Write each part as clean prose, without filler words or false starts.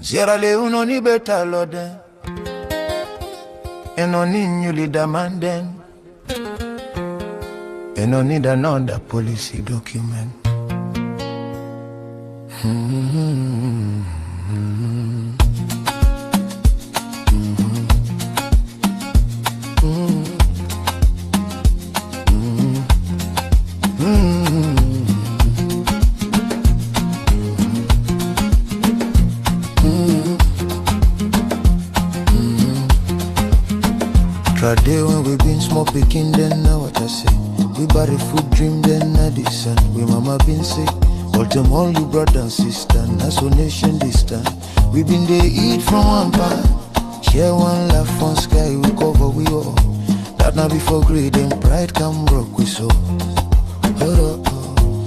Sierra Leone ni better lode, and no need new leader man then, and no need another policy document. Day when we been small picking, then now what I say. We bought a food dream, then now this and we mama been sick. All them all you brother and sister, now so nation this time. We been there eat from one pan, share one laugh, one sky, we cover we all. That now before greed and pride come broke we so.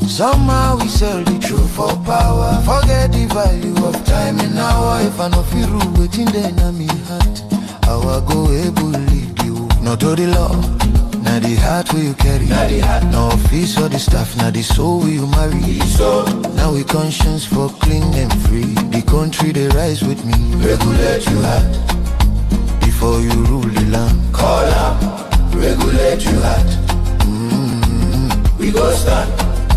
Somehow we sell the truth for power. Forget the value of time in our. If I know feel rule waiting then I'm in heart. How I go able lead you. Not to the law, now the heart will you carry. No office or the staff, now the soul will you marry. Now we conscience for clean and free. The country they rise with me. Regulate you heart before you rule the land. Call up, regulate you heart. We go stand.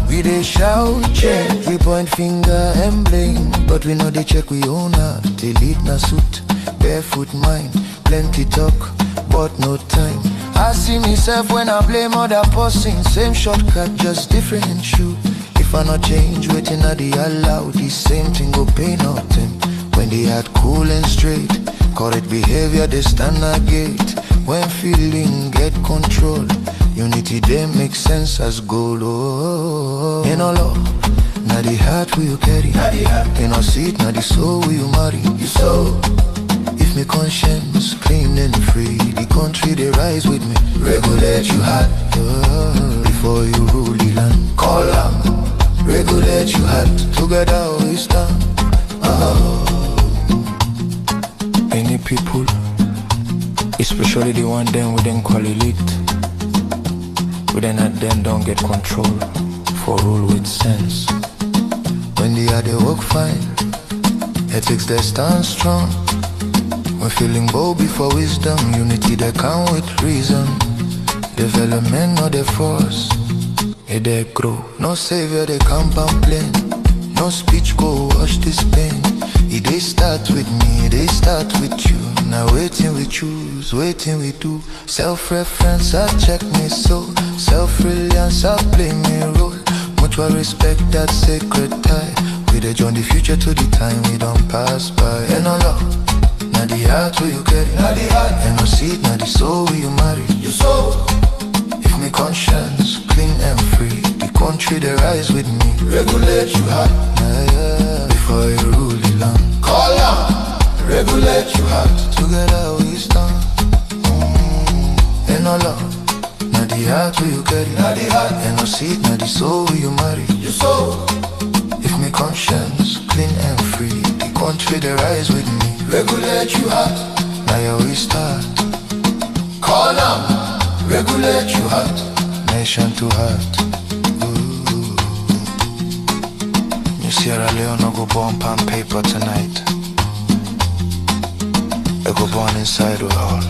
We they shout, check, we point finger and blame. But we know they check we own heart. Till it na suit, barefoot mind. Plenty talk, but no time. I see myself when I blame other person. Same shortcut, just different shoe. If I not change, waiting at the allow. The same thing go pay nothing. When they had cool and straight, correct behavior they stand a gate. When feeling get control, unity they make sense as gold. Oh, in all law, now the heart will you carry. In our seat, now the soul will you marry. You so. Me conscience clean and free. The country they rise with me. Regulate you heart before you rule the land. Call them, regulate you heart. Together we stand. Many people, especially the one them we then call elite, we then at them don't get control for rule with sense. When they are they work fine, ethics they stand strong. We're feeling bold before wisdom, unity they come with reason. Development not the force, it they grow. No savior they can't complain, no speech go wash this pain. It they start with me, they start with you. Now waiting we choose, waiting we do. Self-reference I check me so. Self-reliance I play me role. Mutual respect that sacred tie. We they join the future to the time we don't pass by. And all love. Now the heart will you carry, and no seed, now the soul will you marry. You so. If me conscience clean and free, the country they rise with me. Regulate you heart, before you rule the land. Call on, regulate you heart. Together we stand. And no love, now the heart will you carry, and no seed, now the soul will you marry. You so. If me conscience clean and free, the country they rise with me. Regulate you heart, now you we start. Call them, regulate you heart, nation to heart. New Sierra Leone go born pan paper tonight. I go born inside we all.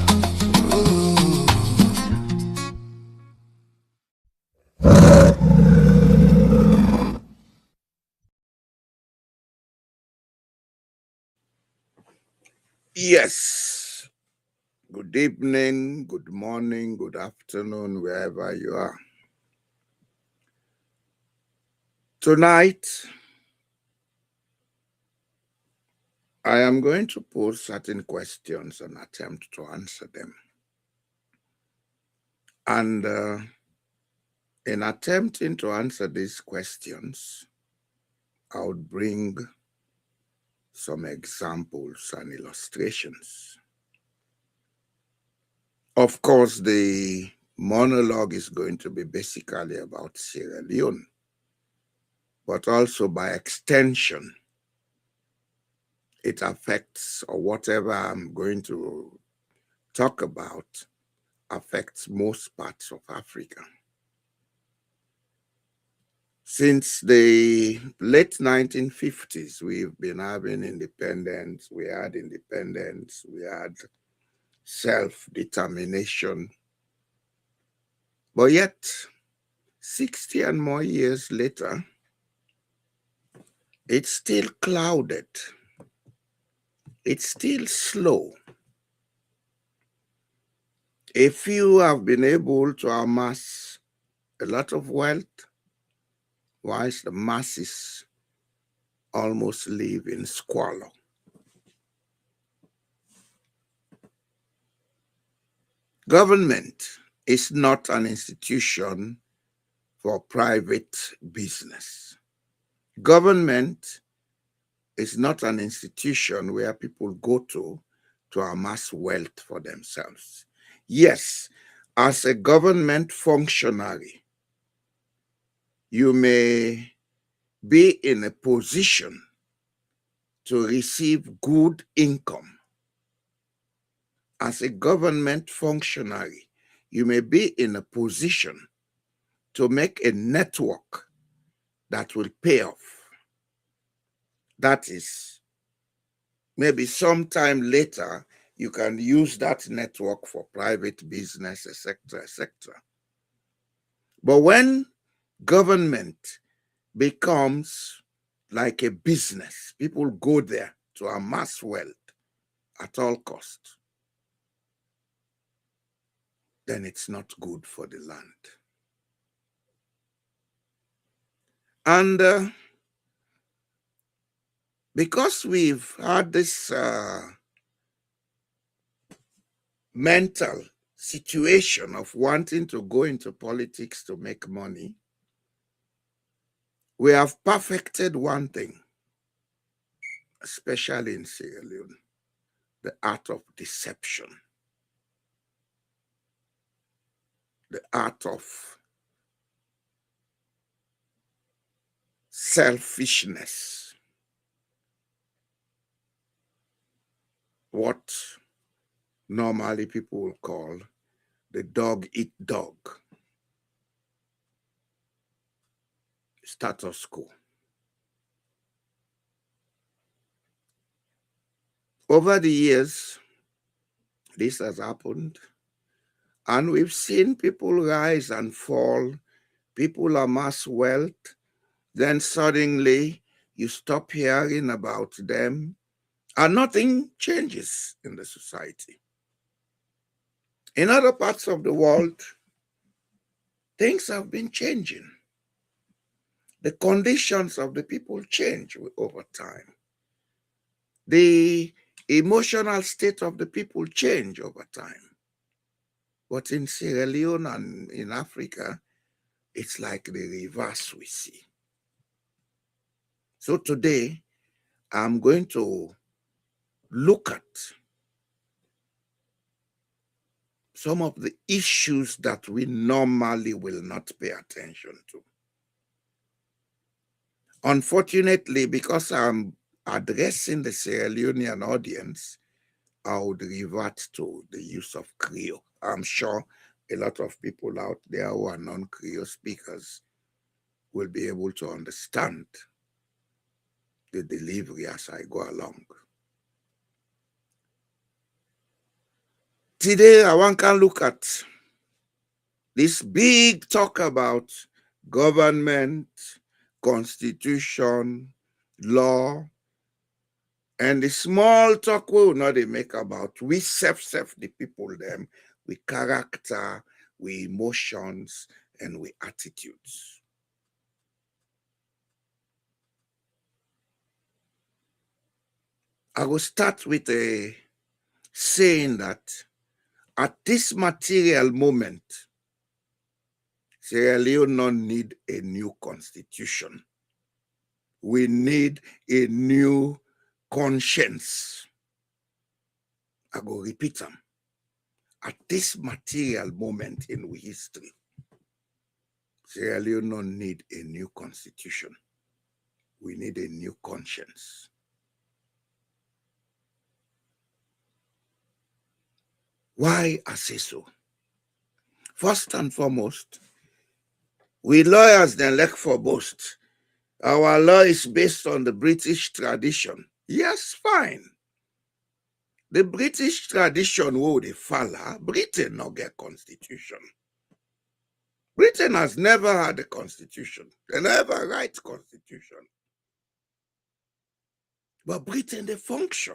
Yes. Good evening, good morning, good afternoon, wherever you are. Tonight, I am going to pose certain questions and attempt to answer them. And in attempting to answer these questions, I would bring some examples and illustrations. Of course, the monologue is going to be basically about Sierra Leone, but also by extension, it affects, or whatever I'm going to talk about, affects most parts of Africa. Since the late 1950s, we've been having independence. We had independence. We had self-determination. But yet, 60 and more years later, it's still clouded. It's still slow. A few have been able to amass a lot of wealth, whilst the masses almost live in squalor. Government is not an institution for private business. Government is not an institution where people go to amass wealth for themselves. Yes, as a government functionary, you may be in a position to receive good income. As a government functionary, you may be in a position to make a network that will pay off. That is, maybe sometime later, you can use that network for private business, etc., etc. But when government becomes like a business, people go there to amass wealth at all costs, then it's not good for the land. And because we've had this mental situation of wanting to go into politics to make money, we have perfected one thing, especially in Sierra Leone, the art of deception, the art of selfishness, what normally people will call the dog eat dog status quo. Over the years, this has happened, and we've seen people rise and fall, people amass wealth, then suddenly you stop hearing about them, and nothing changes in the society. In other parts of the world, things have been changing. The conditions of the people change over time. The emotional state of the people change over time. But in Sierra Leone and in Africa, it's like the reverse we see. So today, I'm going to look at some of the issues that we normally will not pay attention to. Unfortunately, because I'm addressing the Sierra Leonean audience, I would revert to the use of Creole. I'm sure a lot of people out there who are non-Creole speakers will be able to understand the delivery as I go along. Today, I want to look at this big talk about government, constitution, law, and the small talk we will not make about we self the people them, we character, we emotions, and we attitudes. I will start with a saying that at this material moment, Sierra Leone don't need a new constitution. We need a new conscience. I go repeat them. At this material moment in we history, Sierra Leone don't need a new constitution. We need a new conscience. Why I say so? First and foremost, We lawyers then like for boast. Our law is based on the British tradition. Yes, fine. The British tradition will they follow. Britain not get constitution. Britain has never had a constitution. They never write constitution. But Britain, they function.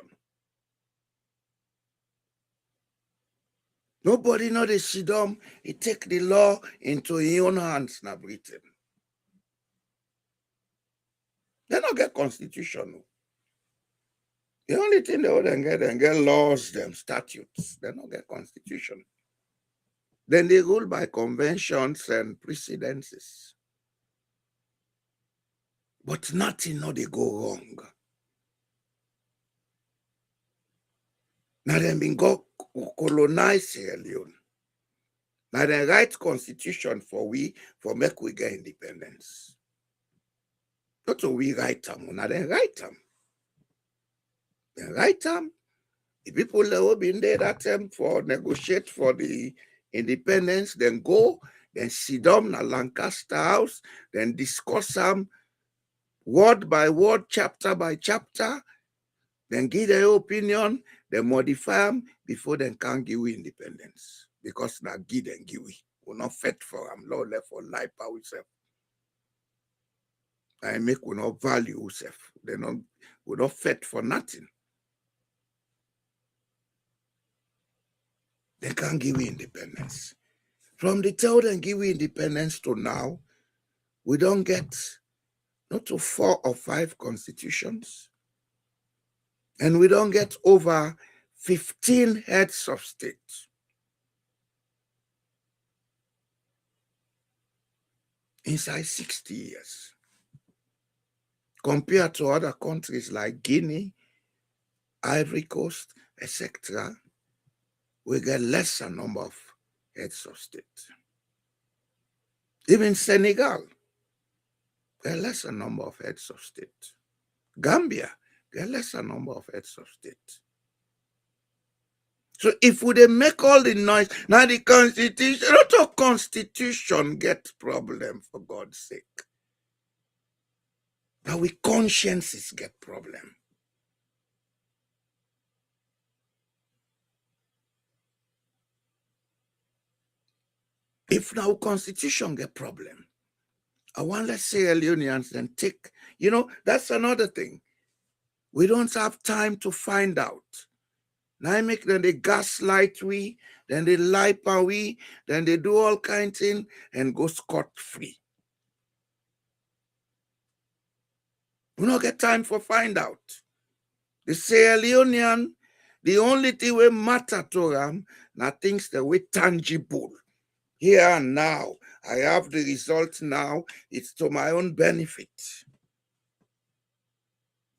Nobody know they sit down, he take the law into his own hands now, Britain. They don't get constitution. The only thing they get laws, them statutes. They don't get constitution. Then they rule by conventions and precedences. But nothing no they go wrong. Now they been go colonize Sierra Leone. Now they write constitution for make we get independence. Not so we write them, now they write them. They write them. The people that have been there that time for negotiate for the independence, then go, then sit down at Lancaster House, then discuss them word by word, chapter by chapter, then give their opinion, then modify them before they can give we independence. Because now give and give we. We're not fit for them, law left for life by ourselves. I make we not value ourselves. We're not fit for nothing. They can't give we independence. From the time they give we independence to now, we don't get not to 4 or 5 constitutions. And we don't get over 15 heads of state. Inside 60 years. Compared to other countries like Guinea, Ivory Coast, etc., we get lesser number of heads of state. Even Senegal, get lesser number of heads of state. Gambia, get lesser number of heads of state. So if we make all the noise, now the constitution, not a constitution get problem for God's sake. Now we consciences get problem. If now constitution get problem, I want let's say Leoneans then take, that's another thing. We don't have time to find out. Now I make them they gaslight we, then they lie pa we, then they do all kinds of things and go scot-free. We don't get time for find out. The Sierra Leonean, the only thing we matter to them, now things that we tangible. Here and now, I have the result now, it's to my own benefit.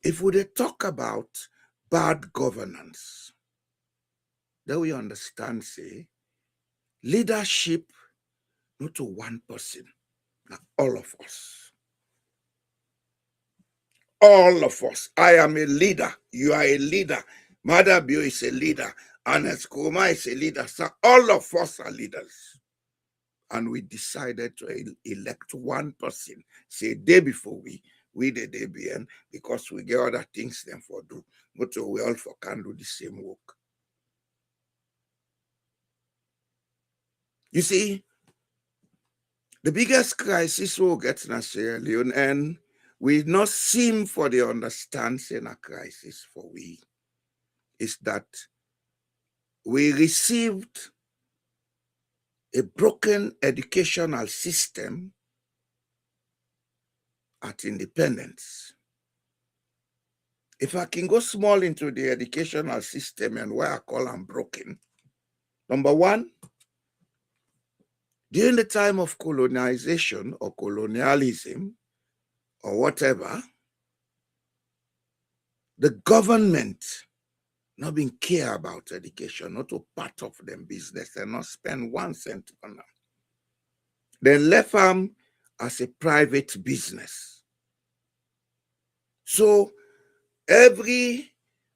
If we talk about bad governance, then we understand, say, leadership, not to one person, not all of us. All of us. I am a leader. You are a leader. Mother Bio is a leader. Anes Kuma is a leader. So all of us are leaders. And we decided to elect one person. Say day before we the DBN, because we get other things them for do. But we all for can do the same work. You see, the biggest crisis we'll get in Sierra Leone, and we not seem for the understanding a crisis for we, is that we received a broken educational system at independence. If I can go small into the educational system and where I call them broken, number one, during the time of colonization or colonialism or whatever, the government not being care about education, not a part of them business, and not spend 1 cent on them. They left them as a private business. So every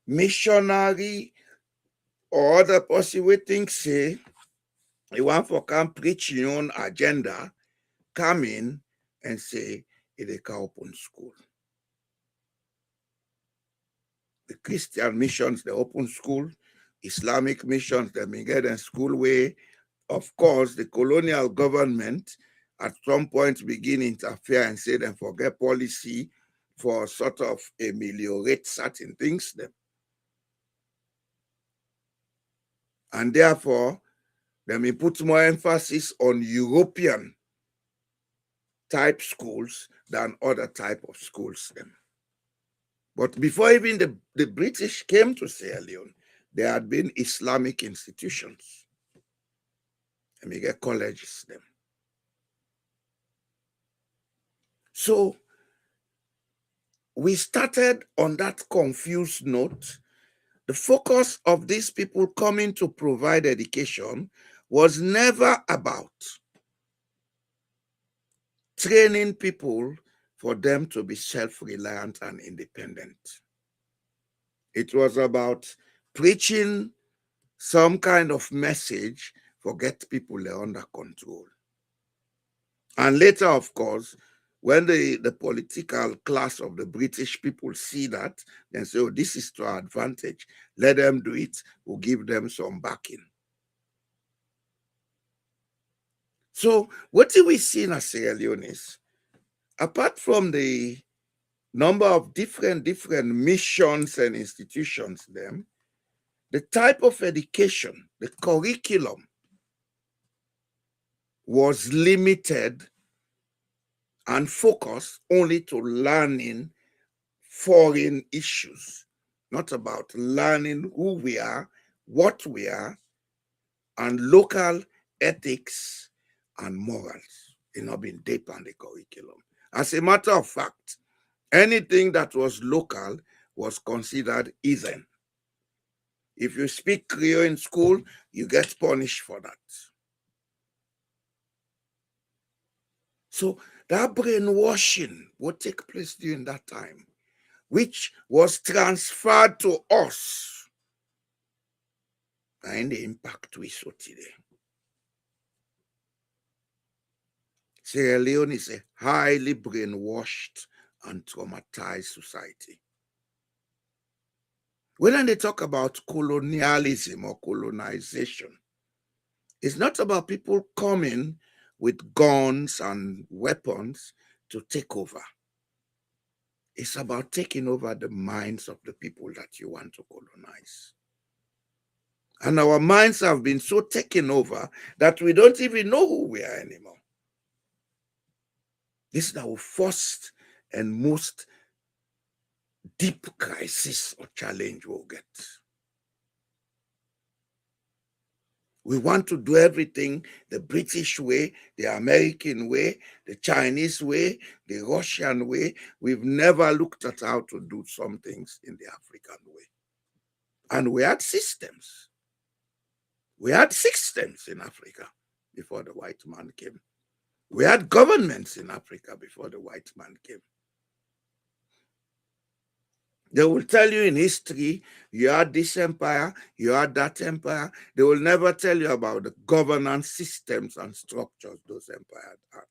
missionary or other person we think say, you want for come preach your own agenda, come in and say, they can open school. The Christian missions, they open school. Islamic missions, they may get a school way. Of course, the colonial government at some point begin interfere and say then forget policy for sort of ameliorate certain things then. And therefore, they may put more emphasis on European type schools than other type of schools then. But before even the British came to Sierra Leone, there had been Islamic institutions. And we get colleges then. So we started on that confused note. The focus of these people coming to provide education was never about training people for them to be self-reliant and independent. It was about preaching some kind of message for get people under control. And later, of course, when the political class of the British people see that, they say, oh, this is to our advantage. Let them do it. We'll give them some backing. So what do we see in Sierra Leone is, apart from the number of different missions and institutions, the type of education, the curriculum was limited and focused only to learning foreign issues, not about learning who we are, what we are, and local ethics and morals. It's not been deep on the curriculum. As a matter of fact, anything that was local was considered heathen. If you speak Creole in school, you get punished for that. So that brainwashing would take place during that time, which was transferred to us, and the impact we saw today. Sierra Leone is a highly brainwashed and traumatized society. When they talk about colonialism or colonization, it's not about people coming with guns and weapons to take over. It's about taking over the minds of the people that you want to colonize. And our minds have been so taken over that we don't even know who we are anymore. This is our first and most deep crisis or challenge we'll get. We want to do everything the British way, the American way, the Chinese way, the Russian way. We've never looked at how to do some things in the African way. And we had systems. We had systems in Africa before the white man came. We had governments in Africa before the white man came. They will tell you in history, you had this empire, you had that empire. They will never tell you about the governance systems and structures those empires had.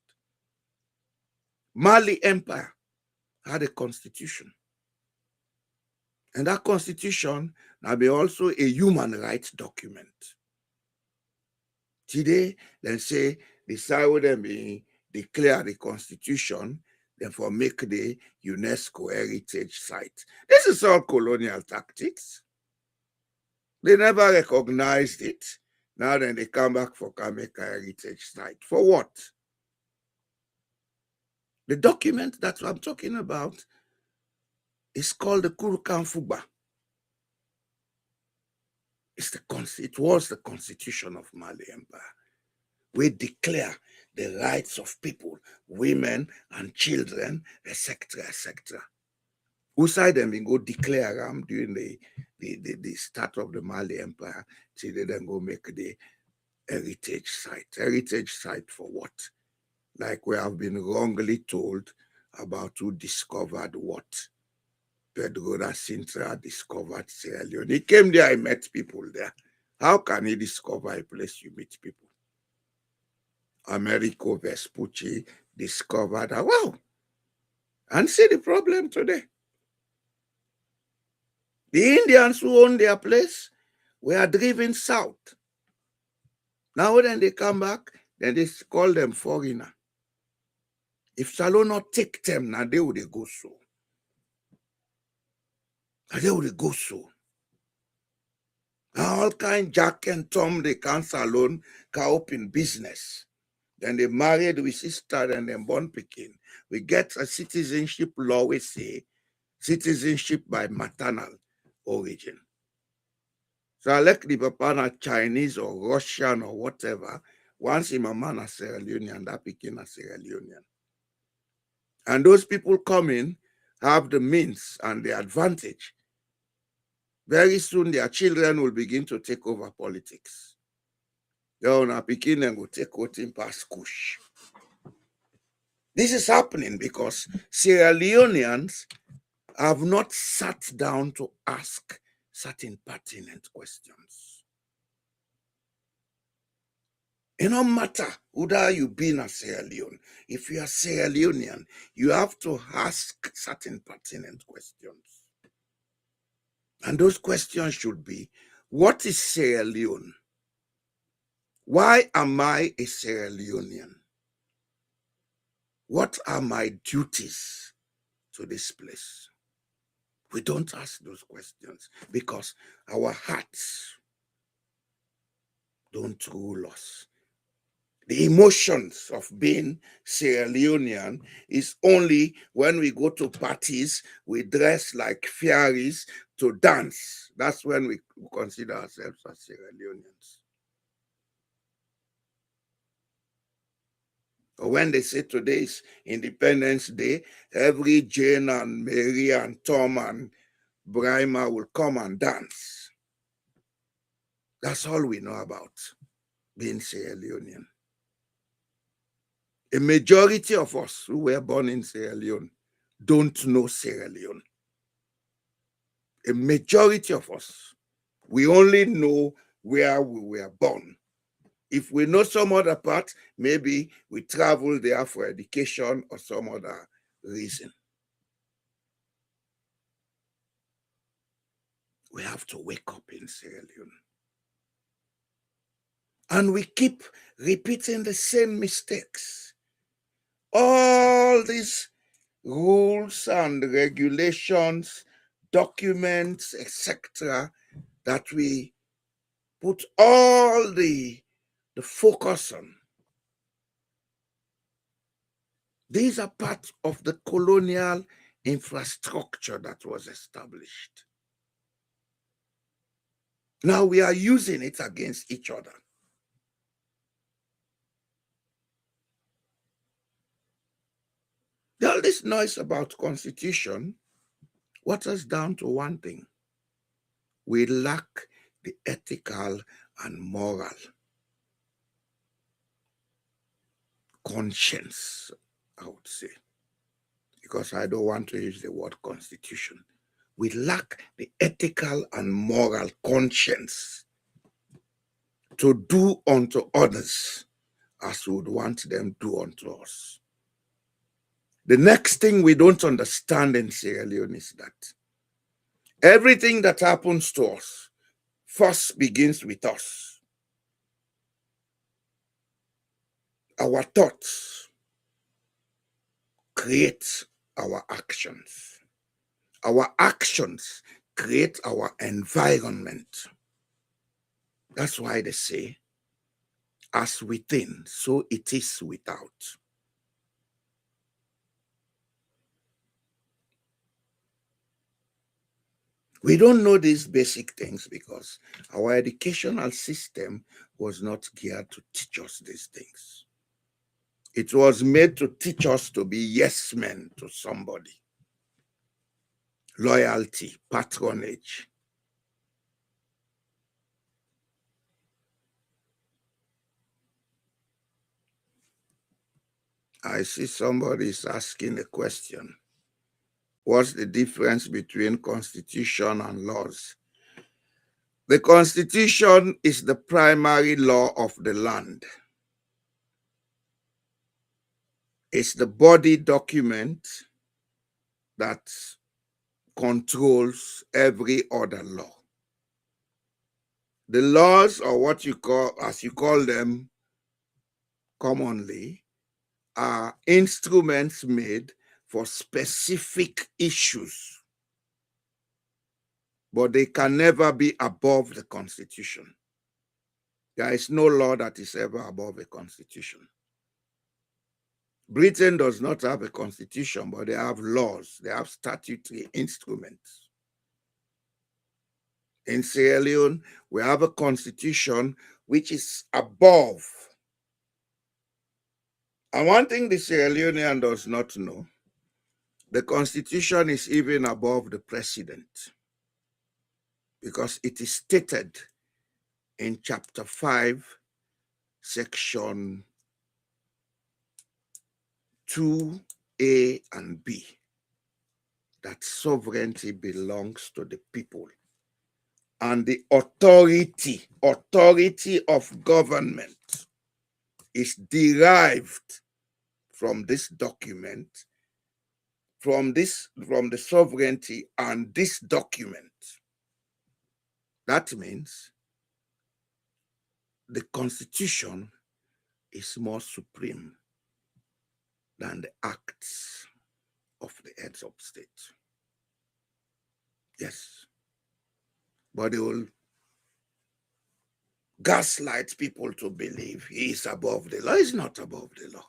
Mali Empire had a constitution. And that constitution now be also a human rights document. Today, they say, decide whether they declare the constitution, therefore make the UNESCO heritage site. This is all colonial tactics. They never recognized it. Now then they come back for make a heritage site. For what? The document that I'm talking about is called the Kurukan Fuba. It was the constitution of Mali Empire. We declare the rights of people, women and children, etc., etc. Outside them, we go declare them during the start of the Mali Empire, till they then go make the heritage site. Heritage site for what? Like we have been wrongly told about who discovered what. Pedro da Sintra discovered Sierra Leone. He came there, he met people there. How can he discover a place you meet people? Americo Vespucci discovered that, wow, and see the problem today. The Indians who own their place were driven south. Now when they come back, then they call them foreigner. If Salon not take them, now they would go so. Now they would go so. Now all kind Jack and Tom, they can Salon, can open business. Then they married with sister and then born Pekin. We get a citizenship law, we say, citizenship by maternal origin. So I like the papa Chinese or Russian or whatever. Once him a man a Sierra Leonean, that Pekin a Sierra Leonean. And those people coming have the means and the advantage. Very soon their children will begin to take over politics. They will begin and will take voting past Kush. This is happening because Sierra Leoneans have not sat down to ask certain pertinent questions. It no matter whether you be in Sierra Leone, if you are Sierra Leonean, you have to ask certain pertinent questions. And those questions should be, what is Sierra Leone? Why am I a Sierra Leonean? What are my duties to this place? We don't ask those questions because our hearts don't rule us. The emotions of being Sierra Leonean is only when we go to parties, we dress like fairies to dance. That's when we consider ourselves as Sierra Leoneans. Or when they say today is Independence Day, every Jane and Mary and Tom and Brima will come and dance. That's all we know about being Sierra Leonean. A majority of us who were born in Sierra Leone don't know Sierra Leone. A majority of us, we only know where we were born. If we know some other part, maybe we travel there for education or some other reason. We have to wake up in Sierra Leone. And we keep repeating the same mistakes. All these rules and regulations, documents, etc., that we put all the focus on. These are part of the colonial infrastructure that was established. Now we are using it against each other. All this noise about constitution waters us down to one thing. We lack the ethical and moral conscience, I would say, because I don't want to use the word constitution. We lack the ethical and moral conscience to do unto others as we would want them do unto us. The next thing we don't understand in Sierra Leone is that everything that happens to us first begins with us. Our thoughts create our actions. Our actions create our environment. That's why they say, as within, so it is without. We don't know these basic things because our educational system was not geared to teach us these things. It was made to teach us to be yes men to somebody. Loyalty, patronage. I see somebody is asking a question. What's the difference between constitution and laws? The constitution is the primary law of the land. is the body document that controls every other law. The laws, or what you call, as you call them commonly, are instruments made for specific issues, but they can never be above the Constitution. There is no law that is ever above a constitution. Britain does not have a constitution, but they have laws. They have statutory instruments. In Sierra Leone, we have a constitution which is above. And one thing the Sierra Leonean does not know, the constitution is even above the president, because it is stated in chapter 5, section 2A and B, that sovereignty belongs to the people. And the authority of government is derived from this document, from the sovereignty and this document. That means the Constitution is more supreme than the acts of the heads of state. Yes. But they will gaslight people to believe he is above the law. He's not above the law.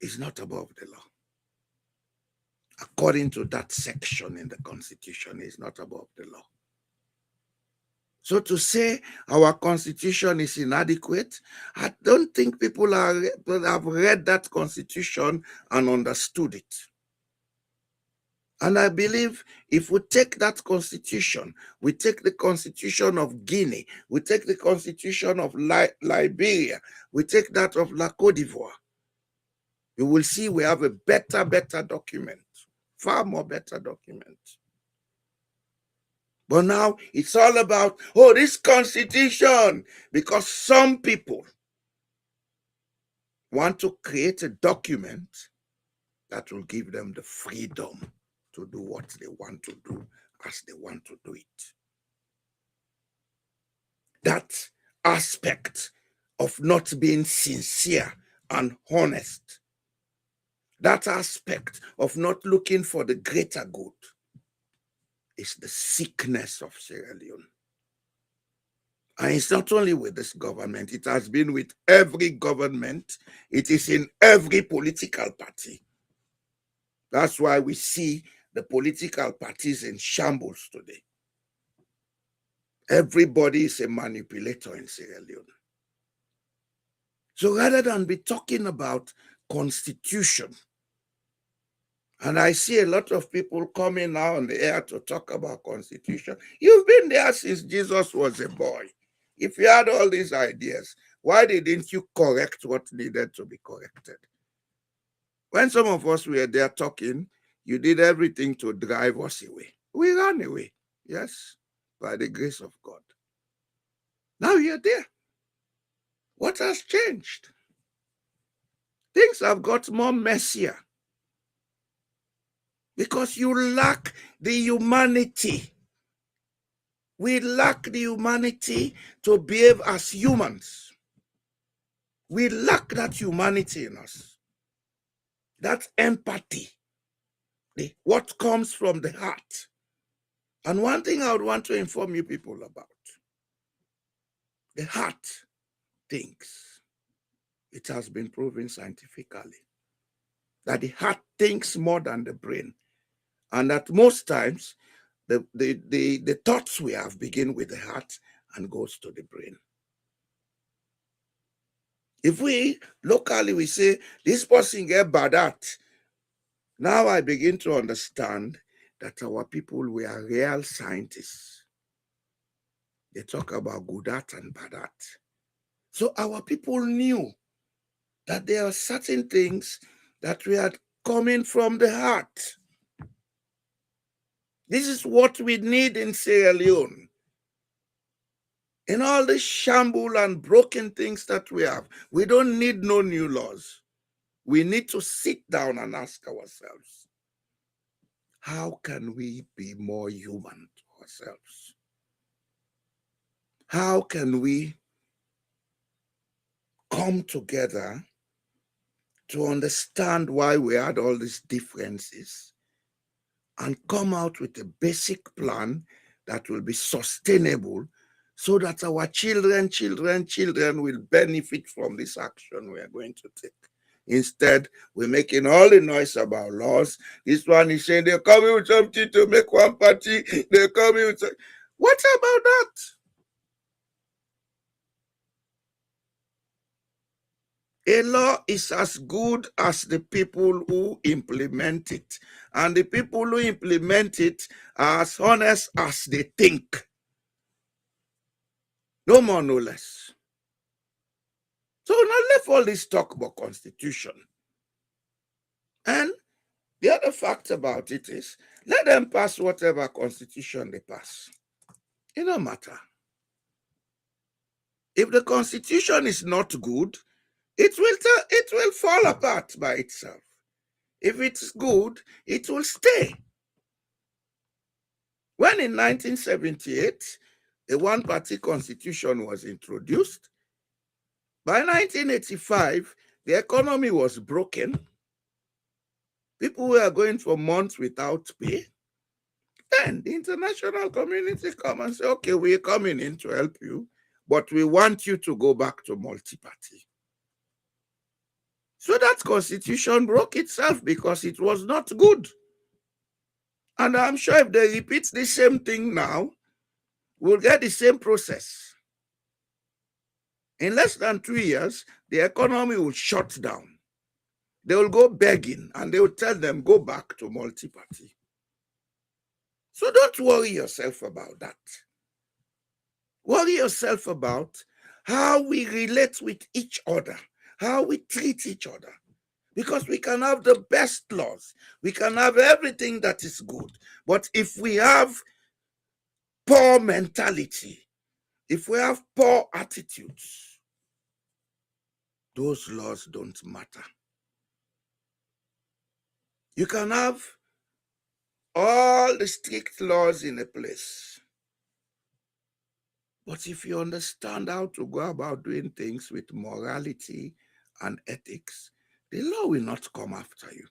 He's not above the law. According to that section in the Constitution, he's not above the law. So to say our Constitution is inadequate, I don't think people have read that Constitution and understood it. And I believe if we take that Constitution, we take the Constitution of Guinea, we take the Constitution of Liberia, we take that of La Côte d'Ivoire, you will see we have a better document, far more better document. But now it's all about, oh, this Constitution, because some people want to create a document that will give them the freedom to do what they want to do as they want to do it. That aspect of not being sincere and honest, that aspect of not looking for the greater good, is the sickness of Sierra Leone. And it's not only with this government, it has been with every government. It is in every political party. That's why we see the political parties in shambles today. Everybody is a manipulator in Sierra Leone. So rather than be talking about constitution, and I see a lot of people coming now on the air to talk about constitution. You've been there since Jesus was a boy. If you had all these ideas, why didn't you correct what needed to be corrected? When some of us were there talking, you did everything to drive us away. We ran away, yes, by the grace of God. Now you're there. What has changed? Things have got more messier. Because you lack the humanity. We lack the humanity to behave as humans. We lack that humanity in us. That empathy. What comes from the heart. And one thing I would want to inform you people about. The heart thinks. It has been proven scientifically that the heart thinks more than the brain. And that most times, the thoughts we have begin with the heart and goes to the brain. If we locally we say this person get bad at, now I begin to understand that our people were real scientists. They talk about good at and bad at. So our people knew that there are certain things that we are coming from the heart. This is what we need in Sierra Leone. In all the shamble and broken things that we have, we don't need no new laws. We need to sit down and ask ourselves, how can we be more human to ourselves? How can we come together to understand why we had all these differences and come out with a basic plan that will be sustainable so that our children will benefit from this action we are going to take. Instead, we're making all the noise about laws. This one is saying they're coming with something to make one party. They're coming with something. What about that? A law is as good as the people who implement it. And the people who implement it are as honest as they think. No more, no less. So now let's all this talk about constitution. And the other fact about it is, let them pass whatever constitution they pass. It don't matter. If the constitution is not good, it will fall apart by itself. If it's good, it will stay. When in 1978, a one-party constitution was introduced, by 1985, the economy was broken. People were going for months without pay. Then the international community come and say, okay, we're coming in to help you, but we want you to go back to multi-party. So that constitution broke itself because it was not good. And I'm sure if they repeat the same thing now, we'll get the same process. In less than 2 years, the economy will shut down. They will go begging and they will tell them, go back to multi-party. So don't worry yourself about that. Worry yourself about how we relate with each other, how we treat each other. Because we can have the best laws, we can have everything that is good. But if we have poor mentality, if we have poor attitudes, those laws don't matter. You can have all the strict laws in a place, but if you understand how to go about doing things with morality and ethics, the law will not come after you.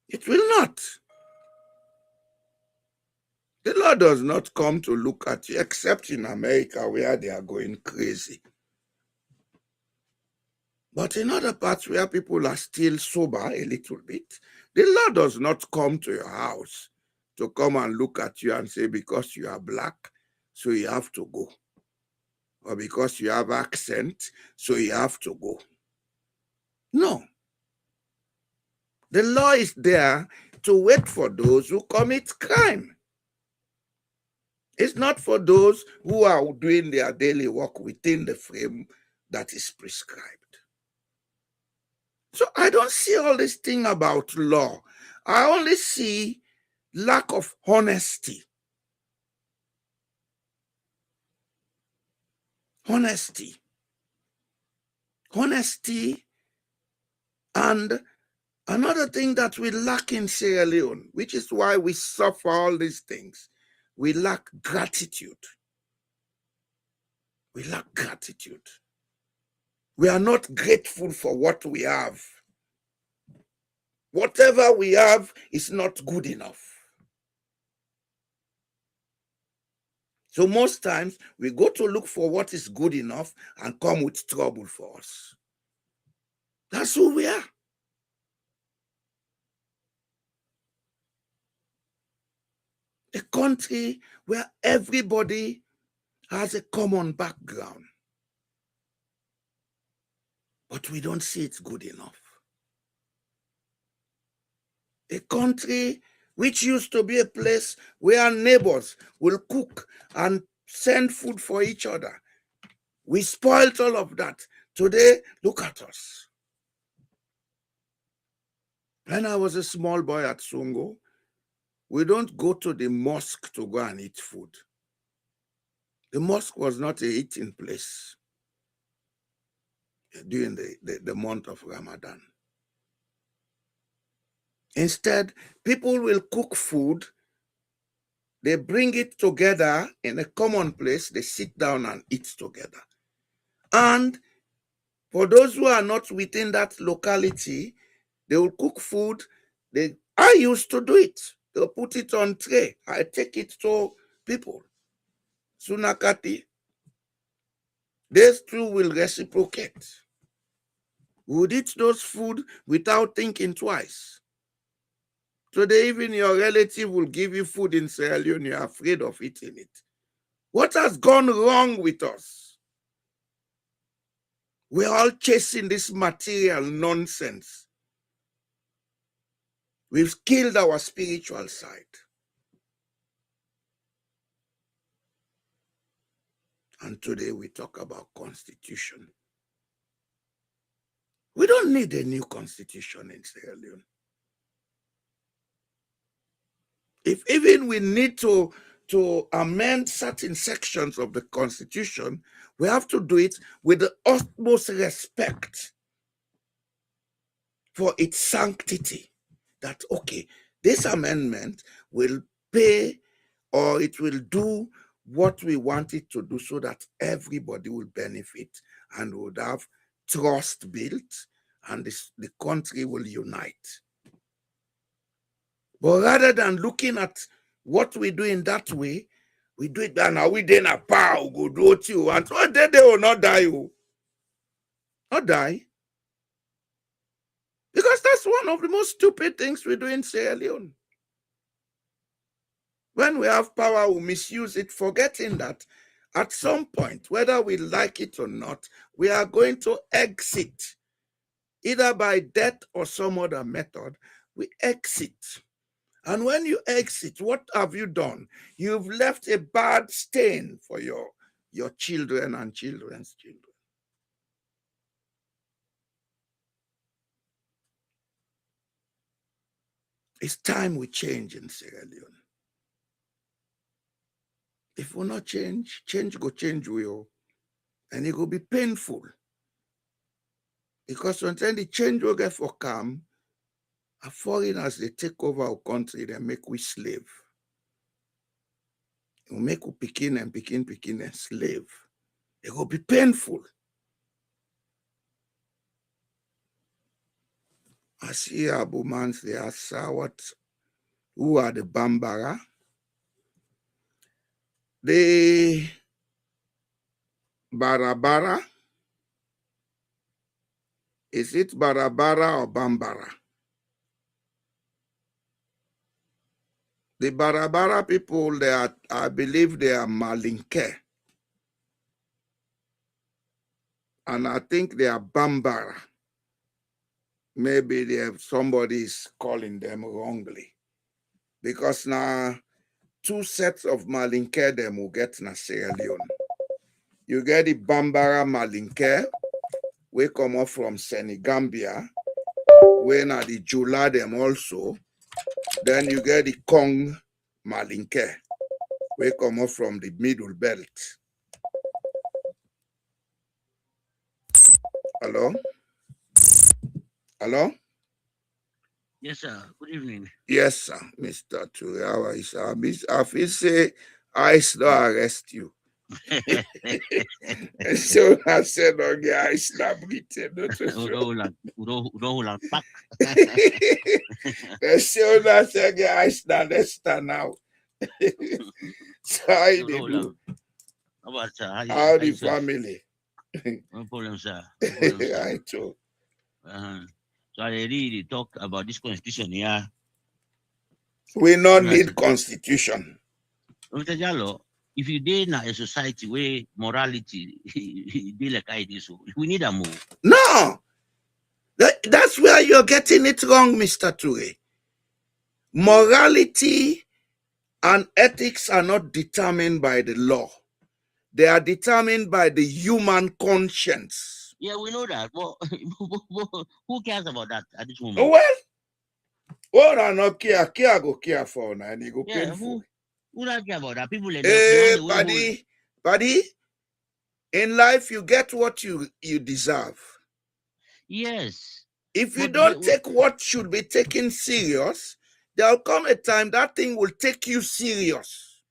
It will not. The law does not come to look at you, except in America where they are going crazy. But in other parts where people are still sober a little bit, the law does not come to your house to come and look at you and say, because you are black, so you have to go. Or because you have accent, so you have to go. No. The law is there to wait for those who commit crime. It's not for those who are doing their daily work within the frame that is prescribed. So I don't see all this thing about law. I only see lack of honesty. Honesty. Honesty. And another thing that we lack in Sierra Leone, which is why we suffer all these things, we lack gratitude. We lack gratitude. We are not grateful for what we have. Whatever we have is not good enough. So most times we go to look for what is good enough and come with trouble for us. That's who we are. A country where everybody has a common background. But we don't see it's good enough. A country which used to be a place where neighbors will cook and send food for each other. We spoiled all of that. Today, look at us. When I was a small boy at Songo, we don't go to the mosque to go and eat food. The mosque was not a eating place. during the month of Ramadan. Instead, people will cook food, they bring it together in a common place, they sit down and eat together. And for those who are not within that locality, they will cook food. I used to do it. They'll put it on tray. I take it to people. Sunakati. These two will reciprocate. We would eat those food without thinking twice. Today, even your relative will give you food in Sierra Leone, you're afraid of eating it. What has gone wrong with us? We're all chasing this material nonsense. We've killed our spiritual side. And today we talk about constitution. We don't need a new constitution in Sierra Leone. If even we need to amend certain sections of the constitution, we have to do it with the utmost respect for its sanctity. That, okay, this amendment will pay, or it will do what we want it to do so that everybody will benefit and would have trust built and the country will unite. But rather than looking at what we do in that way, we do it and are we then a power go do what you want. Oh, they will not die. Not die. Because that's one of the most stupid things we do in Sierra Leone. When we have power, we misuse it, forgetting that at some point, whether we like it or not, we are going to exit. Either by death or some other method, we exit. And when you exit, what have you done? You've left a bad stain for your children and children's children. It's time we change in Sierra Leone. If we not change, change go change will. And it will be painful. Because until the change will get for come, foreigners, they take over our country, they make we slave. They will make we picking and slave. It will be painful. I see Kabu Mansabah, who are the Bambara. The Barabara. Is it Barabara or Bambara? The Barabara people, I believe they are Malinke. And I think they are Bambara. Maybe somebody is calling them wrongly. Because now, two sets of Malinke them will get na Sierra Leone. You get the Bambara Malinke, we come up from Senegambia, we na the Jula them also. Then you get the Kong Malinke, we come up from the Middle Belt. Hello? Hello? Yes, sir. Good evening. Yes, sir, Mr. Turawa. I feel say ICE don't arrest you. So I said, okay, ICE not Britain. They say, I said, ICE not Leicester now. So how you do? How the family? No problem, sir. I too. So I really talk about this constitution here. We don't need constitution. Mr. Jallo, if you did in a society where morality be like I did, so we need a move. No, that's where you're getting it wrong, Mr. Ture. Morality and ethics are not determined by the law. They are determined by the human conscience. Yeah, we know that. But who cares about that at this moment? Well, I not care go care for now, and it go painful. Who don't care about that? People like buddy, in life you get what you deserve. Yes. If you But don't take what should be taken serious, there'll come a time that thing will take you serious.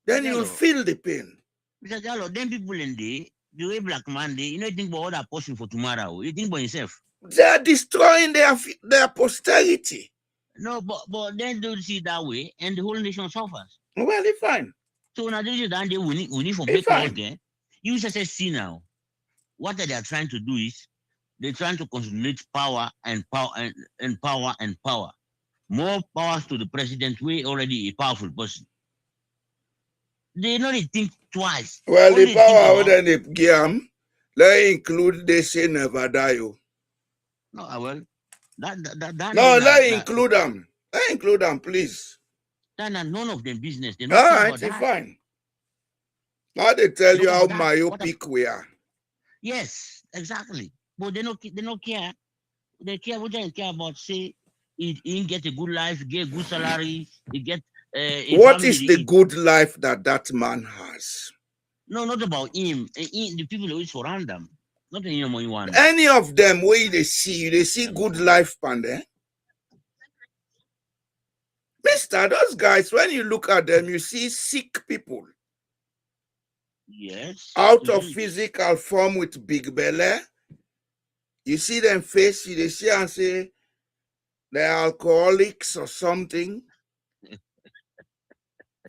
Then you'll feel the pain. Mr. Jallo, then people in the way black man, you know, think about other person for tomorrow. You think about yourself. They are destroying their posterity. No, but then don't see it that way, and the whole nation suffers. Well, it's fine. So now this is that day we need for It's make laws fine. there. You just see now. What they are trying to do is they're trying to consolidate power and power and power and power. More powers to the president, we already a powerful person. They don't think twice. Well, All the they think power about, within the game, they include they say never die. no, well, that No, means let include them. Let include them, please. that none of them business. They All don't care right, about it's that. fine. Now they tell you Look how about that. myopic we are. Yes, exactly. But they don't care. They care what they care about. Say he get a good life, get a good salary, he get a What family. is the good life that man has? No, not about him. The people who surround them. Not him or one. Any of them where they see good life, pande. Mister, those guys, when you look at them, you see sick people. Yes. Out of physical form with big belly. You see them face, they see and say they're alcoholics or something.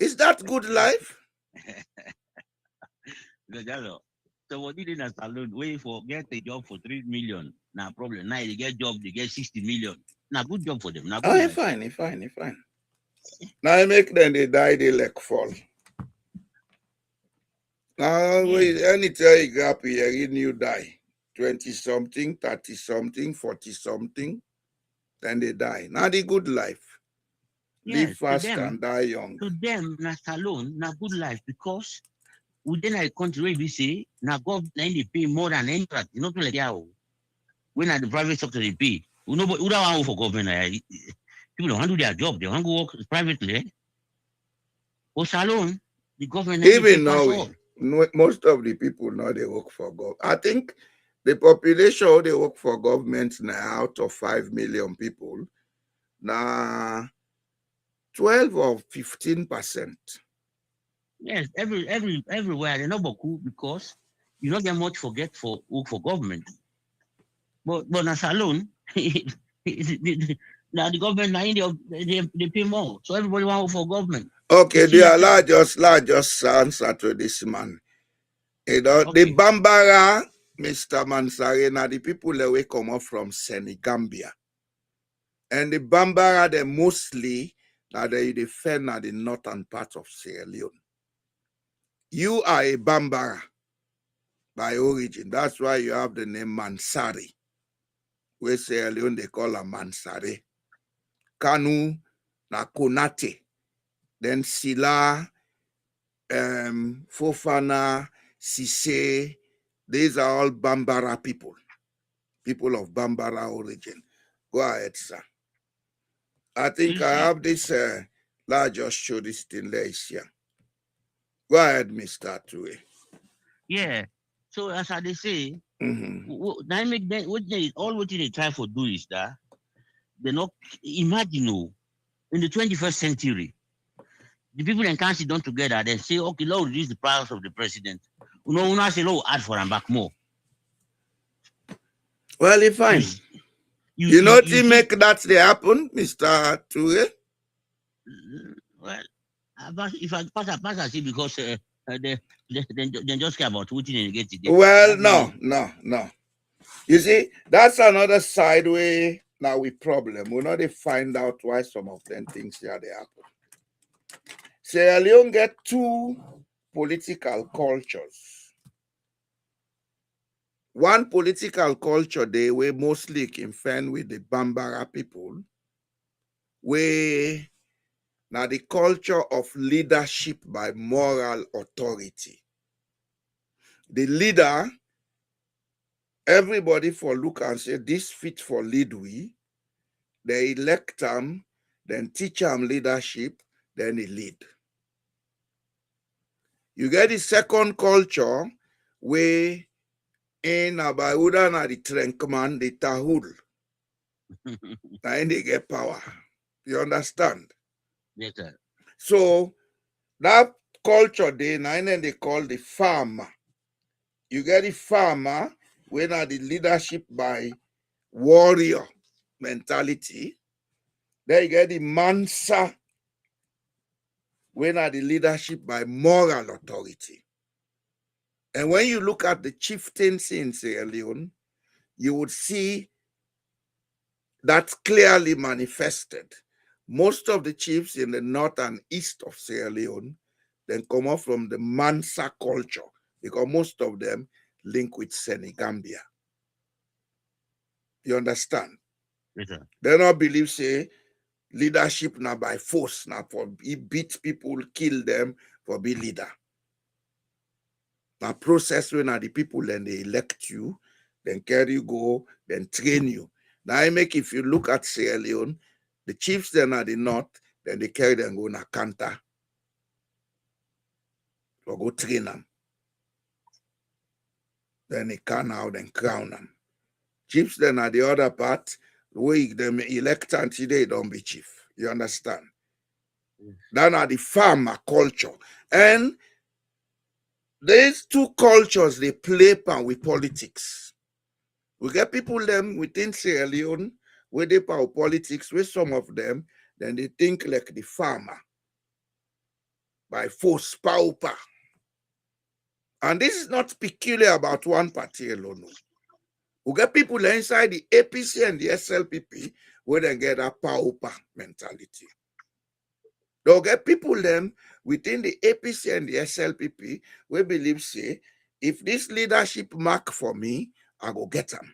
Is that good life? So what did in a salon wait for get a job for 3 million? Now problem. Now they get job, they get 60 million. Now good job for them. Now good life. Fine. Now I make them they die, they like fall. Now anytime you gap here, you die. 20 something, 30 something, 40 something, then they die. Now the good life. Yes, Live fast and die young. To them, na salon, na good life because within a country where we say, na government they pay more than any other. You know, like yeah, when at the private sector they pay. We don't want for government. People don't want to do their job. They want to work privately. For salon, the government Even now, most of the people now they work for government. I think the population they work for government now out of 5 million people, now 12 or 15%. Yes, everywhere they know Boku because you don't get much for work for government. But na salon, now the government now they pay more. So everybody want work for government. Okay, the largest answer to this man. You know, Okay. the Bambara, Mr. Mansare, now the people that we come up from Senegambia. And the Bambara, they mostly now they defend at the northern part of Sierra Leone. You are a Bambara by origin. That's why you have the name Mansari. Where Sierra Leone they call a Mansare. Kanu na Konate. Then Sila, Fofana, Sise, these are all Bambara people of Bambara origin. Go ahead, sir. I think I have this, just show this thing there here. Go ahead, Mr. Tue. Yeah. So as I say, Mm-hmm. what they try for do is that they not imagine in the 21st century, the people in council don't together, they say, okay, Lord, reduce the price of the president. Una say, Lord, add for them back more. Well, it's fine. You know to make that they happen, Mr. Tue? Well, if I pass, I see because they just care about what they get today. Well, no. You see, that's another side way now we problem. We know they find out why some of them things here they happen. Sierra Leone get two political cultures. One political culture they were mostly confined with the Bambara people, where now the culture of leadership by moral authority. The leader, everybody for look and say this fit for lead we. They elect them, then teach them leadership, then they lead. You get the second culture where in Abayuda na the Trenkman, the Tahul. And they get power. You understand? Yes, sir. So that culture they call the farmer. You get the farmer when are the leadership by warrior mentality. Then you get the Mansa when are the leadership by moral authority. And when you look at the chieftains in Sierra Leone, you would see that clearly manifested. Most of the chiefs in the north and east of Sierra Leone then come up from the Mansa culture because most of them link with Senegambia. You understand? Yes, sir. They don't believe, say, leadership now by force, now for beat people, kill them for be leader. Now process when are the people then they elect you, then carry you go, then train you. Now I make if you look at Sierra Leone, the chiefs then are the north, then they carry them go na Kanta. Or go train them. Then they can out and crown them. Chiefs then are the other part, where them elect until they don't be chief. You understand? Then are the farmer culture. And these two cultures, they play pan with politics. We get people them within Sierra Leone where they power politics with some of them, then they think like the farmer by force, power. And this is not peculiar about one party alone. We get people inside the APC and the SLPP where they get a power mentality. They'll get people them within the APC and the SLPP where believe say, if this leadership mark for me, I go get them.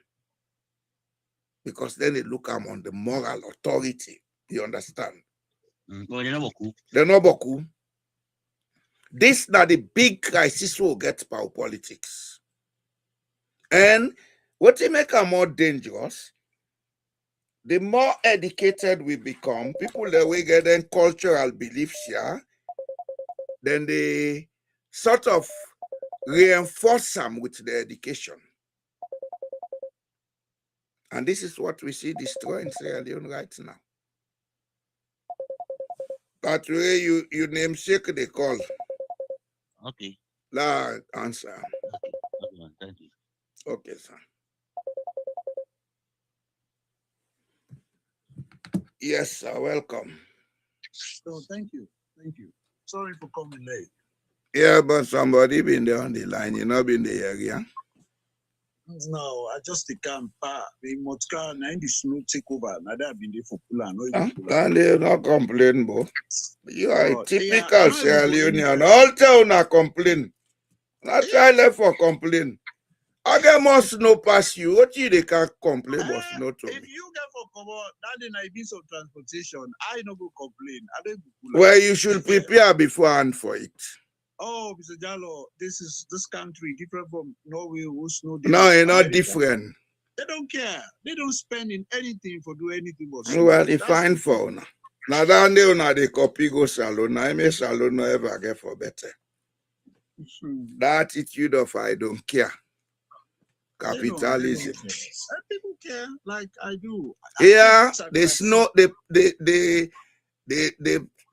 Because then they look I'm on the moral authority. You understand? Oh, they're not Boku. They're not Boku. This now the big crisis will get power politics. And what they make them more dangerous, the more educated we become, people that we get then cultural beliefs here, then they sort of reinforce them with their education. And this is what we see destroying Sierra Leone right now. But where you namesake they call. Okay. La answer. Okay, thank you. Okay, sir. Yes, sir. Welcome. Oh, thank you. Thank you. Sorry for coming late. Yeah, but somebody been there on the line. You not been there, yeah? No, I just can't pass. The motka and the snow take over. Now that I've been there for Pula. Can't they not complain, bro? You are a typical yeah, Sierra Leonean. All town not complain. Not try left for complain. I get more snow pass you. What you they can't complain about snow to me? If you get for cover, that then I be some transportation. I no go complain. I don't go. Well, you should prepare beforehand for it. Oh, Mr. Jallo, this country different from Norway who snow. No, it's not different. They don't care. They don't spend in anything for do anything but snow. Well, they fine for now. Now down there, now they copy go salon. I may salon no ever get for better. The attitude of I don't care. Capitalism. People care like I do. Yeah, they snow.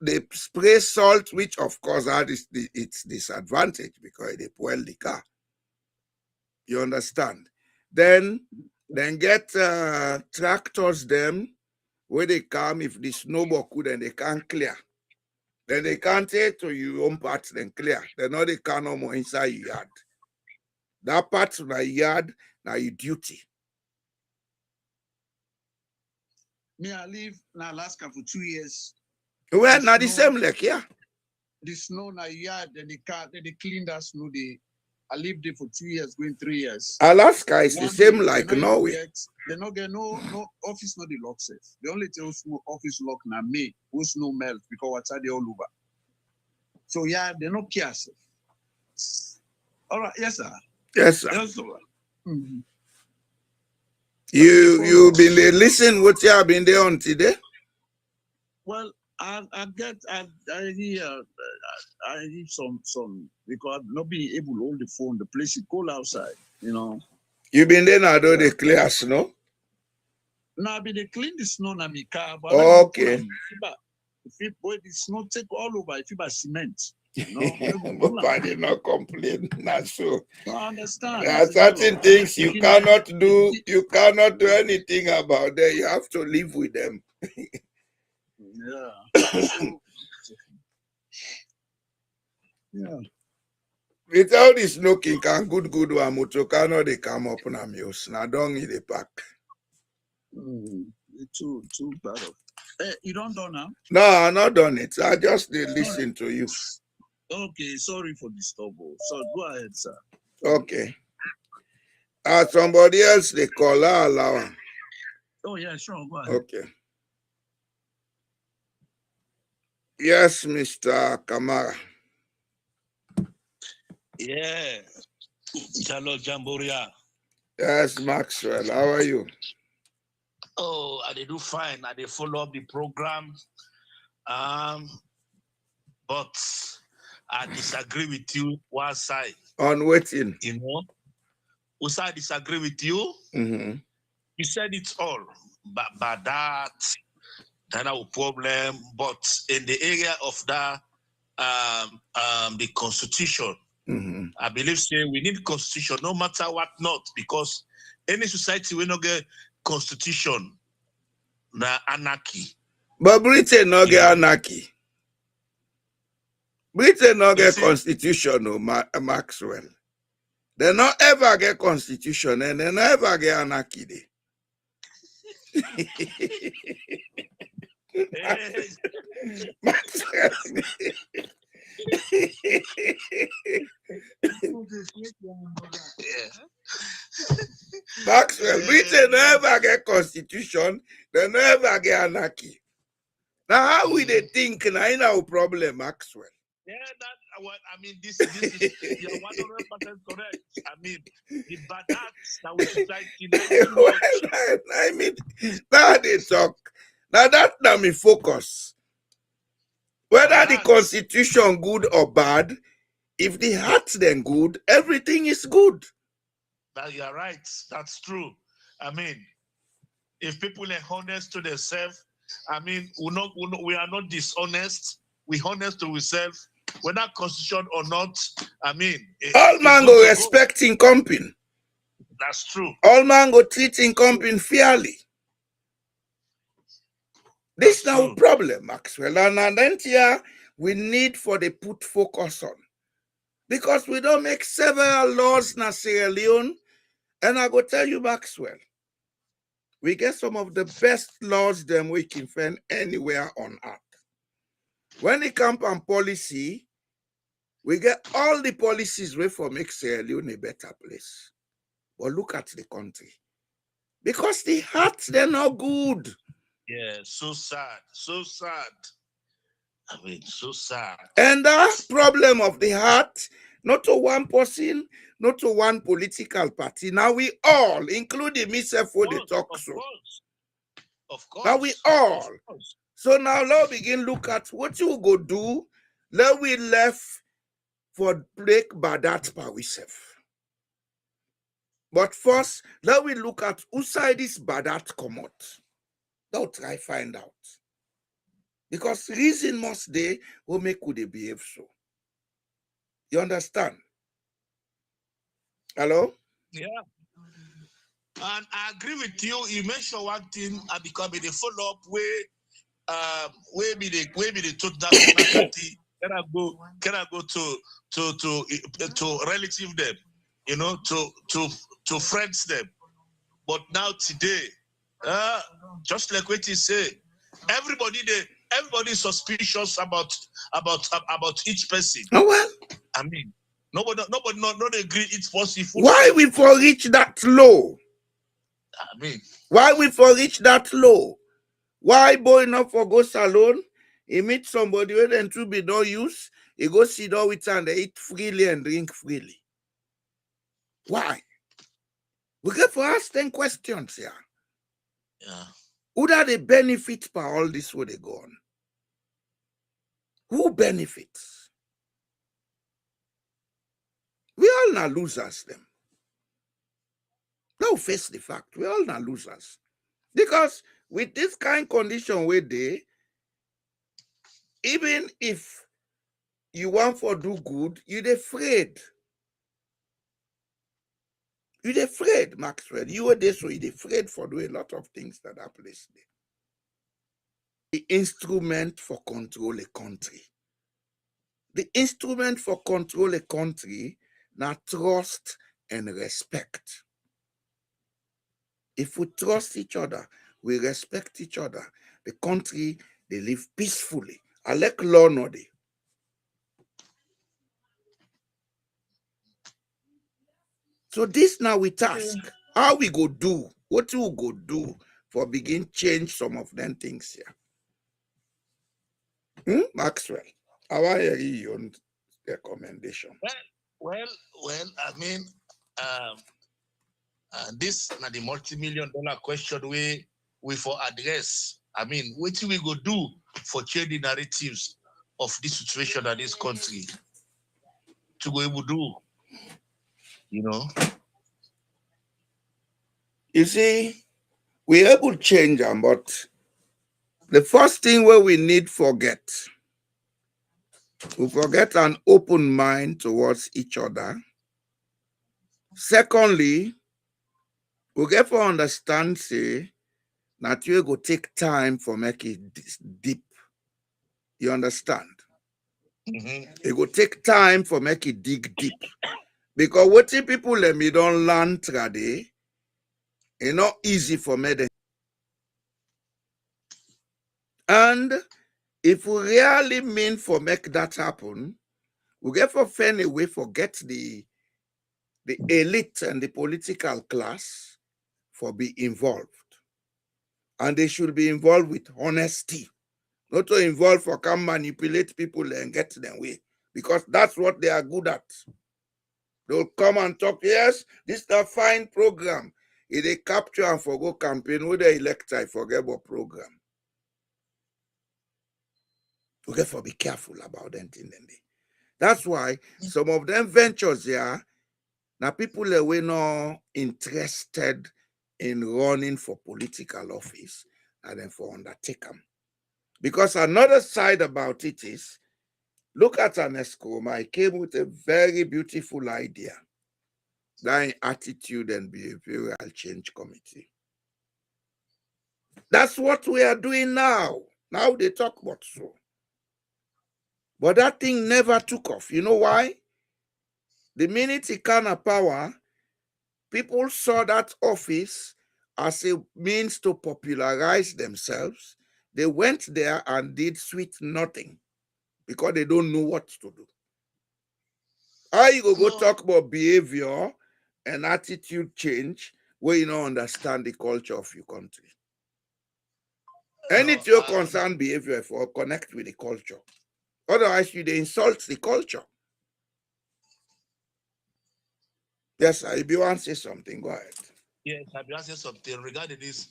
They spray salt, which of course it's disadvantage because they spoil the car. You understand? Then get tractors them where they come if the snowball could and they can't clear. Then they can't take to your own parts then clear. They know they can't no more inside your yard. That part of the yard now your duty. Me, I live in Alaska for 2 years. Well, now the same like yeah. The snow na yard, then they clean that snow. I lived there for 2 years, going 3 years. Alaska is the same like Norway. They not get no office, not the lock safe. The only thing office lock na me, who snow melt because what's they all over. So yeah, they not care safe. All right, yes sir. Yes sir. Yes, sir. Mm-hmm. You been there listen what you have been there on today? Well, I hear some because I've not been able to hold the phone. The place is cold outside, you know. You been there now, though, they clear snow? No, I be they clean the snow na my car, but Okay. if it boy the snow take all over, if it cement. But I did not complain. Not so. I understand. There are certain things you cannot do. You cannot do anything about them. You have to live with them. Yeah. Yeah. Without this smoking, can good one motor cannot they come up on a muse. Now don't eat the pack. Too bad of. You don't do now? No, I'm not done it. I just did listen to you. Okay, sorry for disturbing. So go ahead, sir. Okay. Somebody else they call her. Oh yeah, sure. Go ahead. Okay. Yes, Mr. Kamara. Yeah. Hello, Jamboria. Yes, Maxwell. How are you? Oh, I do fine. I did follow up the program. But I disagree with you one side. On waiting. You know? Also, I disagree with you. Mm-hmm. You said it's all. But that's our problem. But in the area of the constitution, Mm-hmm. I believe we need constitution no matter what not, because any society will not get constitution na anarchy. But Britain not get anarchy. Britain not get constitution, no, Maxwell. They not ever get constitution and they never get anarchy. Maxwell. Maxwell, Britain never get constitution, they never get anarchy. Now how we they think now in our problem, Maxwell? Yeah, that's what I mean. This is you're 100% correct. I mean, the bad acts that we society. Well, I mean, now they talk. Now that now me focus. Whether the constitution good or bad, if the heart's then good, everything is good. That you're right. That's true. I mean, if people are honest to themselves, I mean, we are not dishonest. We honest to ourselves, whether constitution or not. I mean, all man go respecting company. That's true. All man go treating company fairly. This is our problem, Maxwell. And then here we need for the put focus on. Because we don't make several laws in Sierra Leone. And I go tell you, Maxwell, we get some of the best laws them we can find anywhere on earth. When it comes on policy, we get all the policies way for make Sierra Leone a better place. But look at the country. Because the hearts, they're not good. Yeah, so sad. So sad. I mean, so sad. And that problem of the heart, not to one person, not to one political party. Now we all, including myself, for the talk so. Of course. Now we all. So now let's begin look at what you go do. Let we left for break badat by ourselves. But first, let we look at who side this badat come out. Don't try find out. Because reason must they will make who they behave so. You understand? Hello? Yeah. And I agree with you. You mentioned one thing because the follow-up where be the total nationality can I go to relative them, you know, to friends them. But now today, just like what you say, everybody is suspicious about each person. Oh well. I mean, nobody not agree it's possible. Why we for reach that low? I mean, why we for reach that low? Why boy not for go salon? He meet somebody where then to be no use. He go sit down with and they eat freely and drink freely. Why? We get for ask 10 questions here. Yeah. Who do they benefit by all this where they go on? Who benefits? We all not losers them. Now face the fact, we all not losers. Because with this kind of condition where they, even if you want for do good, you're afraid. You're afraid, Maxwell. You were there, so you're afraid for do a lot of things that are placed there. The instrument for control a country. The instrument for control a country, now trust and respect. If we trust each other, we respect each other, the country, they live peacefully. I like law no dey. So this now we task. How we go do? What we go do for begin change some of them things here? Maxwell, how are your recommendation? Well, I mean, this na the multi-million-dollar question we for address. I mean, what we go do for change the narratives of this situation in this country to go able to do, you know? You see, we able to change them, but the first thing where we need we forget an open mind towards each other. Secondly, we get to understand, say, that you go take time for make it deep. You understand? It go take time for make it dig deep. Because what people let me don't learn today, it's not easy for me. And if we really mean for make that happen, we get for find a way forget the elite and the political class for be involved. And they should be involved with honesty. Not to involve for come manipulate people and get them way. Because that's what they are good at. They'll come and talk, yes, this is a fine program. If they capture and forgo campaign, with the elector, forget about program. We get to be careful about them. That's why some of them ventures here, now people are we not interested in running for political office and then for undertake them. Because another side about it is, look at an Escoma, I came with a very beautiful idea. That attitude and behavioral change committee. That's what we are doing now. Now they talk about so. But that thing never took off. You know why? The minute it came to power, people saw that office as a means to popularize themselves. They went there and did sweet nothing because they don't know what to do. How you go talk about behavior and attitude change where you don't understand the culture of your country? Anything you concern behavior for connect with the culture. Otherwise, you insult the culture. Yes, sir. If you want to say something, go ahead. Yes, I want to say something regarding this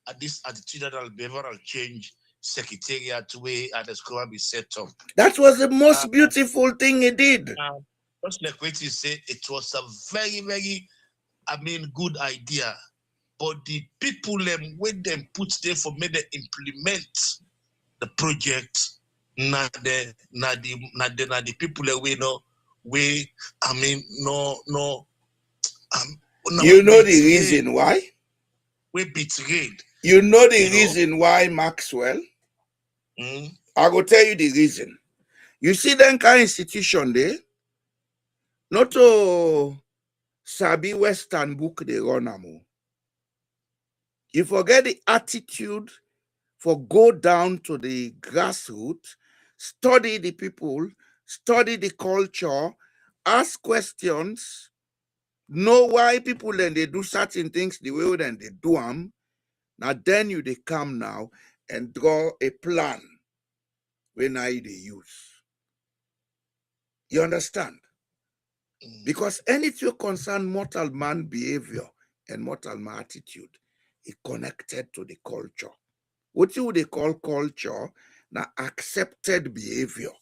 attitudinal behavioral change secretariat way at the school be set up. That was the most beautiful thing he did. Just like what you say, it was a very, very, good idea. But the people when them put there for me to implement the project, not the people that we know, you know the reason why? We betrayed. You know the reason why, Maxwell? I will tell you the reason. You see that kind of institution there, not to Sabi Western book they run amo. You forget the attitude for go down to the grassroots, study the people, study the culture, ask questions, know why people and they do certain things the way then they do them. Now then they come now and draw a plan when they use. You understand? Because anything concern mortal man behavior and mortal man attitude is connected to the culture. What you they call culture? Now accepted behavior,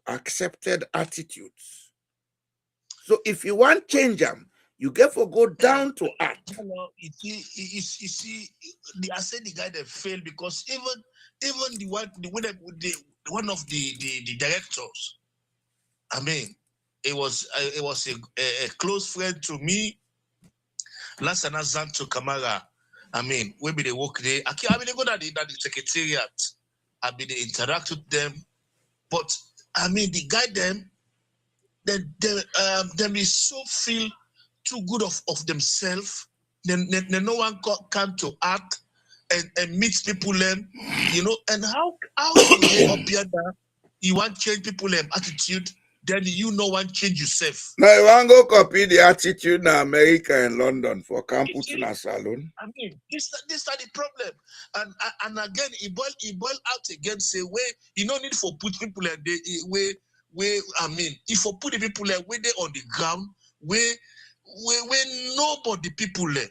accepted attitudes. So if you want change them, You get for go down to earth. You see, I said the guy that failed because even one of the directors, I mean, it was a close friend to me. Lasana Zanto Kamara. I mean, we be the work there. I mean, they go to the secretariat. I mean, they interact with them. But I mean, the guy them is so feel too good of themselves. Then no one come to act and meet people them, you know. And how you get up here that you want to change people them attitude, then you know one change yourself. Now you want to go copy the attitude in America and London for campus in a salon. I mean, this is the problem. And again, he boil out again, say where you no need for put people like where I mean, if you put the people like where they on the ground, where nobody people there.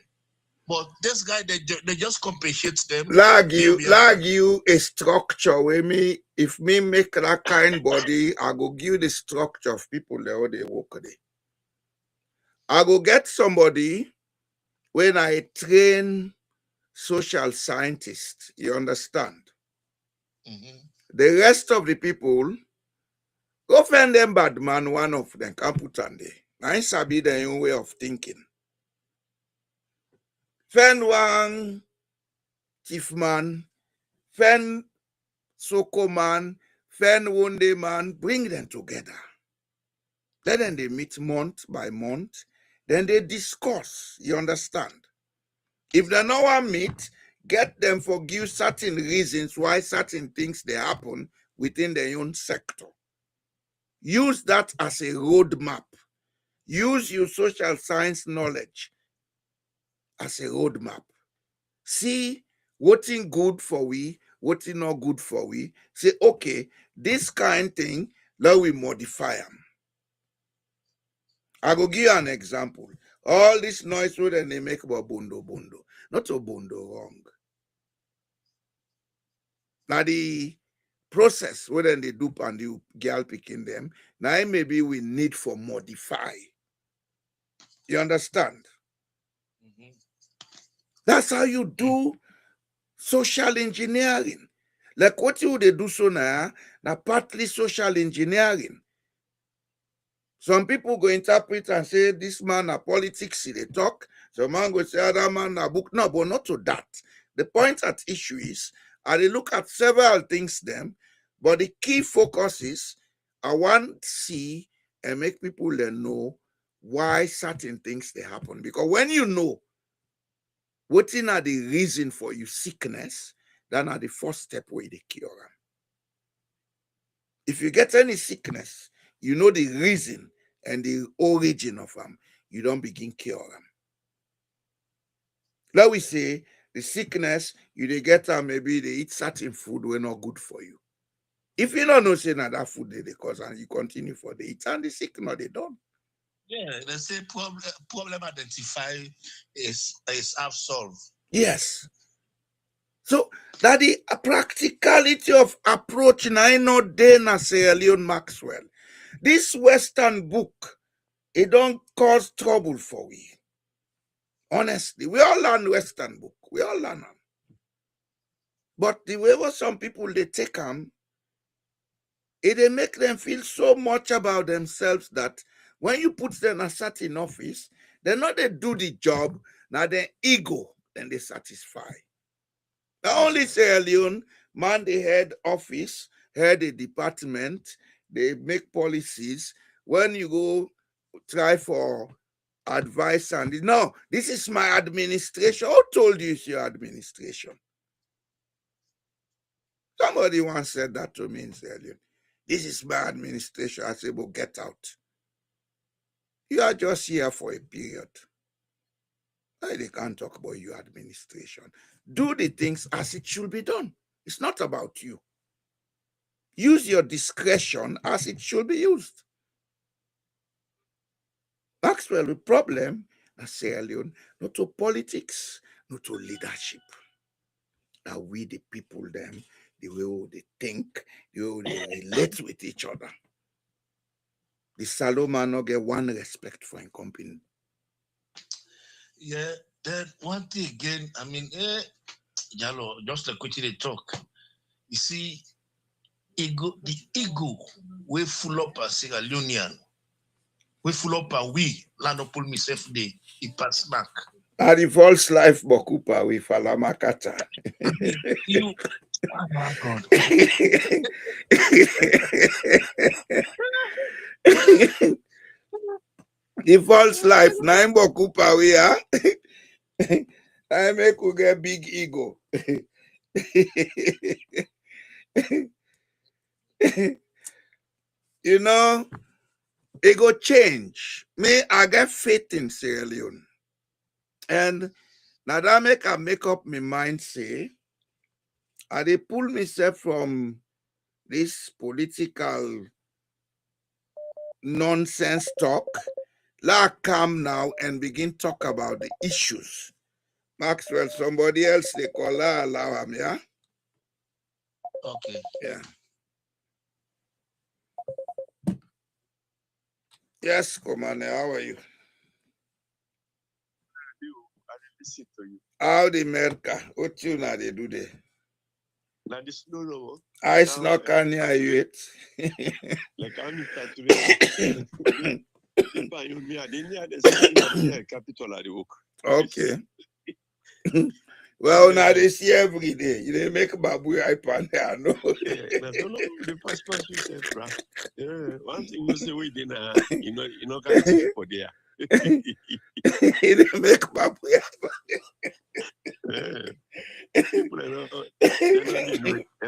But this guy, they just compensate them. Lag you a structure where me, if me make that kind body, I go give the structure of people there they work there. I go get somebody when I train social scientists, you understand? Mm-hmm. The rest of the people, go find them bad man, one of them, can put on there. I sabi their own way of thinking. Find one chief man, find Soko man, find one day man, bring them together. Then they meet month by month. Then they discuss. You understand? If they no one meet, get them for give certain reasons why certain things they happen within their own sector. Use that as a roadmap. Use your social science knowledge as a roadmap. See what's good for we, what's not good for we. Say, okay, this kind of thing, let we modify them. I go give you an example. All this noise what they make about bondo. Not a bondo wrong. Now the process what they do and the girl picking them, now maybe we need for modify. You understand? Mm-hmm. That's how you do social engineering. Like what you they do so now partly social engineering. Some people go interpret and say this man a politics, they talk. Some man go say other man a book. No, but not to that. The point at issue is, I look at several things them, but the key focus is I want to see and make people know why certain things they happen. Because when you know what are the reason for your sickness, then are the first step where they cure them. If you get any sickness, you know the reason and the origin of them, you don't begin cure them. Let we say the sickness, they get them, maybe they eat certain food were not good for you. If you don't know say that food they cause and you continue for the eat and the sickness they don't. Yeah, they say problem identified is half solved. Yes. So that the practicality of approach I know Dana Sierra Leone Maxwell. This Western book, it don't cause trouble for we. Honestly, we all learn Western book. We all learn them. But the way what some people they take them, they make them feel so much about themselves that when you put them in a certain office, they not they do the job, now their ego, then they satisfy. Not only Sierra Leone, man, the head office, head a department, they make policies. When you go try for advice and no, this is my administration. Who told you it's your administration? Somebody once said that to me in Sierra Leone. This is my administration. I said, well, get out. You are just here for a period. They can't talk about your administration. Do the things as it should be done. It's not about you. Use your discretion as it should be used. Maxwell, the problem, as Sierra Leone, not to politics, not to leadership. Now we the people them, the way they think, the way they relate with each other. The Saloma not get one respect for a company. Yeah. Then one thing again, I mean, Jalo, just like what they talk. You see, the ego, we full up as Sierra Leonean. We full up a we land up pull myself there. It pass back. And the false life Bokupa with Falamakata. You, oh my God. The false life, Naim Bokupa we are. I make you get big ego. You know, ego change. Me, I get faith in Sierra Leone. And now that I make up my mind, say, I they pull myself from this political nonsense talk. Let come now and begin talk about the issues. Maxwell, somebody else they call her, allow him, yeah? Okay. Yeah. Yes, Commander, how are you? I listen to you. How the America? What you now they do there? Now this no. I not can hear you it. Like I'm in today. If I you me, I didn't hear the capital at the work. Okay. Well, now they see every day. You didn't make babu iPad there, no. I don't know the first person you said, bro. Yeah, one thing you say we didn't, you know, can't teach for there. You didn't make babu People they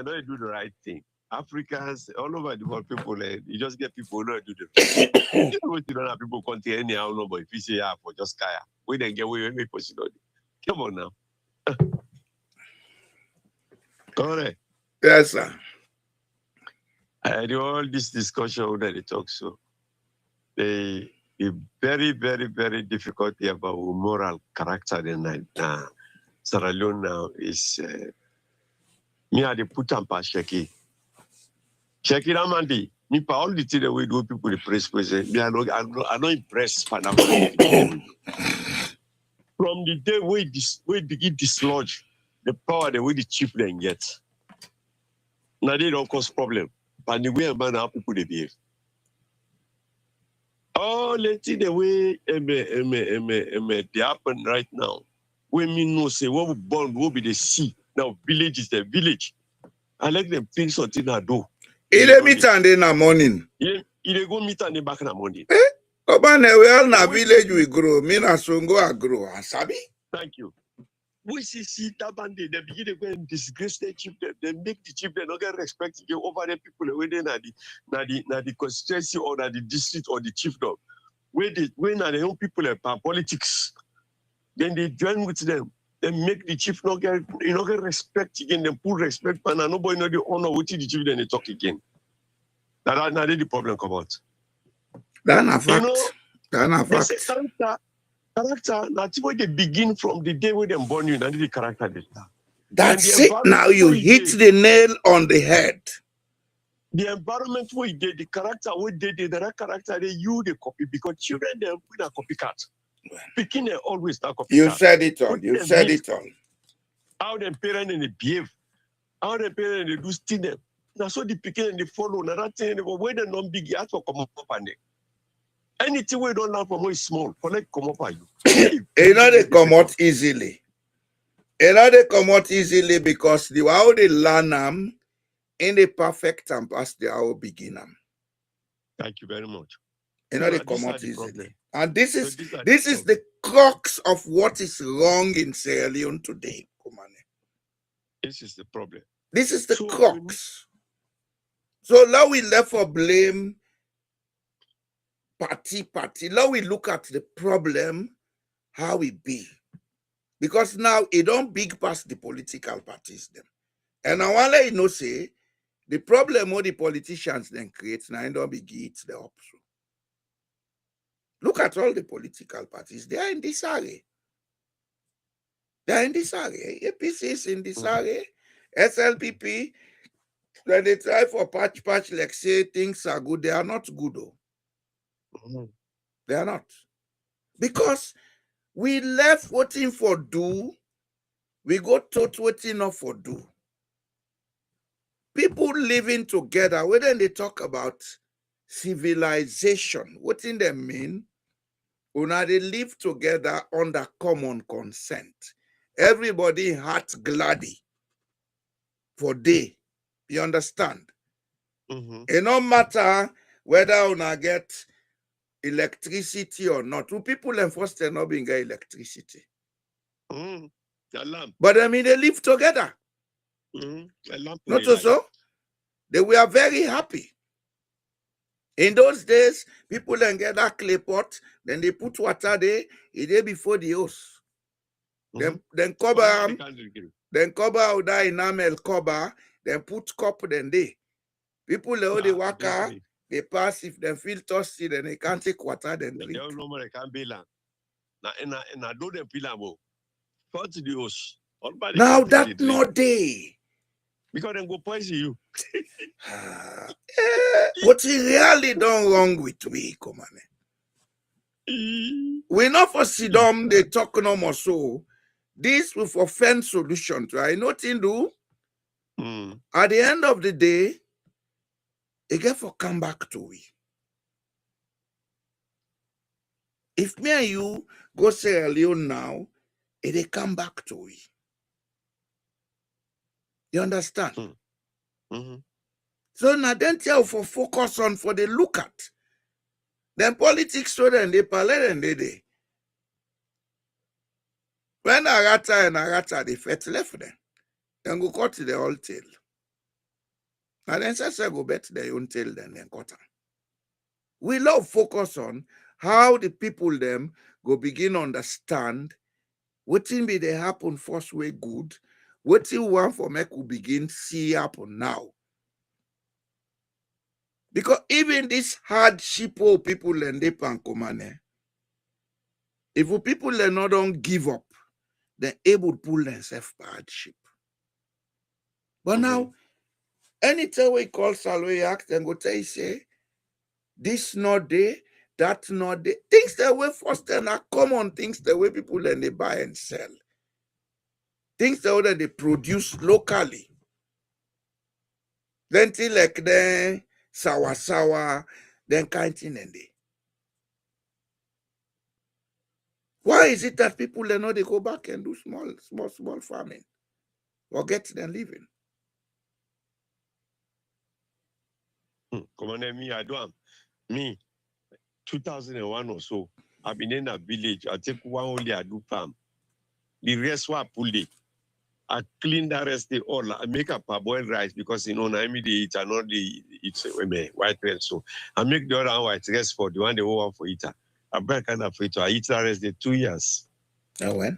don't do the right thing. Africans all over the world, people you just get people who don't do the right thing. You don't have people contain anyhow, no, but if you say yeah for just kaya, we then get away with push it. Come on now. Correct. Yes, sir. I do all this discussion that they talk so. They very, very, very difficult about moral character in Sierra Leone now is me I put them past Sheki. Sheki Ramandi. Me pa all the things that we do people the press me I'm not impressed by them. From the day we begin dislodge the power that we the chief then get. Now they don't cause problem. But the way a man how people they behave. Oh, let's see the way they happen right now. When me know say what we born will be the sea. Now village is the village. I let them think something I do. They meet and in the morning. Yeah, they go meet and they back in the morning. Obane, we all na village we grow. Me na Songo I grow. Sabi? Thank you. We see Tabande, they begin to go and disgrace the chief. They make the chief, they don't get respect over the people within the constituency or the district or the chiefdom. When are the young people about politics, then they join with them. They make the chief not get respect again. They put respect, and nobody know the honor with the chief. Then they talk again. Now the problem come out. That's a fact. You know, That's a fact. Character. That's where they begin from the day when they born you. And the character they start. That's it. Now you hit the nail on the head. The environment where they the character where they the character they you the copy because children they put a copycat. Picking they always start copycat. You said it all. You said it all. How the parents and they behave, how the parents they do steal them. Now so the picking and they follow. Now that thing where they non big you have to come up on it. Anything we don't learn from where is small, connect come up on you. You know they come out easily. You know they come out easily because the how they learn them in the perfect and past the how begin them. Thank you very much. You know they come out easily. And this is the crux of what is wrong in Sierra Leone today, Kumane. This is the problem. This is the crux. So now we left for blame party. Now we look at the problem, how it be. Because now it don't big past the political parties them. And I want to let you know say the problem all the politicians then create now it don't be it the option. Look at all the political parties. They are in this area. They are in this area. APC is in this area. SLPP, when they try for patch, like say things are good, they are not good though. They are not. Because We left waiting for do. We go to waiting not for do. People living together, when they talk about civilization, what in them mean? When they live together under common consent. Everybody heart gladdy for day. You understand? It no matter whether una get electricity or not. Two people enforce they not being get electricity. But I mean they live together. Not so. They were very happy. In those days, people then get that clay pot, then they put water there, a day before the house. Then cover out that enamel cover, then put cup then they. People they walk out, they pass if they feel thirsty, then they can't take water, then drink. Now that not day. Because then go poison you. What he really done wrong with we, come on. We not for sit down, they talk no more so. This will for find solution, right? Nothing do. At the end of the day, it get for come back to we. If me and you go Sierra Leone now, it come back to we. You understand? So now then tell for focus on for the look at. Then politics so then they parallel and they. When Arata they fet left them. Then go cut the whole tail. And then say go bet their own tail then cut them. We love focus on how the people them go begin understand what be they happen first way good. What you want for make we begin see happen now. Because even this hardship people and they pan come if people not don't give up, they're able to pull themselves hardship. But now, anytime we call Salwe Act and go tell you say, this not there, that not there. Things that way first and are common things the way people and they buy and sell. Things that they produce locally. Then things like the sour, then kind thing and they. Why is it that people they know they go back and do small farming? Or get them living? Come on, me, I do. Me, 2001 or so, I've been in a village. I take one only I do farm. The rest were pulled it. I clean the rest they all. I make a parboiled rice because I eat and not the it's white rice. So I make the other white rice for the one they want for eater. I buy kind of it. I eat the rest the 2 years. Oh well.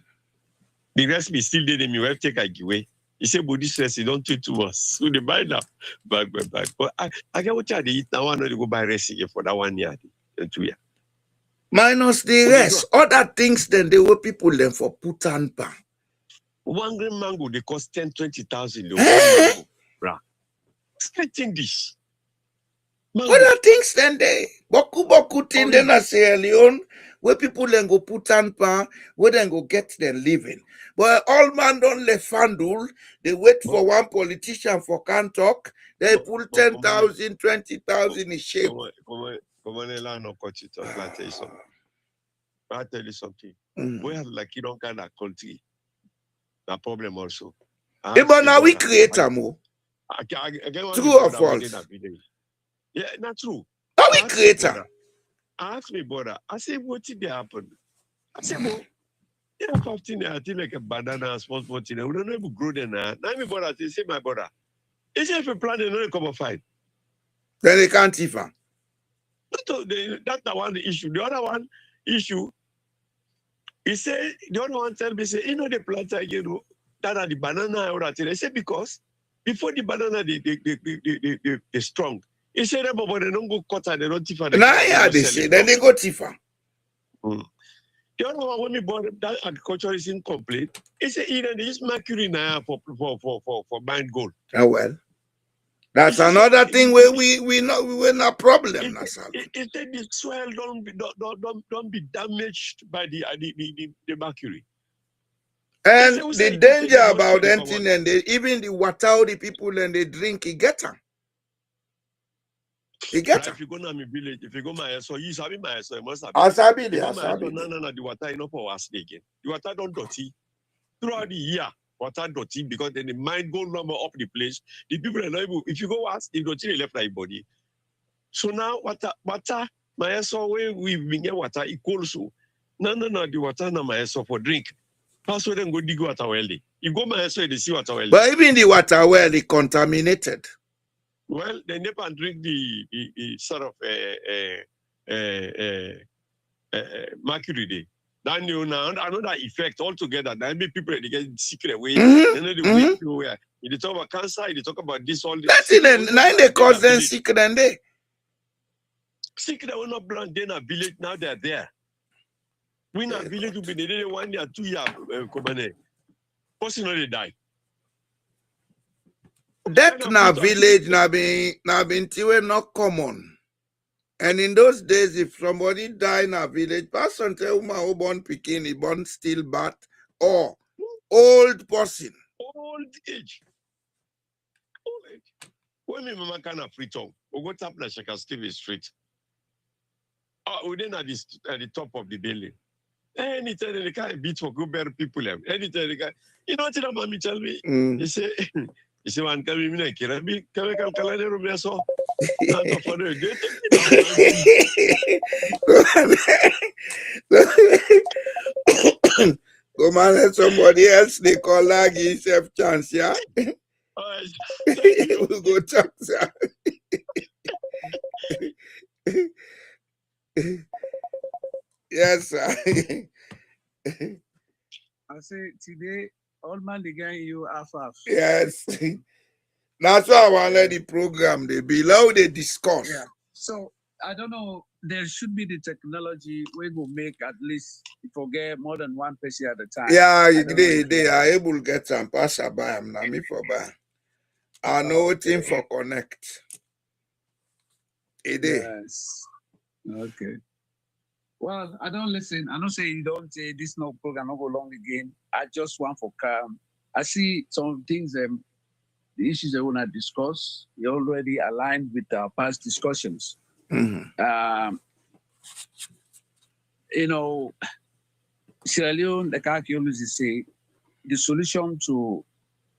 The rest me still did me well take a giveaway. He said, but this rest you don't take 2 months. So they buy now. Back. But I get what they eat now. I know they go buy rest again for that 1 year. 2 years. Minus the rest. Other things then they were people then for put and pan. 1 green mango, they cost 10,000-20,000. Expecting this. Other things then they boku thing then at Sierra Leone where people then go put and pan, where then go get them living. But all man don't let FanDuel, they wait for one politician for can't talk, they pull 10,000, 20,000 in shape. Come on, no coach it. I'll tell you something. I'll tell you something. We have like you don't kind of country. The problem also. But now we create a more. True or false? Yeah, not true. How we create a? I asked me, brother, I said, what did happen? I said, well, yeah, 15, I think like a banana, small 14. We don't know if we grow them now. Now, my brother, they say, my brother, is if a plan, they don't come and fight. Then they can't even. That's the one issue. The other one issue, he said, the other one tell me, say, you know, the plants are, you know, that are the banana or that. They say, because before the banana, they strong. He said, but they don't go cut and they don't tifa. Now, yeah, they say, then they go tifa. The other one, when we bought that agriculture is incomplete, he said, they use mercury now for mine gold. Oh, well. That's another thing where we're not problem. If the soil don't be damaged by the mercury. And the danger about anything, and even the water the people and they drink, you get them. You get them. If you go to my village, if you go my so you sabi my so you must have. Asabi, no, the water is not for us again. The water don't dirty throughout the year. Water dirty because then the mind go number up the place. The people are not able. If you go ask, if dirty left like body. So now water, my so we get water equal so. No, the water na my so for drink. Pass then go dig water well. You go my so they see water well. But even the water well is contaminated. Well, they never drink the sort of mercury day. Then you know another effect altogether. Then people they get sick away. Then they wait to where. They talk about cancer. They talk about this all. That's it. Now they cause them sick. Then they sick. They will not blind. Then a village now they are there. We in a village to be there 1 year, 2 year. Person they die. That na village na been not common. And in those days, if somebody die in a village, person tell woman who born pikin, he born still bat or old person. Old age. When my mama can free tongue, we go tap like Shaka Stevie Street. We then at the top of the building. Anytime they can't beat for good better people. Anytime they can, you know what mommy tell me? He say. You see, one coming in, can be coming from so. Come on, let somebody else they call like himself chance, yeah? We'll go talk, sir. Yes, sir. I say today, old man again you half. Yes. That's why I want to let the program they below they discuss. Yeah. So I don't know. There should be the technology we will make at least forget more than one person at a time. Yeah, they are able to get some pass by. I'm not me for buy. I know what thing for connect. Yes. Okay. Well, I don't listen. I don't say you don't say this no program not go long again. I just want for calm. I see some things the issues I want to discuss, you already aligned with our past discussions. Mm-hmm. You know, Sierra Leone, like I always say, the solution to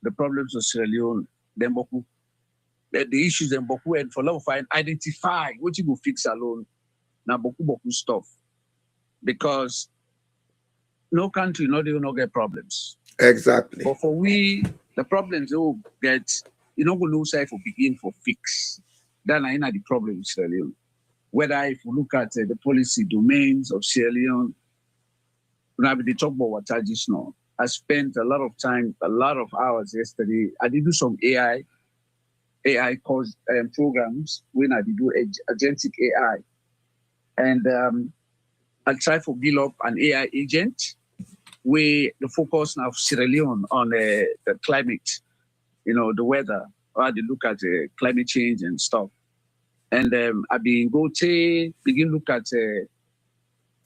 the problems of Sierra Leone, the issues and boku, and for love of identify what you will fix alone. Now boku stuff. Because no country, no they will not get problems. Exactly. But for we, the problems they will get, you know, go no side for begin for fix. Then I know the problem with Sierra Leone. Whether if you look at the policy domains of Sierra Leone, when they talk about water just now, I spent a lot of time, a lot of hours yesterday. I did do some AI course programs when I did do agentic AI. And I'll try to build up an AI agent where the focus now of Sierra Leone on the climate, you know, the weather, or they look at climate change and stuff. And I've been begin look at,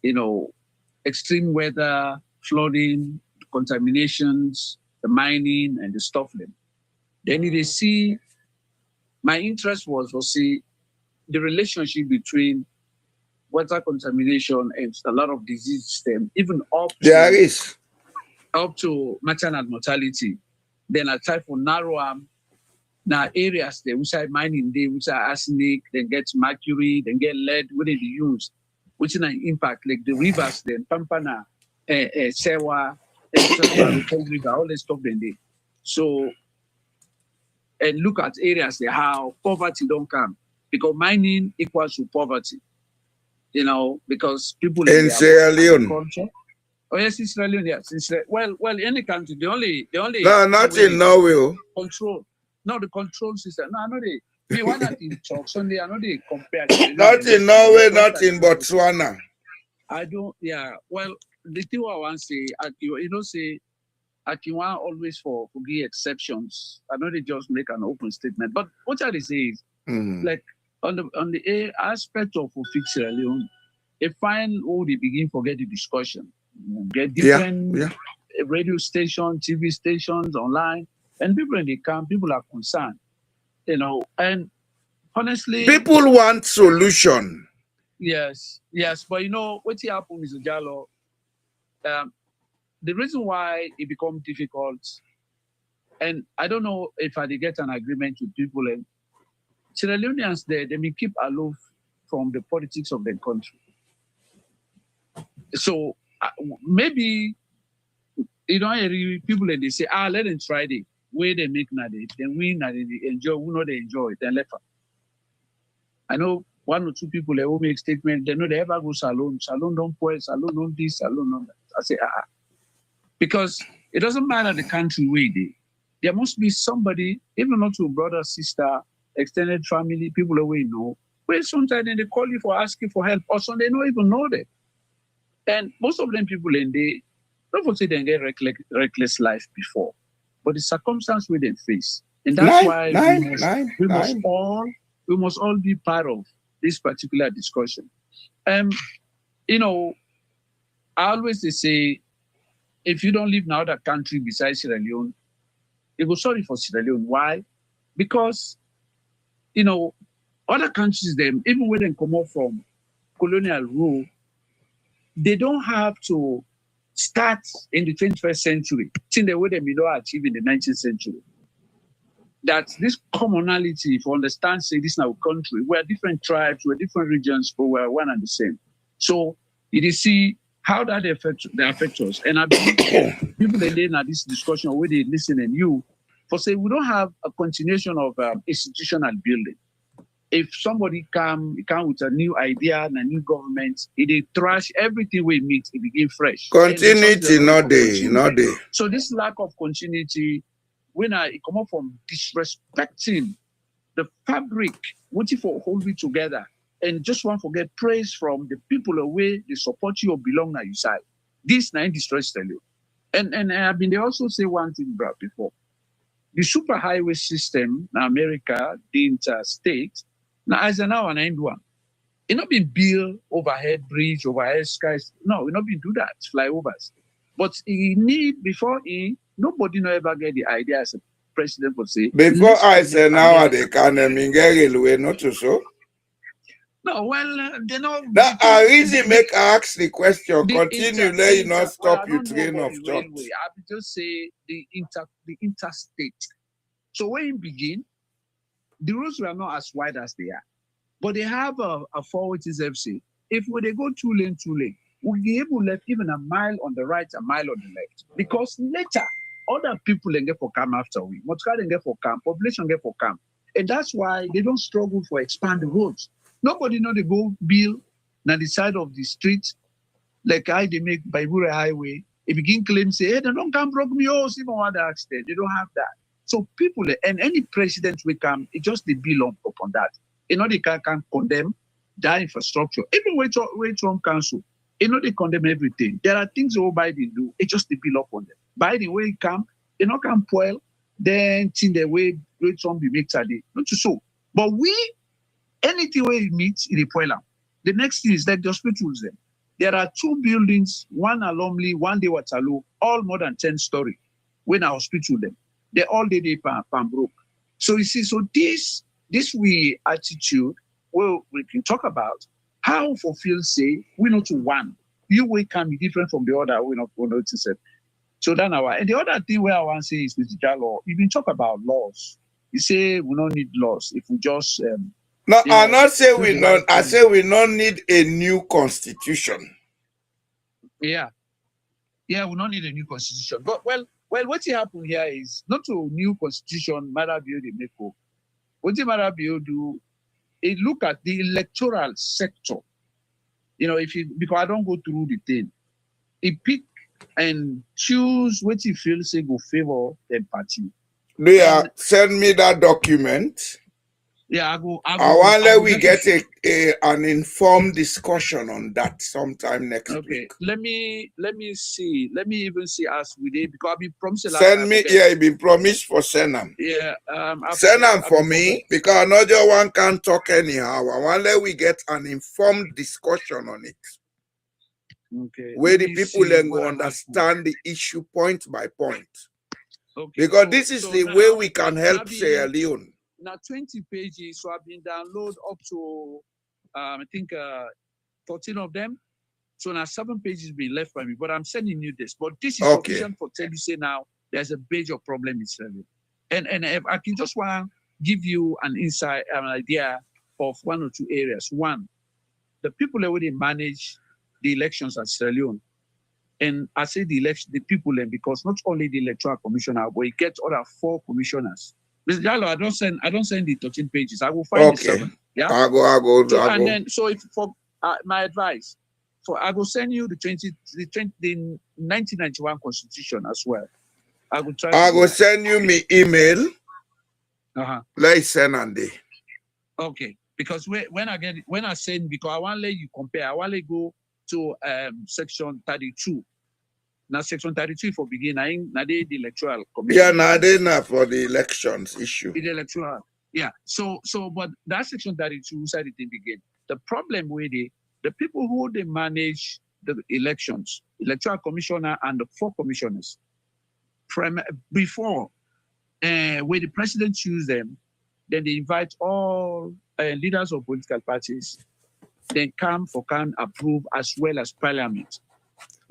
you know, extreme weather, flooding, contaminations, the mining and the stuff. Then they see, my interest was to see the relationship between water contamination and a lot of disease system, even up to maternal mortality. Then I try for narrow now areas there which are mining there, which are arsenic, then get mercury, then get lead, what they use, which is an impact like the rivers, then Pampana, Sewa, River, all this stuff then there. So and look at areas there how poverty don't come. Because mining equals to poverty. You know, because people in Sierra Leone. Oh yes, in Sierra Leone, yes. Well, any country, the only no, not in Norway. Control. No, the control system. No, I know they why not in talk Sunday, I know they compare. Not in Norway, not in Botswana. I don't well, the thing I want to say, you know, say Akiwa always for give exceptions. I know they just make an open statement. But what I say is, like on the A aspect of Sierra Leone, a fine they begin forget the discussion. Get different radio stations, TV stations, online, and people in the camp, people are concerned. And honestly, people want solution. Yes, but what happened is Jalo. The reason why it becomes difficult, and I don't know if I get an agreement with people, and Sierra Leoneans they may keep aloof from the politics of the country. So maybe people and they say, let them try it. Where they make nade, then we enjoy, we know they enjoy, then left. I know one or two people who make statements, they know they ever go salon don't pour, salon don't this, salon don't that. I say, because it doesn't matter the country where they. There must be somebody, even not to brother, sister, extended family, people away know, where sometimes they call you for asking for help, or some they don't even know that. And most of them people in they don't say they get reckless life before, but the circumstance where they face. And that's why we must all be part of this particular discussion. I always say, if you don't live in another country besides Sierra Leone, you go sorry for Sierra Leone. Why? Because, other countries, them even when they come out from colonial rule, they don't have to start in the 21st century, in the way they may not achieve in the 19th century. That this commonality, if you understand, say this is our country, we're different tribes, we're different regions, but we're one and the same. So you see how that affect us. And I believe people in this discussion already listening, you for say we don't have a continuation of institutional building. If somebody come with a new idea and a new government, it trash everything we meet, it begin fresh. Continuity, not day. So this lack of continuity, when it come up from disrespecting the fabric, waiting for hold it together, and just want to get praise from the people away they support you or belong to your side. This nine destroys you. And I've been they also say one thing before. The superhighway system in America, the interstate, now as an hour and end one. It not been built overhead bridge, overhead skies. No, we not been do that, flyovers. But he need before nobody no ever get the idea as a president would say. Before I say now they can mingle not to so. No, well, they know. That I really make ask the question. Continue, let you not stop your train of thought. I would just say the interstate. So when you begin, the roads were not as wide as they are, but they have a forward FC. If they go two lane, we'll be able to left even a mile on the right, a mile on the left. Because later, other people can get for camp after we. Motka can get for camp, population get for camp. And that's why they don't struggle for expand the roads. Nobody know they go build on the side of the street, like they make Baibura Highway. They begin claim, say, hey, they don't come broke me, see my other accident. They don't have that. So people, and any president will come, it just they build upon that. They can condemn that infrastructure. Even with Trump Council, they condemn everything. There are things Joe Biden do, it just they build up on them. Biden will come, they not come spoil, then in the way Trump be mixed at it. Not so. But anything where it meets, it spoil them. The next thing is like the hospitals then. There are two buildings, one alumni, one day Waterloo, all more than 10 story. When I hospital them, they all did it pan broke. So you see, so this we attitude, well, we can talk about how fulfill say we not to one. You way can be different from the other. We not notice it. So then and the other thing where I want to say is Mr. Jallo, you can talk about laws. You say we don't need laws if we just no, I not say we not. I say we don't need a new constitution. Yeah, we don't need a new constitution. But well, what happened here is not to new constitution. Marabio de Meko. What Marabio do? It look at the electoral sector. Because I don't go through the thing. It pick and choose what he feels say go favor the party. Send me that document. Yeah, I go. I wonder we get an informed discussion on that sometime next week. Let me see. Let me even see as we did, because I've been promising. Send me. Yeah, it been promised for send them. Yeah. Send them for me, because another one can't talk anyhow. I wonder we get an informed discussion on it. Okay. Where the people then go understand the issue point by point. Okay. Because this is the way we can help Sierra Leone. Now 20 pages, so I've been download up to I think 14 of them. So now 7 pages be left by me, but I'm sending you this. But this is sufficient for tell you say now there's a major problem in Sierra Leone. And if I can just want to give you an insight, an idea of 1 or 2 areas. One, the people that already manage the elections at Sierra Leone. And I say the people, because not only the electoral commissioner, but it gets other 4 commissioners. Mr. Jallo, I don't send the 13 pages. I will find the 7. Yeah. I'll go. And then, so if for my advice, I will send you the 1991 Constitution as well. I will try. I will send you my email. Let's send on there. Okay, because when I send, because I want to let you compare. I want to go to section 32. Now section 32 for beginning, now the electoral commission. Yeah, now they not for the elections issue. The electoral, yeah. So but that section 32 side it begin. The problem with the people who they manage the elections, electoral commissioner and the 4 commissioners, before when the president choose them, then they invite all leaders of political parties, then can approve as well as parliament.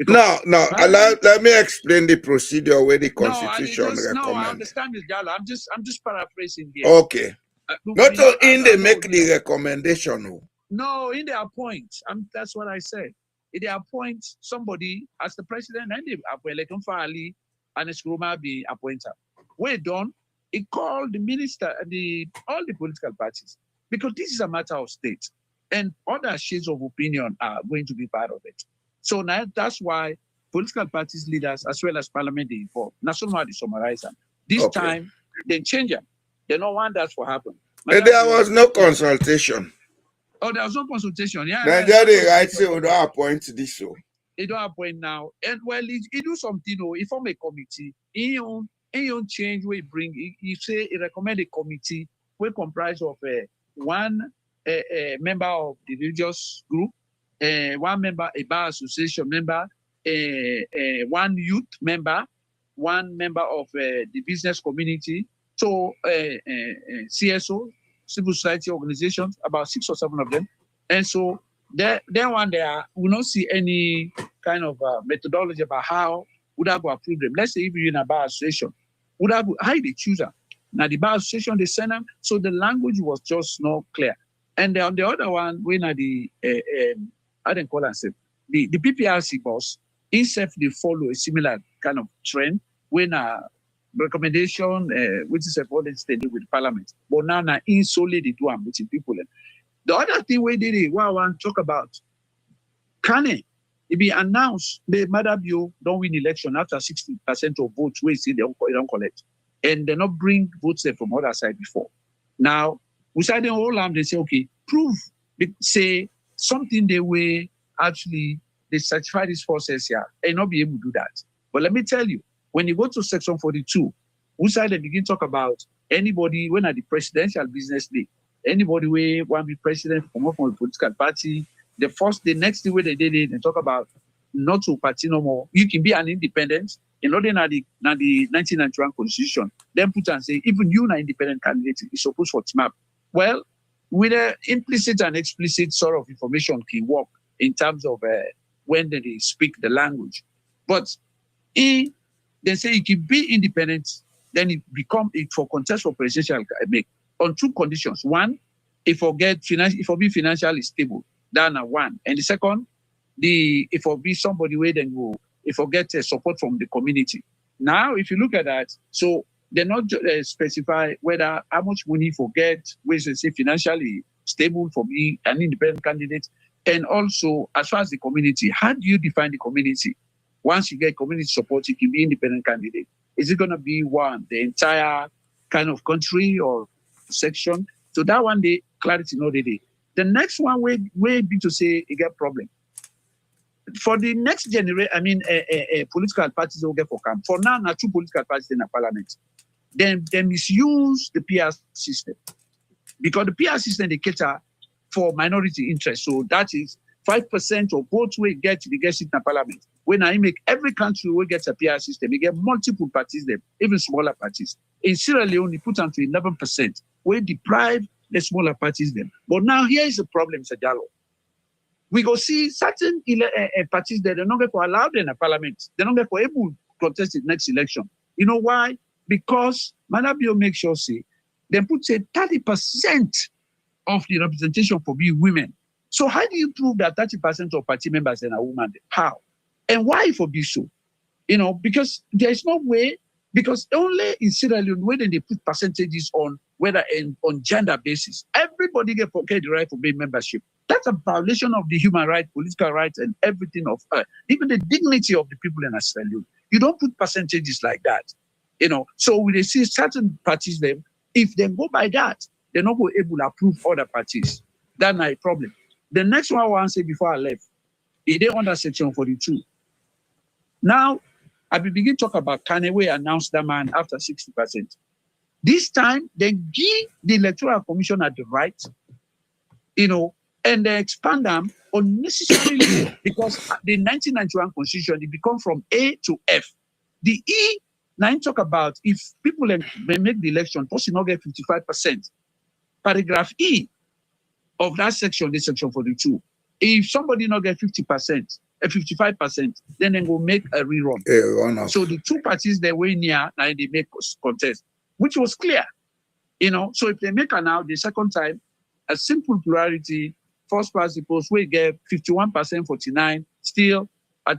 No. Let me explain the procedure where the Constitution recommends. No, I understand, Ms. Jallo. I'm just paraphrasing here. Okay. Not so in they make the recommendation. No, in they appoint. That's what I said. If they appoint somebody as the president, and they appoint Faali and Eskroma be appointed. We're done. It called the minister, all the political parties, because this is a matter of state, and other shades of opinion are going to be part of it. So now that's why political parties leaders as well as parliament they involved. National they summarize them. This time they change them. They don't want that to happen. And there was no consultation. Oh, there was no consultation. Yeah. Then they right say we don't appoint this so. They don't appoint now. And well, he do something. He form a committee. He own change we bring. He say he recommend a committee we comprise of one member of the religious group. 1 member, a bar association member, 1 youth member, 1 member of the business community, so CSO, civil society organizations, about 6 or 7 of them. And so then one there, we don't see any kind of methodology about how would I go approve them. Let's say if you're in a bar association, would I go, how they choose them? Now the bar association, they send them, so the language was just not clear. And then on the other one, when the I didn't call it the PPRC boss, himself they follow a similar kind of trend when a recommendation which is supported steady with Parliament. But now in solely they do with people. The other thing we did what I want to talk about, can it be announced the Madabio don't win election after 60% of votes we see they don't collect. And they not bring votes there from other side before. Now we say the whole they say, okay, prove say something they will actually they certify this process here and not be able to do that. But let me tell you, when you go to section 42, we say they begin to talk about anybody when at the presidential business day, anybody we want to be president from a political party, the next thing where they did it, they talk about not to party no more. You can be an independent. In order na the 1991 constitution, then put and say even you an independent candidate is supposed for team up. Well, with an implicit and explicit sort of information can work in terms of when they speak the language. But they say you can be independent, then it become it for contest for presidential on 2 conditions. One, if you be financially stable, that's 1. And the second, if you be somebody where then go, if you get support from the community. Now, if you look at that, so they're not specify whether how much money for get, where they say financially stable for being an independent candidate, and also as far as the community, how do you define the community? Once you get community support, you can be independent candidate. Is it going to be the entire kind of country or section? So that one day, clarity no day. The next one we be to say it get problem. For the next generation, I mean, political parties will get for camp. For now, two political parties in the parliament. Then they misuse the PR system. Because the PR system, they cater for minority interest. So that is 5% of votes we get seat in the parliament. When I make every country we get a PR system, we get multiple parties there, even smaller parties. In Sierra Leone, we put them to 11%. We deprive the smaller parties them. But now here is the problem, Mr. Jallo. We go see certain parties that they're not going to allow them in the parliament. They're not going to able to contest the next election. You know why? Because Manabio makes sure say they put say 30% of the representation for being women. So how do you prove that 30% of party members are women? How? And why for be so? You know, because there is no way, because only in Sierra Leone, when they put percentages on whether on gender basis, everybody get the right for being membership. That's a violation of the human rights, political rights, and everything of even the dignity of the people in Sierra Leone. You don't put percentages like that. You know, so when they see certain parties, them, if they go by that, they're not going to able to approve other parties. That's not a problem. The next one I want to say before I left, it is under section 42. Now, I will begin to talk about Kaneway announced that man after 60%. This time, they give the Electoral Commission the right, you know, and they expand them unnecessarily because the 1991 Constitution, it become from A to F. The E, now I talk about if people may make the election, possibly not get 55%. Paragraph E of that section, this section 42. If somebody not get 50%, 55%, then they will make a rerun. So the two parties they were near, now they make contest, which was clear. You know, so if they make a now the second time, a simple plurality, first past the post, we get 51%, 49, still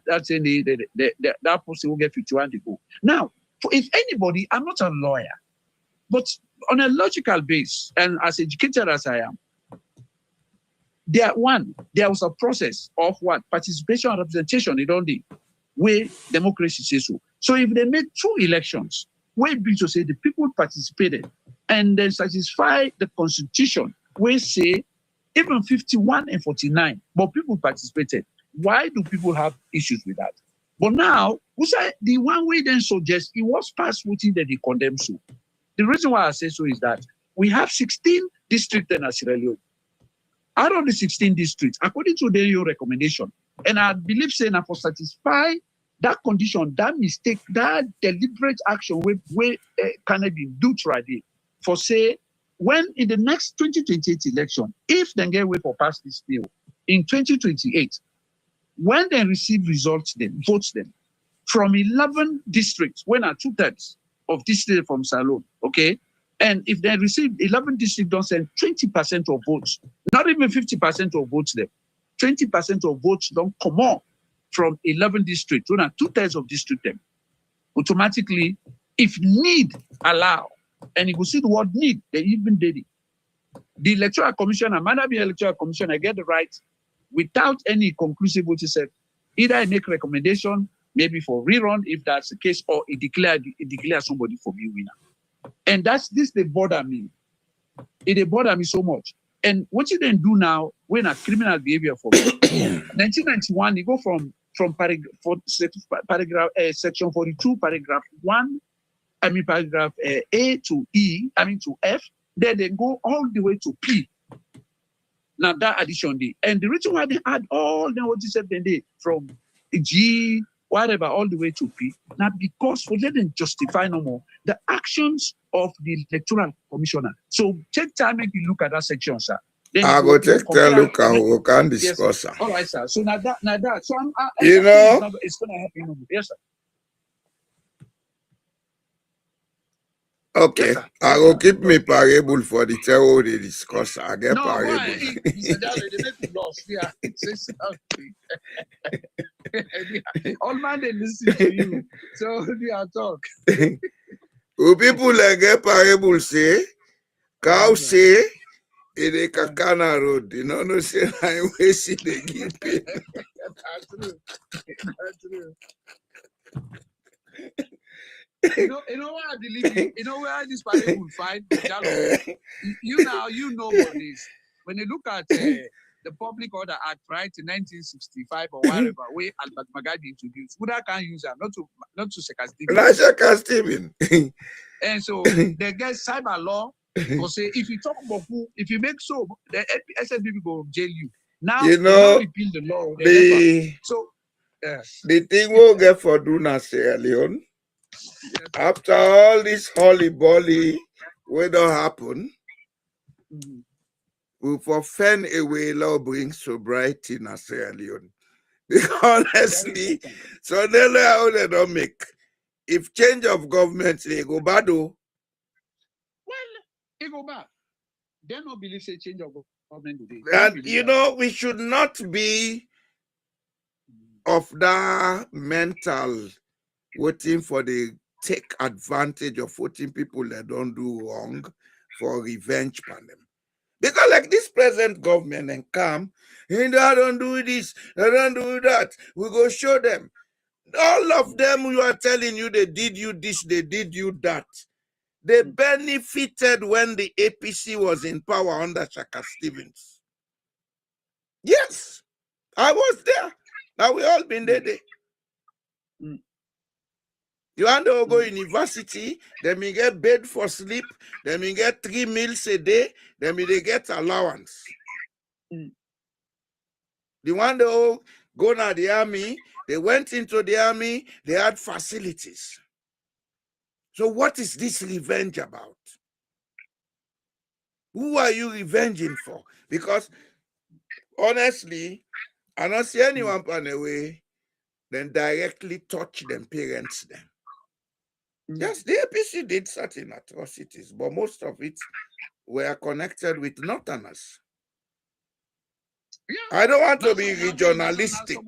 that's in that person will get 51 to go. Now, if anybody, I'm not a lawyer, but on a logical base, and as educated as I am, there was a process of what? Participation and representation, it only where democracy says so. So if they make two elections, where it be to say the people participated and then satisfy the constitution, we say even 51 and 49, but people participated. Why do people have issues with that? But now, the one way then suggests it was passed within the condemned so. The reason why I say so is that we have 16 districts in Sierra Leone. Out of the 16 districts, according to their recommendation, and I believe saying for satisfy that condition, that mistake, that deliberate action where can be do ready for say when in the next 2028 election, if they get way for pass this bill in 2028, when they receive results, then votes them from 11 districts, when are 2/3 of districts from Salon, okay? And if they receive 11 districts, don't send 20% of votes, not even 50% of votes them. 20% of votes don't come on from 11 districts, when are 2/3 of district them. Automatically, if need allow, and you will see the word need, they even did it. The Electoral Commission, and Manabia Electoral Commission, I get the right without any conclusive vote, said either I make recommendation, maybe for rerun, if that's the case, or it declare somebody for me winner. And they bother me. It bother me so much. And what you then do now, when a criminal behavior for me, 1991, you go from paragraph section 42, paragraph 1, paragraph A to E, to F, then they go all the way to P. Now that addition day. And the reason why they add all the what you said then they from G, whatever, all the way to P, now because for them to justify no more the actions of the Electoral Commissioner. So take time and you look at that section, sir. Then I go take a look and we can discuss. Yes, all right, sir. So now that. So it's gonna happen. Yes, sir. Okay, yes, I will keep me parable for the terror they discuss. I get parable. All man they listen to you, so they are talk. Who people like get parable say, cow say, in the Kakana road, you know, no say I way see the give pay. That's true. You know where I believe you know where this parade will find Jalo. You know what this. When you look at the Public Order Act, right, in 1965 or whatever, where Albert Magadi introduced, Buddha can't use them, not to sarcastic. And so they get cyber law to say if you talk about who, if you make so, the SNPP go jail you. Now You they know, don't repeal the law. The thing we'll get for doing Sierra Leone, after all this holy bolly will not happen, we for fend away law brings sobriety in Sierra Leone. Because honestly, so they know how they don't make. If change of government, they go bad. Well, they go back. They don't believe say change of government today. And you know, we should not be of that mental waiting for the take advantage of voting people that don't do wrong for revenge on them. Because like this present government and come, and I don't do this, I don't do that. We go show them. All of them who are telling you they did you this, they did you that. They benefited when the APC was in power under Shaka Stevens. Yes, I was there. Now we all been there. You want to go university, then we get bed for sleep, then we get 3 meals a day, then we get allowance. The one to go to the army, they went into the army, they had facilities. So what is this revenge about? Who are you revenging for? Because honestly, I don't see anyone on the way, then directly touch them, parents them. Yes, the APC did certain atrocities, but most of it were connected with Northerners. Yeah, I don't want to be regionalistic.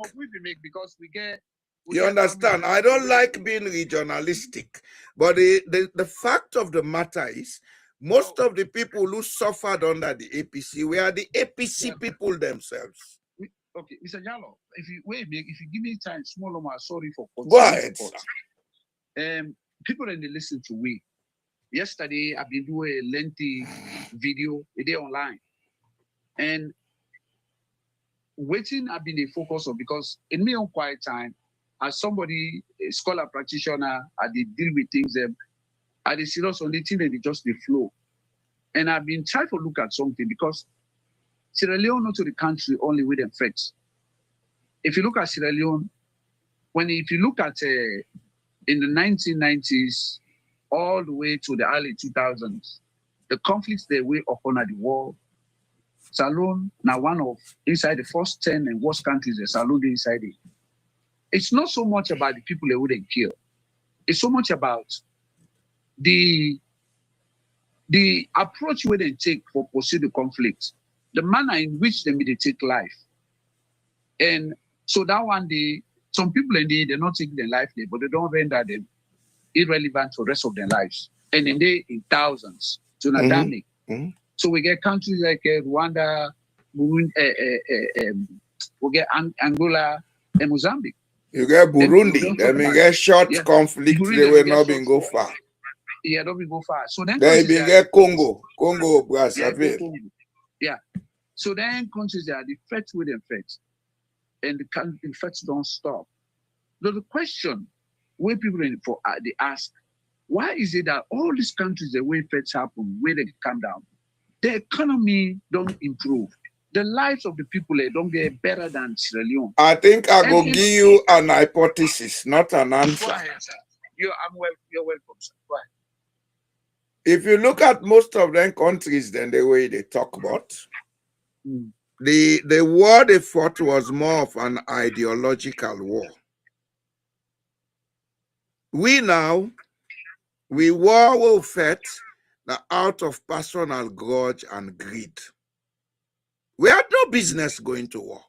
You understand? I don't like being regionalistic. But the fact of the matter is, most of the people who suffered under the APC were the APC people themselves. Okay, Mr. Jallo, if you give me time, small amount, sorry for go ahead. People that they listen to we. Yesterday, I've been doing a lengthy video, a day online. And waiting, I've been a focus on because in my own quiet time, as somebody, a scholar practitioner, I did deal with things, I did serious on the thing that they just the flow. And I've been trying to look at something because Sierra Leone not to the country only with them threats. If you look at Sierra Leone, if you look at in the 1990s, all the way to the early 2000s, the conflicts they were upon at the war, Salone, now one of inside the first 10 and worst countries, the Salone inside it. It's not so much about the people they wouldn't kill. It's so much about the approach where they take for pursue the conflict, the manner in which they take life. And so that one day, some people indeed, they're not taking their life there, but they don't render them irrelevant for the rest of their lives. And in thousands to Nadamic. So we get countries like Rwanda, Burundi, we get Angola and Mozambique. You get Burundi, then we get short conflict, Burundi, they will not be go far. Yeah, don't be go far. So then we get Congo, Brazzaville. Yeah. So then countries that are the threats with them threats. And the threats don't stop. So the question when people they ask, why is it that all these countries, the way threats happen, where they come down, the economy don't improve, the lives of the people they don't get better than Sierra Leone? I think I will give you an hypothesis, not an answer. Go ahead, sir. You're welcome, sir. Go ahead. If you look at most of them countries, then the way they talk about. The war they fought was more of an ideological war. We war will fight out of personal grudge and greed. We had no business going to war.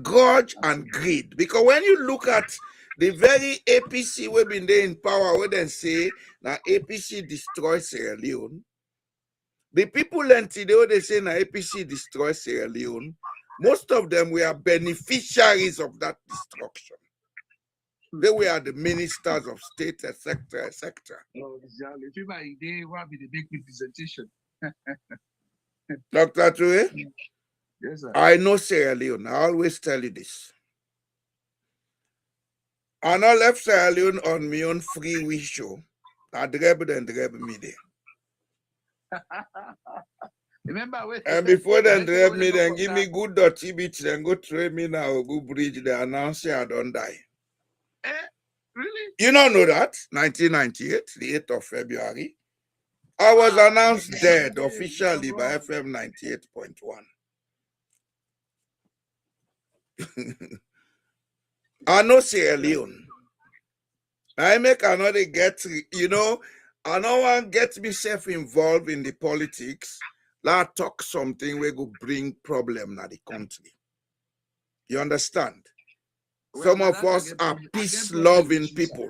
Grudge and greed. Because when you look at the very APC we've been there in power, where they say that APC destroys Sierra Leone, the people in today, they say that APC destroys Sierra Leone, most of them were beneficiaries of that destruction. They were the ministers of state, etc., etc. Oh, exactly. If you buy they want me to make representation. Dr. Ture, Yes, sir. I know Sierra Leone. I always tell you this. I not left Sierra Leone on my own free wish show. I drab me there. Remember when And before then drab me, then give me good dirty beach, then go train me now, go bridge, they announce I don't die. Really? You don't know that? 1998, the 8th of February. I was announced dead officially by FM 98.1. I know Sierra Leone. I make another get, I don't want to get myself involved in the politics. Let talk something we go bring problem na the country. You understand? Some of us are peace-loving people.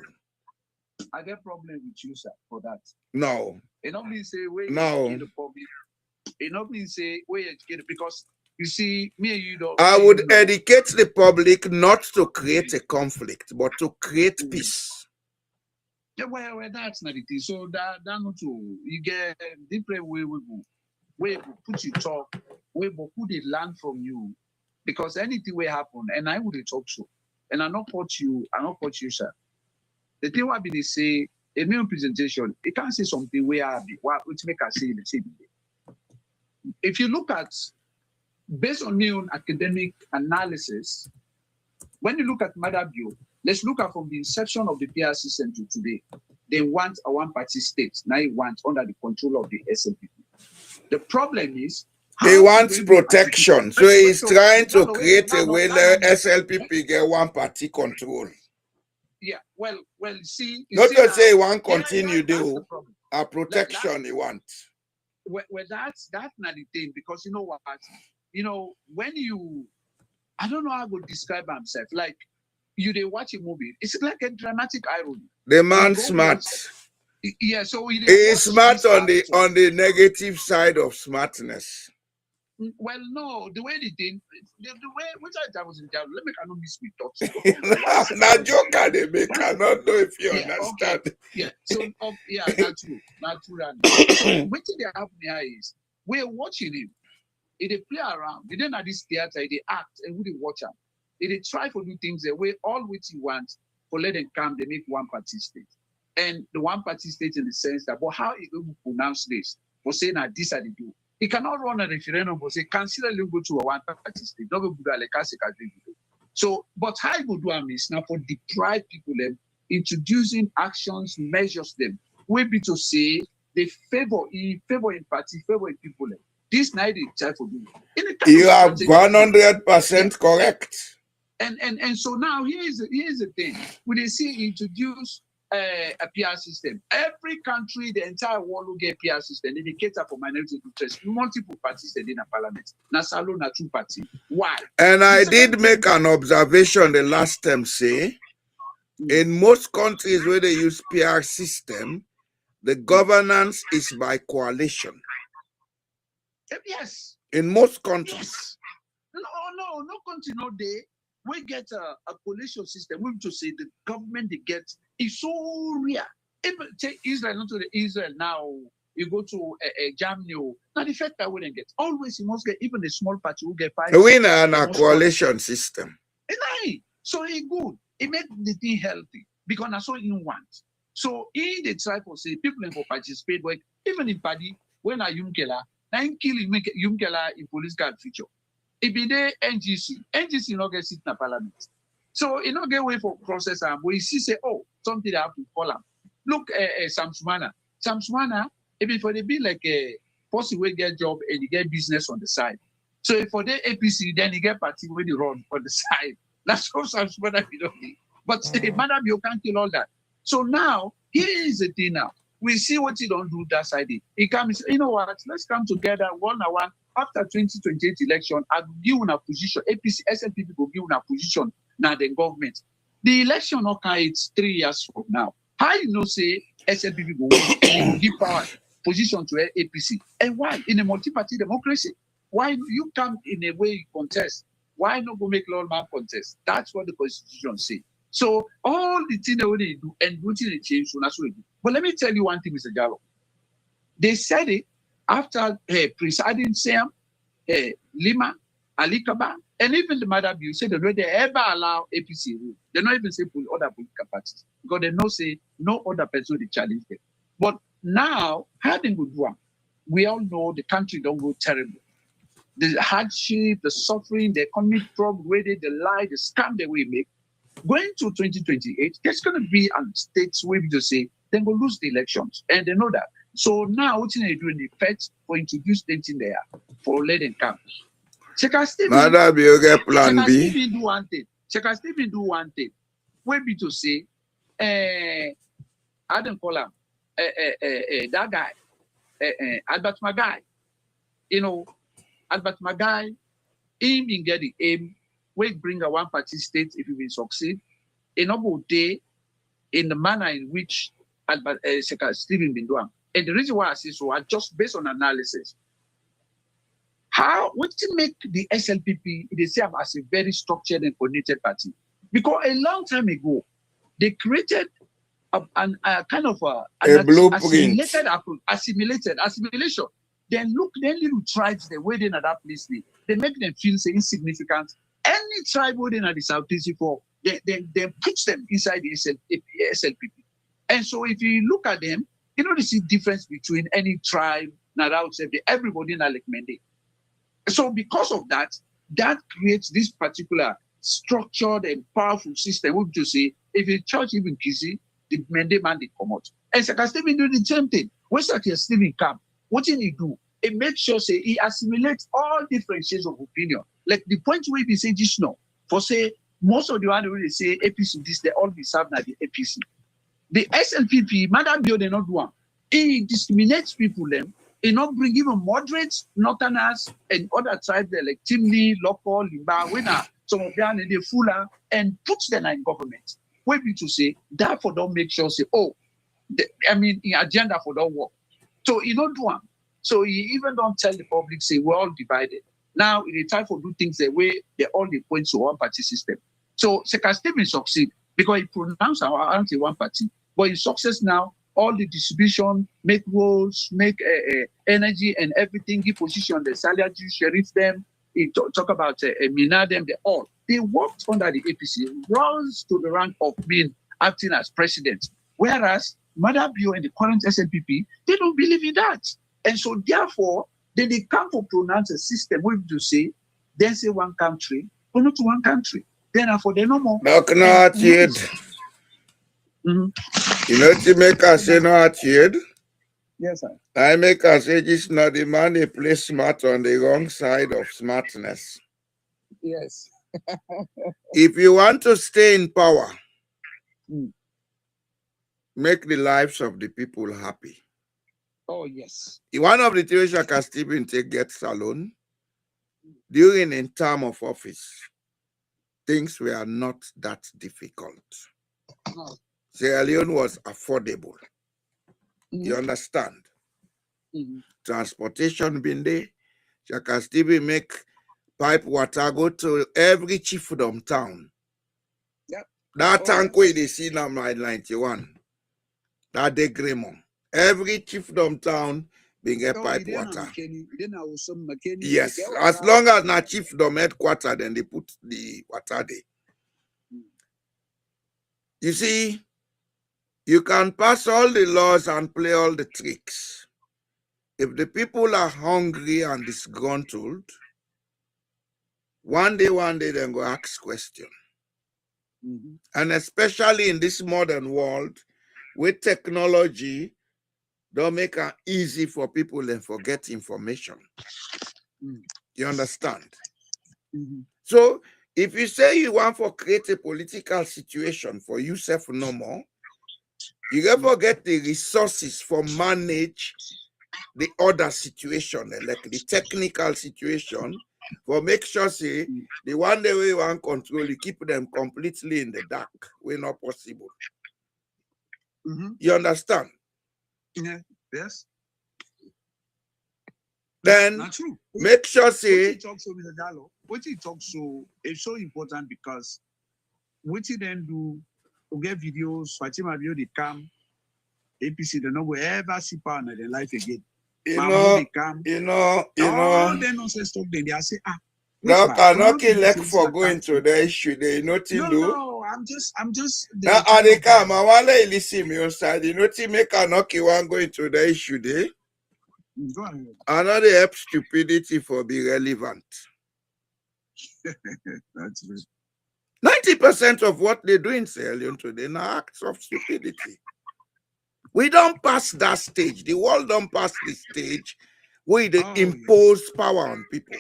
I get problem with you, sir, for that. No. It not mean say where you No. educate the public. It not mean say where you educate it, because you see, me and you don't. I would educate the public not to create a conflict, but to create peace. Yeah, well, that's not it. So that not to you get different way we go. Where put you talk, where who they learn from you, because anything will happen, and I would talk so, and I not coach you, sir. The thing what they say, a new presentation, it can't say something where which make us say the same thing. If you look at, based on new academic analysis, when you look at Madabio, let's look at from the inception of the PR system to today. They want a one-party state. Now they want under the control of the SLPP. The problem is they want protection. So he's trying to create a way where SLPP get one-party control. Yeah, well, see. Not to say he want continue do a protection he wants. Well, that's not the thing, because you know what? When you, I don't know how I would describe himself. Like they watch a movie, it's like a dramatic irony. The man smart. Yeah, so he is smart on the negative side of smartness. Well, no, the way they did, the way which I was in jail, let me cannot miss me thoughts. Now joke they make, I don't know if you understand. Okay. Yeah, so that's true. So what they have here is we're watching him. They play around. They didn't at this theater, they act and we watch him. They try to do things the way all which he wants, for let them come, they make one party state. And the one party state in the sense that, but how he going to pronounce this? For saying that this are they do. He cannot run a referendum for say, consider him go to a one party state. So, but how he will do is now for deprive people them, introducing actions, measures them. We be to say they favor in party, favor in people. This night they try to do. You are 100% correct. And so now here's the thing. When they see introduce a PR system, every country, the entire world will get PR system. They cater for minority interests. Multiple parties in the parliament. Na salo na two party. Why? And I did make an observation the last time. Say, in most countries where they use PR system, the governance is by coalition. Yes. In most countries. Yes. No country no day. We get a coalition system. We to say the government they get is so rare. Even take Israel, not to the Israel now. You go to Germany. Now the fact that we don't get always you must get even a small party will get 5. We in a coalition system. So it's good. It makes the thing healthy because that's what you want. So in the try for say people for participate, but even in party when a Yumkela, then kill Yumkela in police guard feature. It be there NGC not get sit in the parliament. So it not get away for process and we see say, oh, something that have to call him. Look Samsumana, if it for the be like a person will get job and you get business on the side. So if for the APC, then you get party where you run on the side. That's how Samsumana you don't need. But madam, you can't kill all that. So now here is the thing now. We see what he don't do that side. He comes, you know what? Let's come together one on one. After 2028 election, I'll give a position. APC, SNPP will give a position now the government. The election okay, it's 3 years from now. How you know say SNPP will give power position to APC? And why? In a multi-party democracy. Why you come in a way you contest? Why not go make lawman contest? That's what the constitution says. So all the things that they do and what they change, so that's what they do. But let me tell you one thing, Mr. Jallo. They said it after presiding Sam, Lima, Ali Kaba, and even the Mother Bill said that they ever allow APC rule. They not even say other political parties because they know say no other person will challenge them. But now, how they go do it? We all know the country don't go terrible. The hardship, the suffering, the economic problem, the lie, the scam that we make. Going to 2028, there's going to be a states where we just say they will lose the elections, and they know that. So now, what they do in the effect for introduce them in there for let them come. Madam, you get plan B. Stephen do one thing. Stephen do one thing. Where be to say, I don't call him that guy, Albert Magai. You know, Albert Magai, him in get the aim. We bring a one-party state if he will succeed. In a day, in the manner in which Albert Stephen been doing. And the reason why I say so, I just based on analysis. What to make the SLPP they serve as a very structured and coordinated party? Because a long time ago, they created a kind of an assimilated approach, assimilation. Then look, then little tribes they waiting at that place. They make them feel say insignificant. Any tribe waiting at the Southeast for they put them inside the SLPP. And so if you look at them, you know, you see difference between any tribe, now everybody na like Mende. So because of that, that creates this particular structured and powerful system. We to say, if a church even kissy, the Mende man they come out. And Saka Stephen do the same thing. When Saka Stephen come, what did he do? It makes sure say he assimilates all different shades of opinion. Like the point where we say this now, for say most of the one where they say APC this, they all be served at the APC. The SLPP, Madam Bio, they not do one. He discriminates people them. He not bring even moderates, northerners, and other tribes like Timni, Local, Limba, Winner, some of them they fuller and puts them in government. Where be to say, therefore don't make sure say, in agenda for don't work. So he don't do one. So he even don't tell the public, say, we're all divided. Now, it is time for do things the way they all the points to one party system. So Seka Stephen succeed because he pronounced our anti one party. But in success now, all the distribution, make roads, make energy and everything, give position, the salary, sheriff them, he talk about Mina them, they worked under the APC, rose to the rank of being acting as president. Whereas Madam Bio and the current SNPP, they don't believe in that. And so therefore, then they come to pronounce a system where you say, then say one country, but not one country. Then for the no more. Not yet. You know to make us say not yet? Yes, sir. I make us say this not the man they play smart on the wrong side of smartness. Yes. If you want to stay in power, make the lives of the people happy. Oh, yes. One of the things Saka Stephen gets alone, during in term of office, things were not that difficult. No. Sierra Leone was affordable. You understand? Transportation been there. Saka Stephen make pipe water go to every chiefdom town. Yep. That tank where they see now my 91. That de Gremont. Every chiefdom town being a pipe water. Yes, as long as na chiefdom headquarter, then they put the water there. You see, you can pass all the laws and play all the tricks. If the people are hungry and disgruntled, one day then go ask question. And especially in this modern world, with technology, don't make it easy for people and forget information. You understand? So if you say you want to create a political situation for yourself no more, you never get the resources for manage the other situation, like the technical situation, for make sure say the one day we want control, you keep them completely in the dark. We're not possible. You understand? Yeah. Yes. Then not true. Make sure say what he talks so, Mr. Gallo, what he talks so is so important because what did then do? We get videos, Fatima video they come, APC they not go ever see power in their life again. You know, they nonsense talk then they say now cannot elect for going to the issue. They nothing do. No, I'm just. Now they come. I want to listen me outside. You know, to make Kanoki one going to the issue. They. Go ahead. Another help stupidity for be relevant. That's right. 90% of what they do in Sierra Leone today are acts of stupidity. We don't pass that stage. The world don't pass the stage where they impose power on people.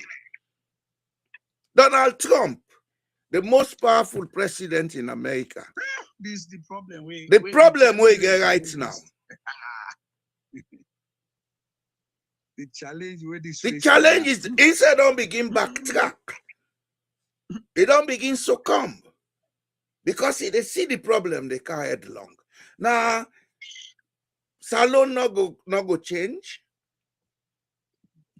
Donald Trump, the most powerful president in America. This is the problem. The problem we get right now. The challenge is instead don't begin backtrack. They don't begin succumb. Because they see the problem, they can't headlong. Now, Salon no go change.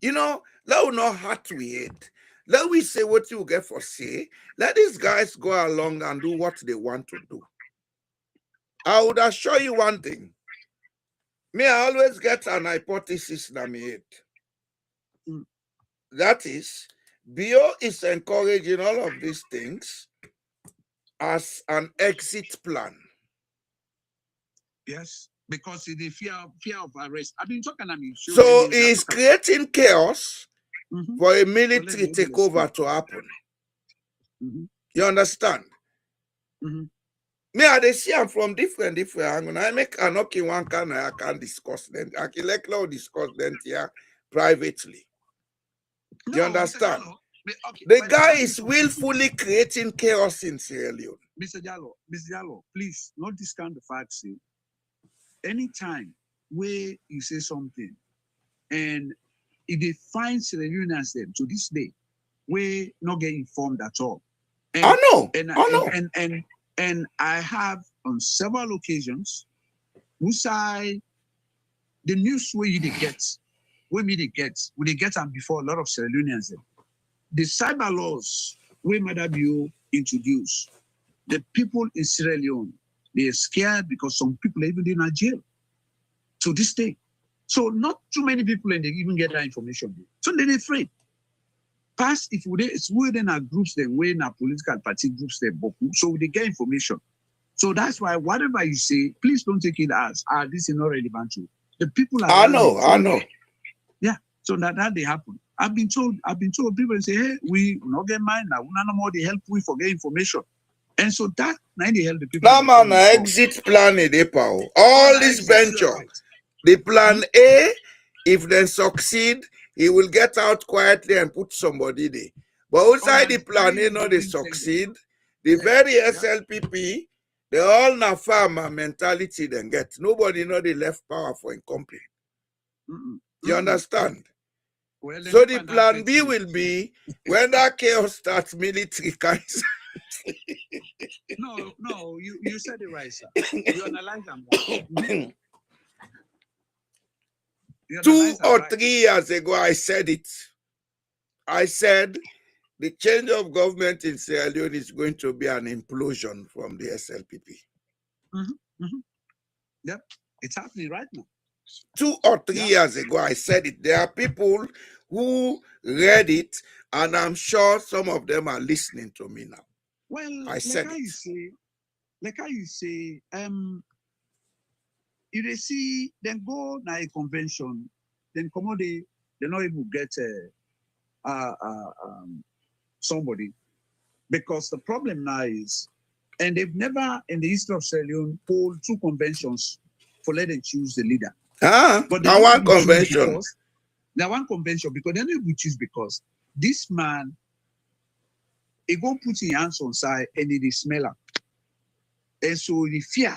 You know, let we not hurt we hate. Let we say what you get for say. Let these guys go along and do what they want to do. I would assure you one thing. Me, I always get an hypothesis in my head. That is, Bio is encouraging all of these things as an exit plan. Yes, because the fear of arrest. I've been talking about it. So he's creating chaos for a military takeover to happen. You understand? Me, I see I'm from different angles. I make a knocking one can I can discuss them. I can let Claude discuss them here privately. You understand? The guy is willfully creating chaos in Sierra Leone. Mr. Jallo, please, not discount the fact, say, anytime where you say something, and if they find Sierra Leoneans them to this day, we not get informed at all. And, I know. And I have on several occasions, who say the news where they get, when they get them before a lot of Sierra Leoneans them. The cyber laws we Madam Bio introduced, the people in Sierra Leone, they are scared because some people are even in jail to this day. So not too many people and they even get that information. So they're afraid. Past if we then our groups, then we in our political party groups, so they get information. So that's why whatever you say, please don't take it as this is not relevant to you. The people are I know. Yeah. So that they happen. I've been told people say, hey, we not get mine now. We no more they help we forget information. And so that now they help the people. Now man, exit plan all this venture. Right. The plan A, if they succeed, he will get out quietly and put somebody there. But outside the plan A, no, they succeed. The very SLPP, they all na farmer mentality then get. Nobody know they left power for a company. You understand? Well, so the plan B will be when that chaos starts, military kinds. No, you said it right, sir. You analyze them. 2 or 3 years ago, I said it. I said the change of government in Sierra Leone is going to be an implosion from the SLPP. Yep, it's happening right now. 2 or 3 years ago, I said it. There are people who read it, and I'm sure some of them are listening to me now. Well, I said like how you say, if they see, then go na a convention, then come on, they're not able to get somebody. Because the problem now is, and they've never in the history of Sierra Leone hold 2 conventions for let them choose the leader. But now one convention. Now one convention because then they will choose because this man, he go put his hands on side and they smell up. And so the fear,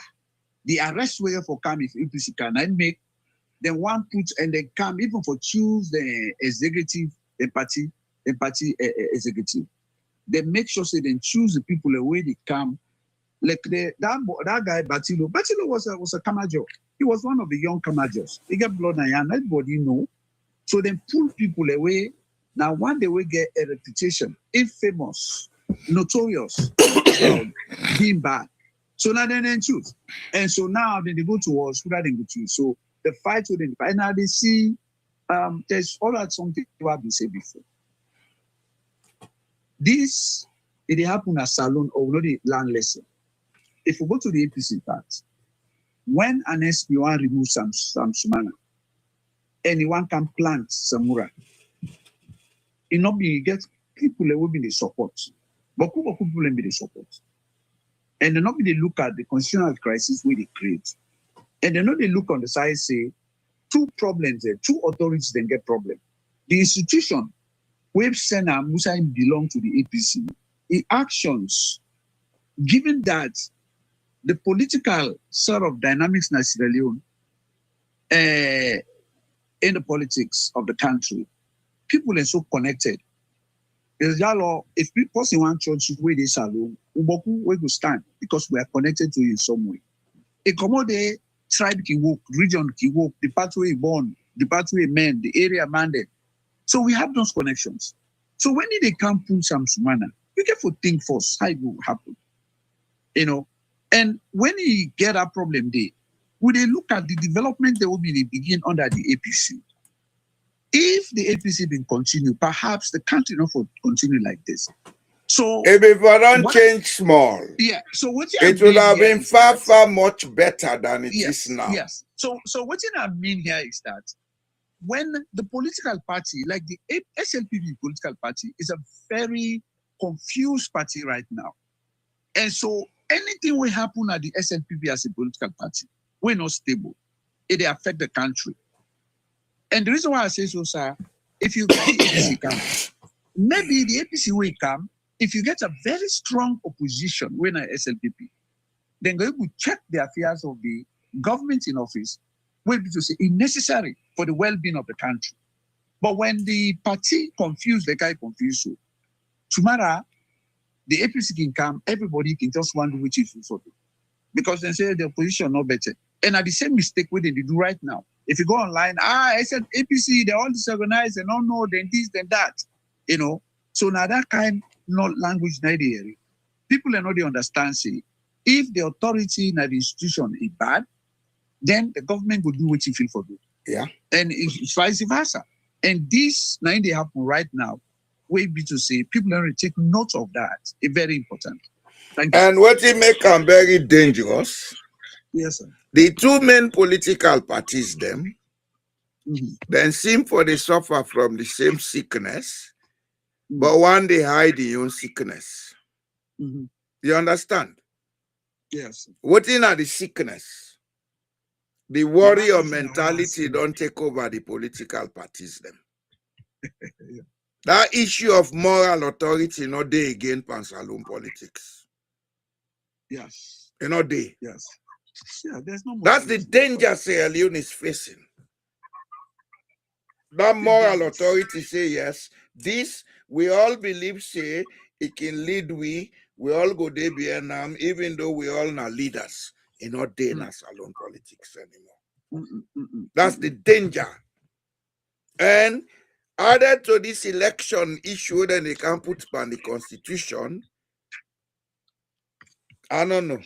the arrest where for come if APC can make, then one put and they come even for choose the executive, the party executive. They make sure they then choose the people the way they come. Like that guy Batilo was a Kamajo. He was one of the young Kamajos. He got blood and everybody know. So then pull people away. Now one day we get a reputation, infamous, notorious, being bad. So now they choose. And so now they go to wars, who they go choose. So the fight with them, and now they see there's all that something you have been said before. This it happen at Salon or not the land lesson. If we go to the APC part, when an SP want remove some Sumana, anyone can plant Samura. It not be get people that will be the support. But people will be the support. And they not be they look at the constitutional crisis where they create. And they know they look on the side say, two problems there, two authorities then get problem. The institution where Sena Musa belong to the APC, the actions, given that the political sort of dynamics in Sierra Leone, in the politics of the country, people are so connected. If person want church where they salon, Uboku where to stand because we are connected to it in some way. A commode tribe can work, region can work, the pathway born, the pathway men, the area mandate. So we have those connections. So when they come pull some sumana, you get to think first how it will happen. And when you get a problem there, would they look at the development that will be begin under the APC? If the APC will continue, perhaps the country not will continue like this. So if it don't change small, yeah. So what it would have been far much better than it is now. Yes. So what I mean here is that when the political party, like the SLPP political party, is a very confused party right now, and so anything will happen at the SLPP as a political party, we're not stable. It affect the country. And the reason why I say so, sir, if you get the APC come, maybe the APC will come. If you get a very strong opposition when a SLPP, then they will check the affairs of the government in office, will be to say it's necessary for the well-being of the country. But when the party confused, the guy confused you, tomorrow the APC can come, everybody can just wonder which is for them. Because they say the opposition no better. And at the same mistake what they do right now. If you go online, I said APC, they're all disorganized and don't know, then this, then that. So now that kind of language in the area, people are not they understand, say, if the authority in the institution is bad, then the government will do what you feel for good. Yeah. And it's vice versa. And this now they happen right now, way be to say people are going to take note of that. It's very important. Thank you. And what it make them very dangerous. Yes, sir. The two main political parties, them, then seem for they suffer from the same sickness, but one they hide their own sickness. You understand? Yes. What in are the sickness? The warrior mentality don't take over the political parties, them. Yeah. That issue of moral authority, not they again Pansaloon politics. Yes. You know they. Yes. Yeah, there's no. That's the danger Sierra Leone is facing. That moral authority say yes. This we all believe say it can lead we all go there Vietnam, even though we all not leaders. You know they not salon politics anymore. That's the danger. And added to this election issue, then they can put on the constitution. I don't know.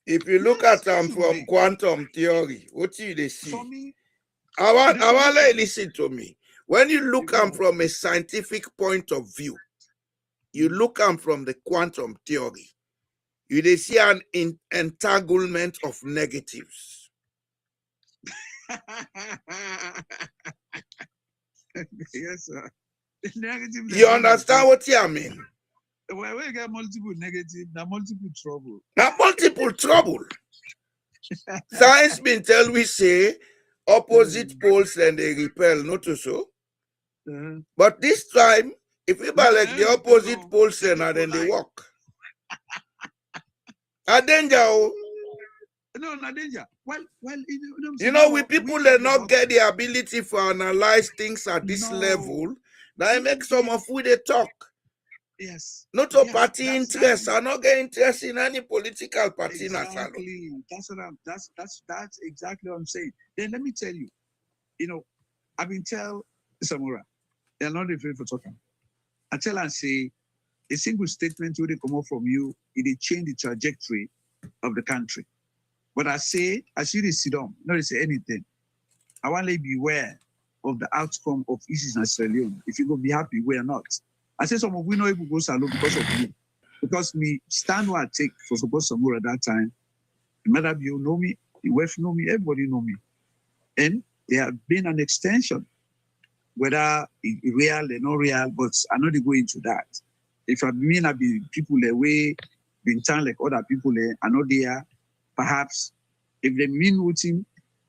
If you look at them from quantum theory, what do they see? I want to listen to me. When you look at them from a scientific point of view, you look at them from the quantum theory, you see an entanglement of negatives. Yes, sir. You understand what I mean? When we get multiple negative, now multiple trouble. Now multiple trouble. Science been tell we say opposite poles and they repel, not so. But this time, if we like the opposite poles and then they walk. A danger. No, not danger. Well, we people that not get the ability for analyze things at this level. Now it makes some of who they talk. Yes. Not to party interest. I not get interest in any political party. Exactly. That's exactly what I'm saying. Then let me tell you, I've been tell Samura, they're not afraid for talking. I tell and say, a single statement will come out from you, it change the trajectory of the country. But I say, as you sit down, not say anything. I want to be aware of the outcome of issues in Sierra Leone. If you go be happy, we are not. I say some of we know able to go salon because of me. Because me stand where I take for suppose somewhere at that time. The mother you know me, the wife know me, everybody know me. And there have been an extension, whether real or not real, but I know they go into that. If I mean I be people away, been time like other people, I know they are perhaps if they mean routine,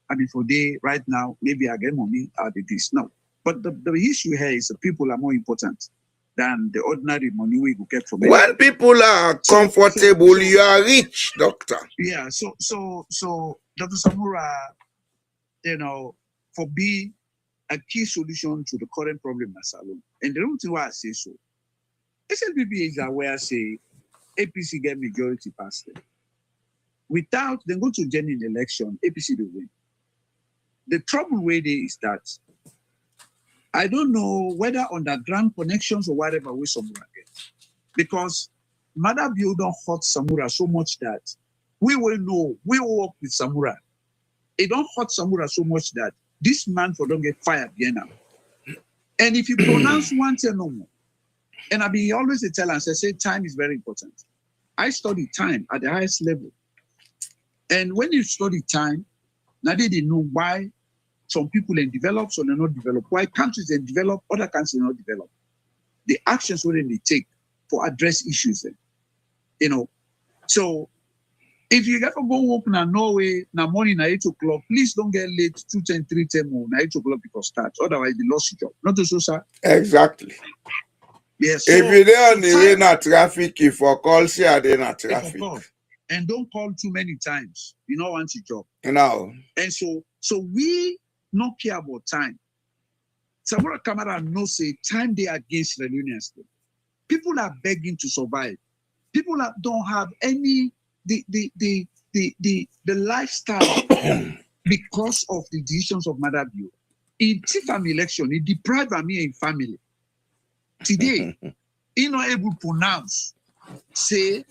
I mean for day right now, maybe I get money out of this. No. But the issue here is the people are more important than the ordinary money we will get from it. When people are comfortable, you are rich, doctor. Yeah, so Dr. Samura, for being a key solution to the current problem in Salon. And the reason why I say so, SLPP is aware, say, APC get majority passed it. Without them go to genuine election, APC will win. The trouble with it is that I don't know whether underground connections or whatever we Samura get. Because Madam Bio don't hurt Samura so much that we will know, we will work with Samura. It don't hurt Samura so much that this man for don't get fired again now. And if you pronounce one thing no more, and I be always tell and say time is very important. I study time at the highest level. And when you study time, now they know why some people are developed, some are not developed. Why countries are developed, other countries are not developed. The actions what they take for address issues then. So if you ever go walk na Norway na morning at 8 o'clock, please don't get late 2:10, 3:10 or 8 o'clock because start. Otherwise, you lost your job. Not to so, sir. Exactly. Yes. If you're there on the way na traffic, if for call, say I dey na traffic. And don't call too many times. You don't want your job. No. And so we not care about time. Samura Kamara no say time they against the Union State. People are begging to survive. People don't have any the lifestyle because of the decisions of Mother Bio. In Tifam election, he deprived me in family. Today, he not able to pronounce, say,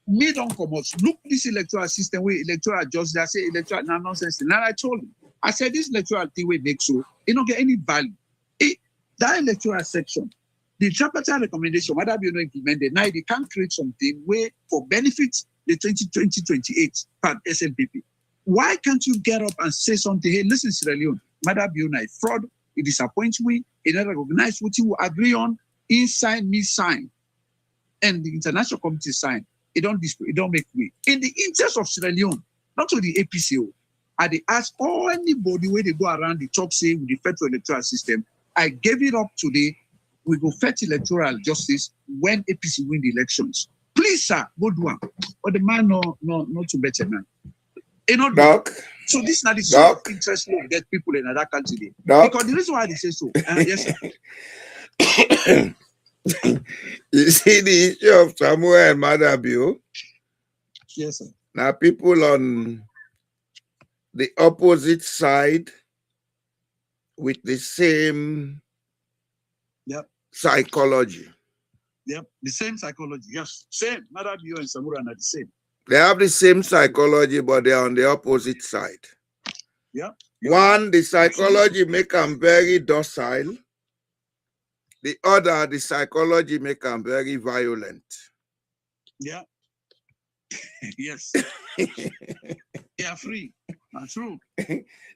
me don't come out. Look this electoral system where electoral justice, I say electoral nonsense. Now I told him, I said this electoral thing will make so it don't get any value. That electoral section, the tripartite recommendation, Mother Bio not implemented. Now they can't create something where for benefits the 2020-28 part SLPP. Why can't you get up and say something? Hey, listen, Sierra Leone, Mother Bio na fraud. It disappoints me. It not recognize what you agree on. He sign, me sign, and the international committee sign. It don't make me. In the interest of Sierra Leone, not to the APCO, I ask all anybody where they go around the top say with the federal electoral system. I gave it up today. We go fetch electoral justice when APC win the elections. Please, sir, go do one. But the man not to better man. Doc. So this is not the sort of interest to get people in other country. Because the reason why they say so. Yes, sir. You see the issue of Samuel and Mother Bio? Yes, sir. Now people on the opposite side with the same psychology. Yep, the same psychology. Yes, same. Mother Bio and Samura are the same. They have the same psychology, but they are on the opposite side. Yeah. One, the psychology make them very docile. The other, the psychology make them very violent. Yeah. Yes. They are free. That's true.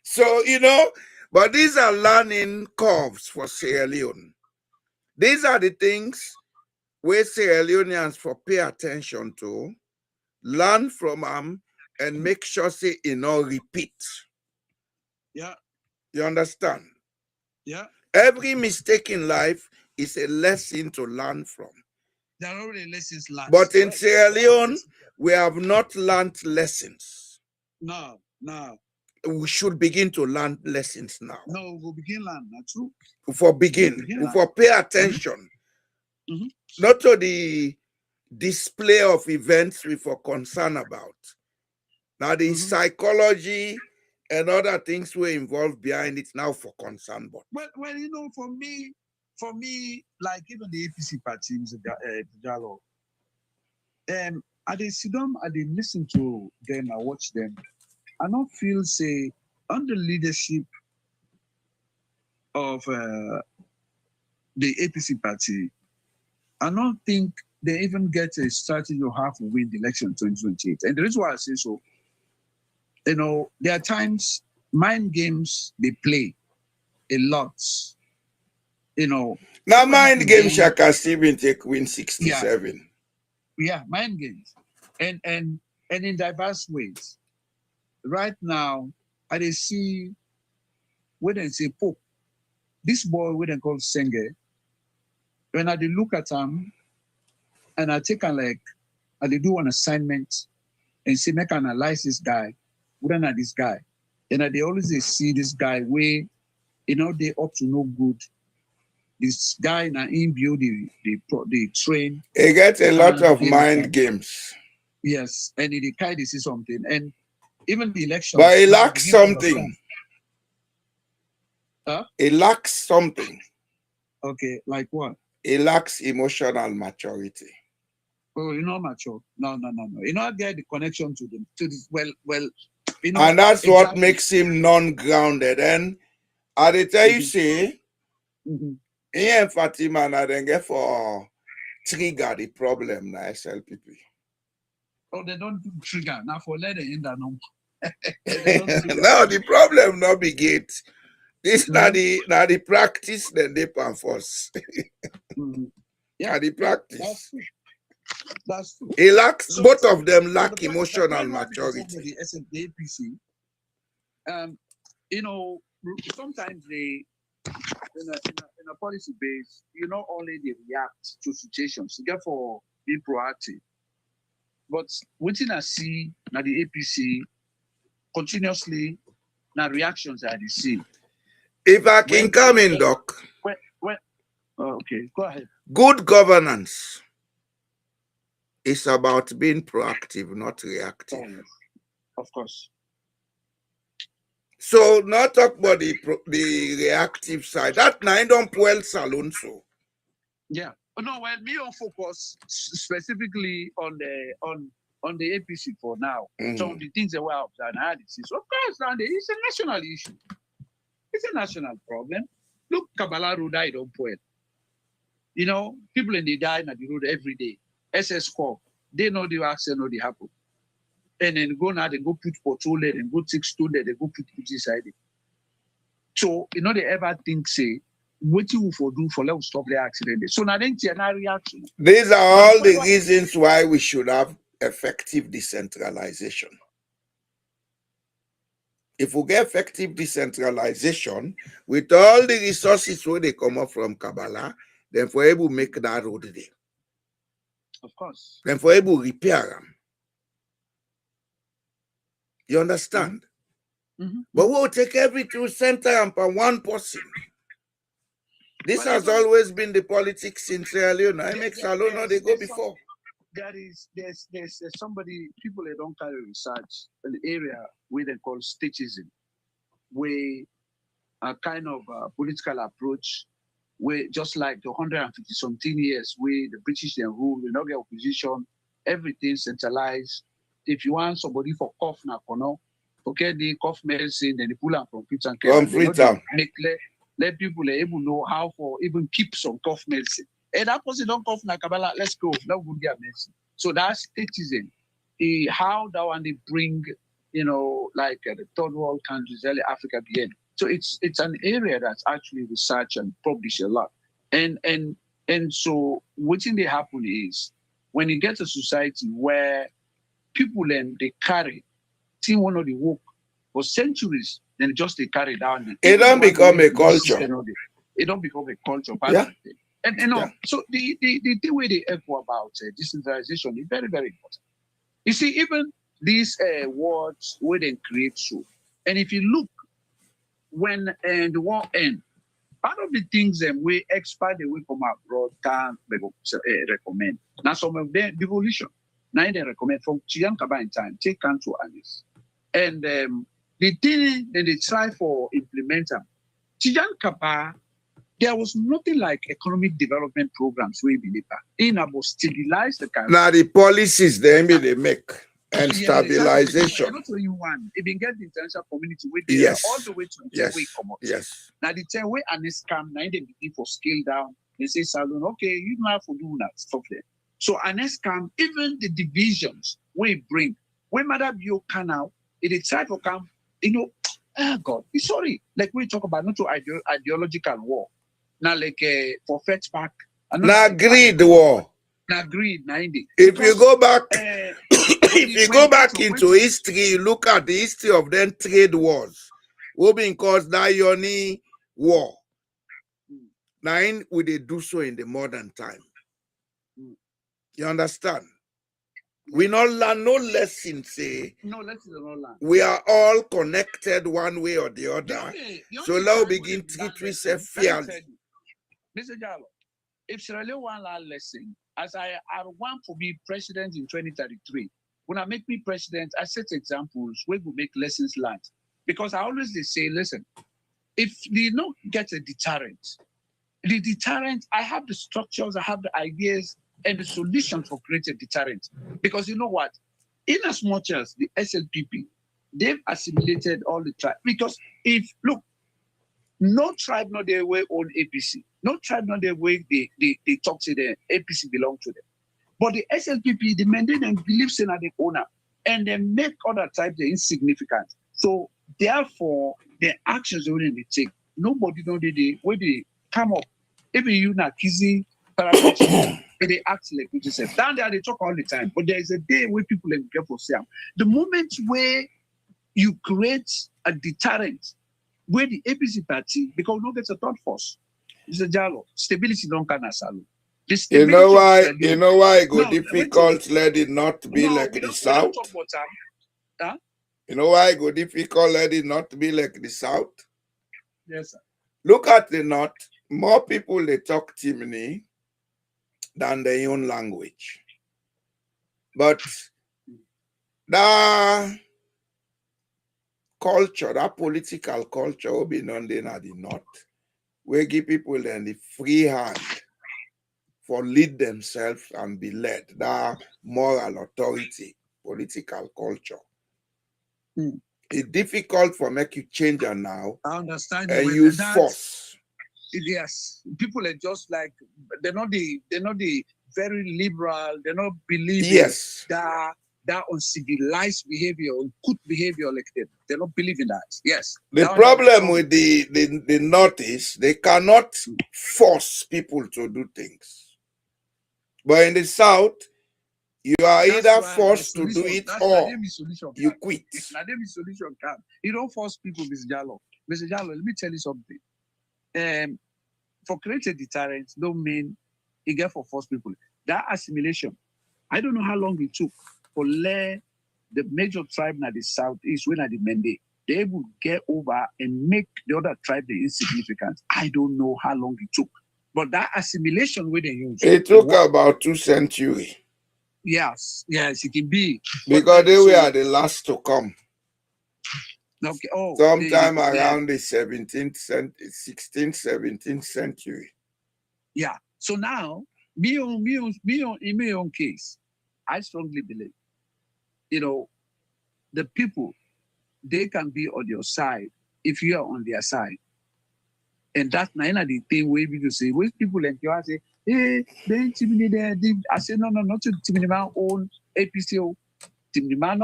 So, but these are learning curves for Sierra Leone. These are the things where Sierra Leoneans for pay attention to, learn from them, and make sure say it not repeat. Yeah. You understand? Yeah. Every mistake in life is a lesson to learn from. There are already lessons learned. But in Sierra Leone, we have not learned lessons. No. We should begin to learn lessons now. No, we'll begin learn. That's true. For pay attention. Mm-hmm. Not to the display of events we for concern about. Now the psychology and other things were involved behind it now for concern. But well, for me, for me, like even the APC party in Jalo, I dey sit down, I dey listen to them, I watch them. I don't feel say under leadership of the APC party, I don't think they even get a strategy of how to win the election in 2028. And the reason why I say so, you know, there are times mind games they play a lot. You know. Now mind games Shaka Steven take win 67. Yeah, mind games. And in diverse ways. Right now, I dey see when they say Pope, this boy when they call Senge, when I dey look at him and I take I dey do an assignment and say make I analyze this guy, whether not this guy. And I dey always see this guy where you know they up to no good. This guy na him build the train. He gets a lot of mind games. Yes, and he kind of see something. And even the election. But he lacks something. Huh? He lacks something. Okay, like what? He lacks emotional maturity. Oh, you're not mature. No. You not get the connection to this. Well, you know. And that's exactly what makes him non-grounded. And I tell you, say, he and Fatima na then get for trigger the problem na SLPP. Oh, they don't do trigger. Now for let it in that no. No, the problem not be gate. This not the practice that they perforce. Yeah, the practice. That's true. He lacks, both of them lack emotional maturity. The APC, you know, sometimes they in a policy base, you not only they react to situations, therefore be proactive. But within I see now the APC continuously now reactions that they see. If I can come in, Doc. Okay, go ahead. Good governance is about being proactive, not reactive. Oh, yes. Of course. So not talk about the reactive side. That nine don't pull salon so. Yeah. No, well, me on focus specifically on the APC for now. Some of the things that were analysis. Of course, now it's a national issue. It's a national problem. Look, Kabbalah Road died on point. You know, people in the die on the road every day. SS Corp, they know the accident or the happen. And then go now, they go put patrol there, and go take stone there, they go put inside it. So, you know, they ever think, say, what you for do for let us stop the accident. So now then reaction. These are all the reasons why we should have effective decentralization. If we get effective decentralization with all the resources where they come up from Kabbalah, then we're able to make that road there. Of course. Then we're able to repair them. You understand? But we'll take everything center and for one person. This has always been the politics in Sierra Leone. I make Salona, they go before. There's somebody, people that don't carry research, an area where they call statism, where a kind of political approach, where just like the 150-something years where the British then rule, we don't get opposition, everything centralized. If you want somebody for cough now, okay, the cough medicine, then they pull out from Freetown. From Freetown. Let people able to know how for even keep some cough medicine. And that person don't cough na Kabbalah, let's go. Let's go get medicine. So that's statism. How that one they bring, you know, like the third world countries, early Africa began. So it's an area that's actually researched and published a lot. And so what they happen is when you get a society where people then they carry, see one of the work for centuries, then just they carry down. It don't become a culture. It don't become a culture. Yeah. And you know, so the way they echo about decentralization is very, very important. You see, even these words where they create so, and if you look when the war ends, part of the things that we expert the way from abroad can recommend. Now some of them devolution. Now they recommend from Chiang Kaba in time, take country and this. And the thing that they try for implement them. Chiang Kaba There was nothing like economic development programs we believe in about stabilize the country. Now the policies they make and stabilization. I don't know you one. If you get the international community with yes. all the way to the yes. way come out. Yes. Now the 10 way and this scam now they begin for scale down. They say salon, okay, you don't have to do that stuff there. So an scam, even the divisions we bring, when Mother Bio canal, it try to come, God, sorry. Like we talk about not to ideological war. Now like for fetch back. Now greed war. Now greed 90. If you go back if you go back into history, you look at the history of them trade wars. What been caused that Yoni war. Now would they do so in the modern time? You understand? We not learn no lesson, say. No lesson, no learn. We are all connected one way or the other. So now begin to treat ourselves fairly. Mr. Jallo, if Sierra Leone want learn lesson, as I want to be president in 2033, when I make me president, I set examples where we make lessons learned. Because I always say, listen, if they don't get a deterrent, I have the structures, I have the ideas and the solutions for creating deterrent. Because you know what? In as much as the SLPP, they've assimilated all the tribes. Because look, no tribe not their way own APC. No tribe not their way they talk to the APC belong to them. But the SLPP, the mandate and believes in the owner, and they make other tribes insignificant. So therefore, their actions only they take. Nobody know where they come up. Even you na Kizi, they act like what you said. Down there they talk all the time, but there is a day where people are careful say the moment where you create a deterrent, where the APC party because no gets a third force. Mr. Jallo, stability don't can asalo. You know why it go difficult let it not be like the South? You know why it go difficult let it not be like the South? Yes, sir. Look at the North. More people they talk Timini than their own language. But that culture, that political culture will be known in the North. We give people then the free hand for lead themselves and be led. That moral authority, political culture. It's difficult for make you change it now. I understand. And use force. Yes, people are just like they're not the very liberal. They don't believe yes. in that uncivilized behavior, good behavior like them. They don't believe in that. Yes. The problem with the North is they cannot force people to do things. But in the South, you are either forced to do it or you quit. You don't force people, Mr. Jallo. Mr. Jallo, let me tell you something. For creating deterrence, don't mean you get for force people. That assimilation, I don't know how long it took for the major tribe in the South is when the Mende, they would get over and make the other tribe the insignificant. I don't know how long it took. But that assimilation where they use it took about 2 centuries. Yes, it can be. Because they were the last to come. Okay. Sometime around the 16th, 17th century. Yeah. So now, in my own case, I strongly believe, the people, they can be on your side if you are on their side. And that's not the thing where people say, when people like you, I say, hey, they intimidated. I say, no, not to intimidate my own APCO. Timnima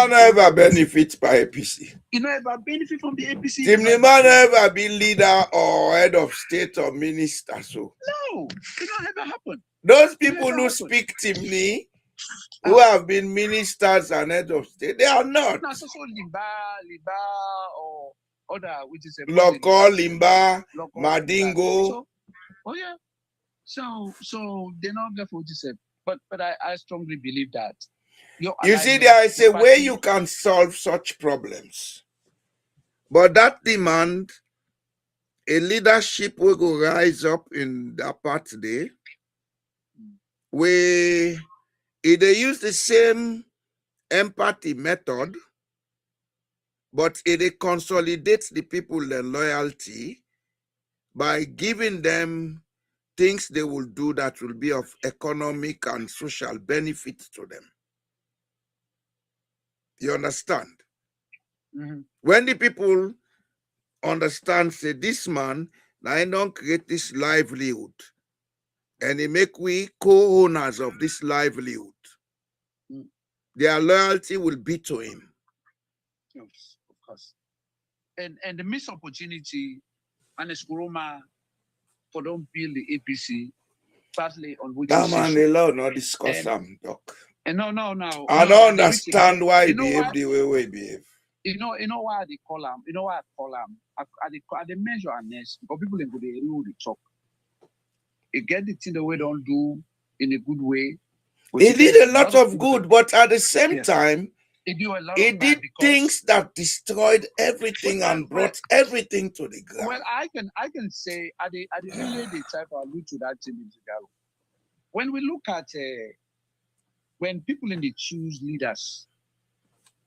never benefit by APC. You never benefit from the APC. Timnima never be leader or head of state or minister. So no, it don't ever happen. Those people who speak Timni, who have been ministers and head of state, they are not. No, so Limba, or other, which is a Loko, Limba, Madingo. So, yeah. So they not get what you said. But I strongly believe that. You see, there is a way you can solve such problems. But that demand a leadership will go rise up in that part today where if they use the same empathy method, but if they consolidate the people their loyalty by giving them things they will do that will be of economic and social benefit to them. You understand? Mhm. When the people understand, say, this man, I don't create this livelihood, and he make we co-owners of this livelihood, Mm. their loyalty will be to him. Yes, of course. And the missed opportunity and Eskuroma for don't build the APC partly on which That man alone not discuss and, them, doc. and no. I don't they reach understand again. why he You know behave why? the way he behave. You know why they call him. You know why I call him. I they measure honest because people in good they really talk. They get the thing the way don't do in a good way. He did a lot of people good, but at the same Yes. time, They do a lot he of bad did because things that destroyed everything and brought everything to the ground. well, I can say I really the type of allude to that thing in Chicago. When we look at when people in the choose leaders,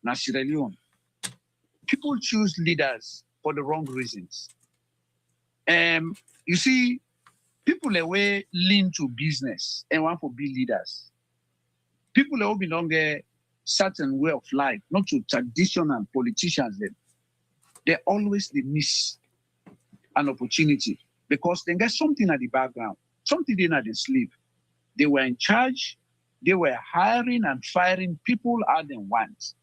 now Sierra Leone, people choose leaders for the wrong reasons. You see, people away lean to business and want to be leaders. People who belong a certain way of life, not to traditional politicians. They always they miss an opportunity because they get something at the background, something in at the sleeve. They were in charge. They were hiring and firing people out they want.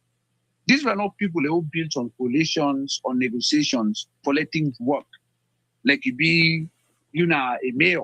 These were not people who built on coalitions or negotiations for letting work. Like it be, a mayor,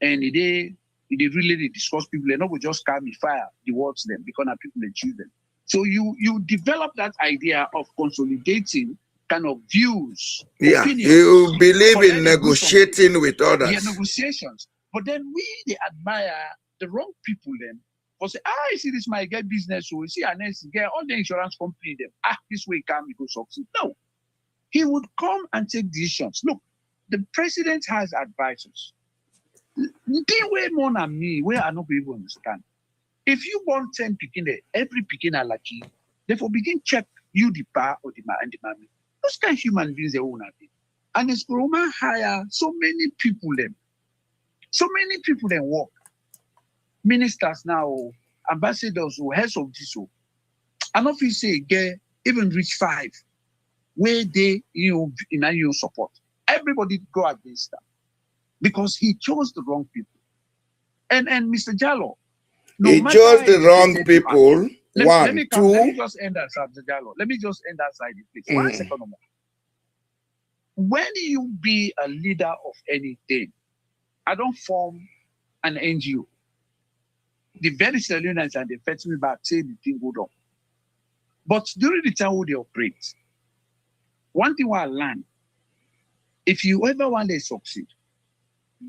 and they really discuss people. They not just come fire the words them because of people they choose them. So you develop that idea of consolidating kind of views, Yeah, opinions. you believe in negotiating with others. Yeah, negotiations. But then they admire the wrong people then. For say, you see this might get business, so we see an get all the insurance company them. This way come he go succeed. No. He would come and take decisions. Look, the president has advisors. They way more than me, where I not be able to understand. If you want 10 picking there, every picking are lucky, therefore begin check you the bar or the man and the mommy. Those kind of human beings they own it. And it's Roma hire so many people them. So many people then work. Ministers now, ambassadors or heads of this. And if you say get even reach 5, where they in your support. Everybody go against them. Because he chose the wrong people. And Mr. Jallo, he chose the wrong people. Let me just end that side, Mr. Jallo. Let me just end that side, please. 1 second more. When you be a leader of anything, I don't form an NGO. The very Sierra Leoneans and they fetch me back, say the thing go down. But during the time where they operate, one thing I learned, if you ever want to succeed,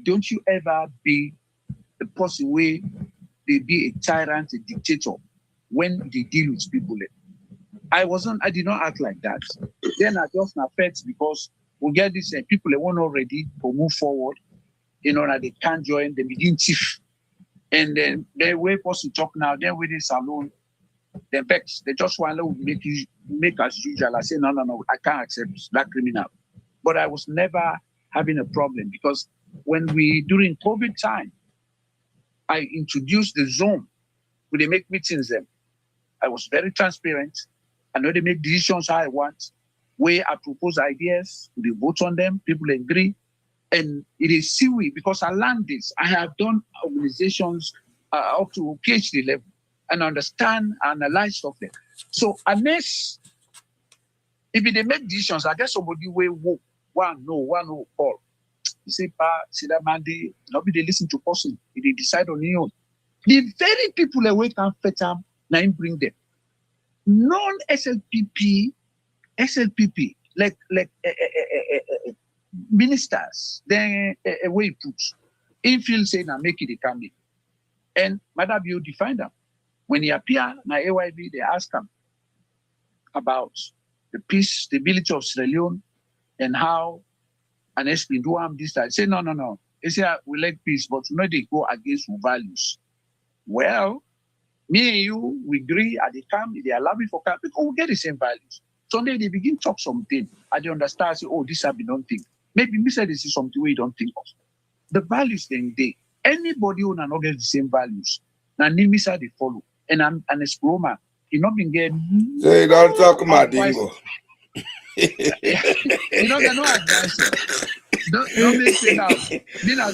don't you ever be the person where they be a tyrant, a dictator when they deal with people. I did not act like that. Then I just affect because we get these people they want already to move forward, that they can't join, they begin chief. And then they wait for us to talk now, then with this alone, they vex. They just want to make as usual. I say, no, I can't accept that criminal. But I was never having a problem because during COVID time, I introduced the zone where they make meetings them. I was very transparent. I know they make decisions how I want, where I propose ideas, they vote on them, people agree. And it is silly because I learned this. I have done organizations up to PhD level and understand, analyze stuff there. So unless, if they make decisions, I guess somebody will one no call. You say, see that man, nobody they listen to person. They decide on their own. The very people that we can fetch them, now bring them. Non-SLPP, like ministers, then way put. Infield say now make it a coming. And Madam you define them. When he appear na AYB, they ask him about the peace, stability of Sierra Leone and how an SP do this. I say no. They say we like peace, but they go against values. Well, me and you, we agree at the camp, they allow me for camp because we get the same values. So then they begin to talk something. I don't understand, say, this have been done thing. maybe me say this is something we don't think of. The values then they anybody who not get the same values. Now Nimisa they follow. And I'm an explorer. He not been getting So you don't talk Madingo. You don't get no advice. Don't make it out. Me not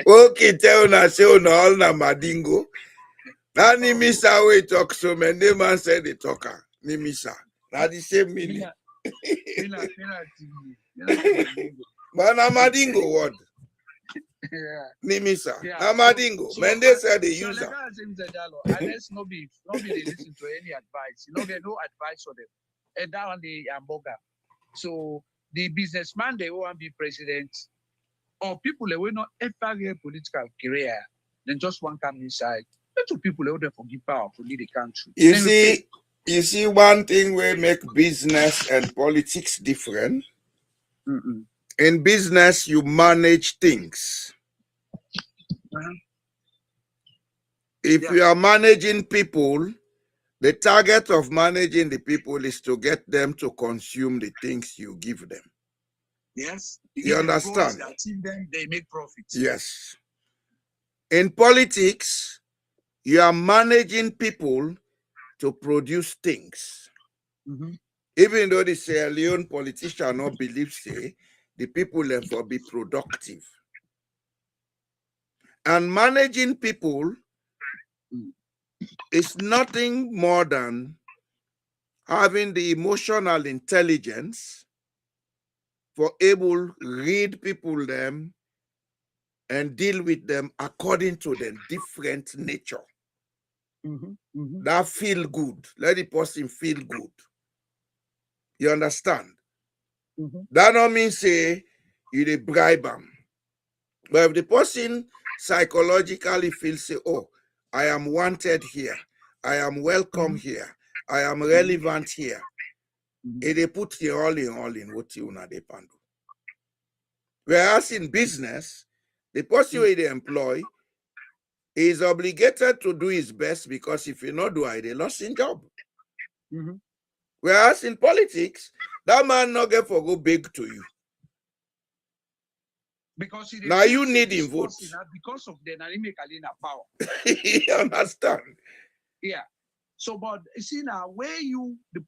Okay, tell una say una all na Madingo. Now Nimisa we talk so many man said the talker. Nimisa. Now the same meaning. But na Madingo word. Yeah. Nimisa. Yeah. Na Madingo. So, Men they say the so user. Unless nobody they listen to any advice. You know, get no advice for them. And that one the hamburger. So the businessman they want to be president, or people they will not ever get political career, then just one come inside. Let two people they will forgive power to lead the country. You see one thing where make business and politics different. In business, you manage things. If you are managing people, the target of managing the people is to get them to consume the things you give them. Yes. You understand? Them, they make profits. Yes. In politics, you are managing people to produce things. Even though the Sierra Leone politician not believe say, the people therefore be productive. And managing people is nothing more than having the emotional intelligence for able read people them and deal with them according to their different nature. That feel good. Let the person feel good. You understand? That don't mean say you dey bribe them. But if the person psychologically feels say, oh, I am wanted here, I am welcome here, I am relevant here, they put you all in what you na dey pandu. Whereas in business, the person who they employ is obligated to do his best because if you not do it, they lost his job. Whereas in politics, that man not get for go beg to you. Because now you need him vote. Because of the Narime Kalina power. You understand? Yeah. So, but see now, where you, the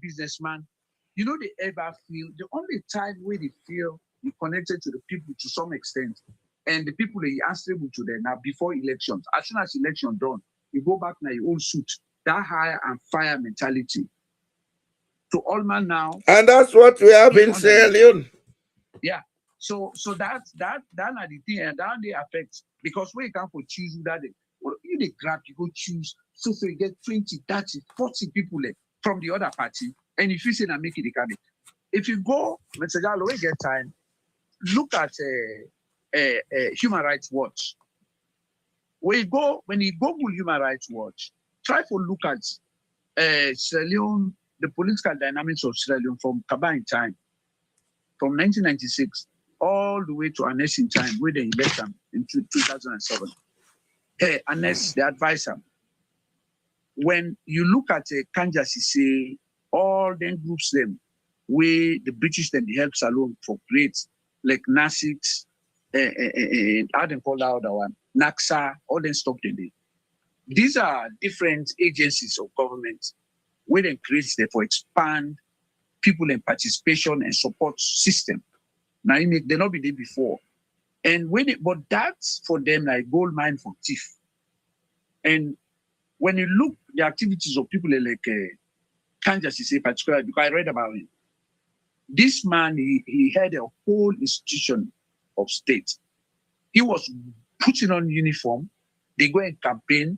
businessman, you know, they ever feel, the only time where they feel you connected to the people to some extent, and the people that you answerable to them now before elections. As soon as election done, you go back now your own suit, that hire and fire mentality. To all man now. And that's what we have in Sierra Leone. Yeah. So that's not the thing, and that they affect because when you can't go choose that day, well, you the grab, you go choose. So you get 20, 30, 40 people from the other party, and if you say na make it the candidate. If you go, Mr. Gallo, we get time, look at Human Rights Watch. When you Google Human Rights Watch, try to look at Sierra Leone, the political dynamics of Sierra Leone from Kabu time, from 1996 all the way to annexing time, where they elect them in 2007. Hey, annex the advisor. When you look at Kanja Sise, all them groups them, where the British then help Salon for great, like NASIX, how they call the other one, NAXA, all them stop the day. These are different agencies of government where they create them for expand people in participation and support system. Now they not be there before. And but that's for them like gold mine for thief. And when you look the activities of people like Kanja Sise particularly, because I read about him. This man, he had a whole institution of state. He was putting on uniform. They go and campaign,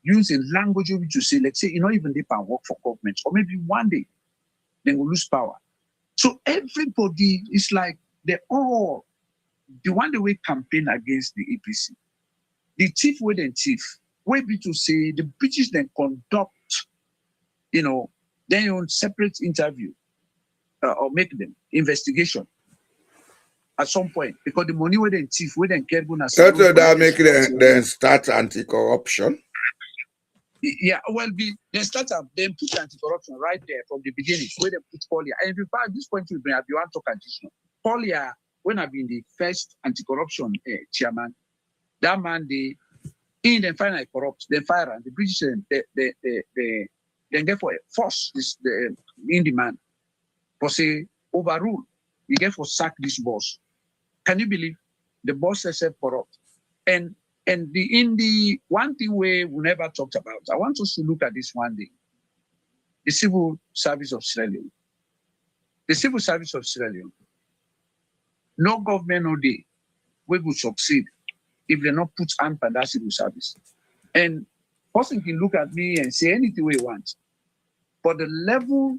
using language to say, let's say, you know, even they can work for government, or maybe one day they will lose power. So everybody is like they all the one that we campaign against the APC. The chief with the chief, we be to say the British then conduct, you know, then on separate interview or make them investigation at some point because the money with the chief, with the cable. That's what that make them start anti-corruption. Yeah, well, they start up, then put anti-corruption right there from the beginning, where they put Polia. And in fact, this point will bring up, you want to talk additional. Polia, when I've been the first anti-corruption chairman, that man, they finally corrupt, they fire, and the British, they get for force this in demand for say overrule. You get for sack this boss. Can you believe the boss is corrupt? And the one thing we never talked about, I want us to look at this one day. The civil service of Sierra Leone. The civil service of Sierra Leone. No government no day we will succeed if they not put hand on that civil service. And person can look at me and say anything we want. But the level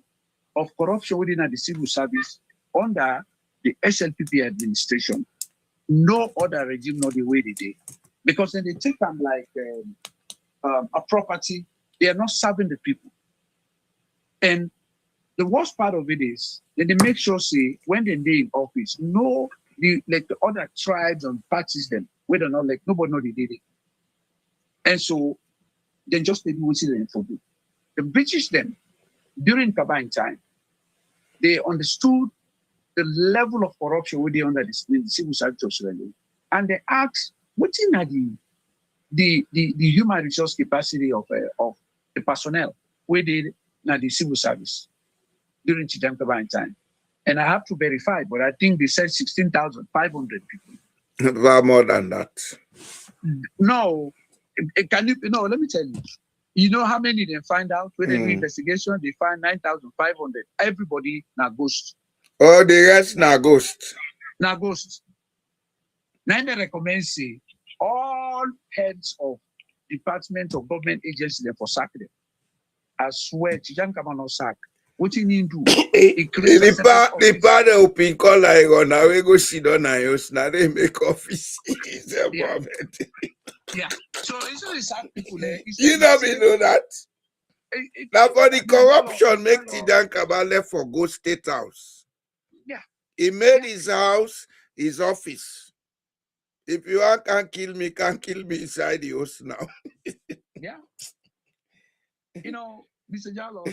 of corruption within the civil service under the SLPP administration, no other regime not the way they did. Because then they take them like a property, they are not serving the people. And the worst part of it is that they make sure, say, when they're in office, like the other tribes and parties, them, whether or not, like, nobody know they did it. And so, they just didn't want to for good. The British, then, during Kabu time, they understood the level of corruption within under the civil service of Sierra Leone. And they asked, what's in the human resource capacity of the personnel within the civil service during Kabu time? And I have to verify, but I think they said 16,500 people. Far more than that. No, let me tell you. You know how many they find out when they do investigation? They find 9,500. Everybody now ghost. Oh, the rest now ghost. Now ghost. Now they recommend say all heads of department or government agencies for sack them. I swear, Chijan come on sack. What you need to do? The part of pink color now we go sit on house now they make office. Yeah. So it's only sack people there. You know that. Now for the corruption, make Tijan Kaba left for go state house. Yeah. He made his house his office. If you can't kill me inside the house now. Yeah. You know, Mr. Jallo,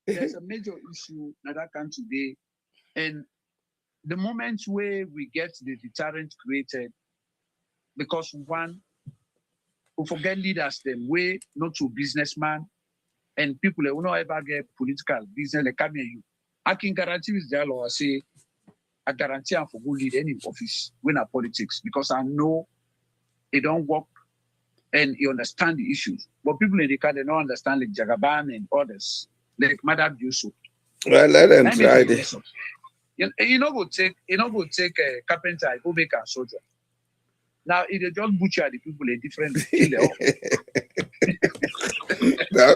there's a major issue that comes today. And the moment where we get the deterrent created, because one, we forget leaders them way not to businessman and people who don't ever get political business like come you. I can guarantee Mr. Jallo, I say, I guarantee I'm for good lead any office when I politics because I know it don't work and you understand the issues. But people in the car, they don't understand like Jagaban and others, like Madam Yusuf. Well, let them try this. You know, go take a carpenter, go make a soldier. Now, if they just butcher the people in different no,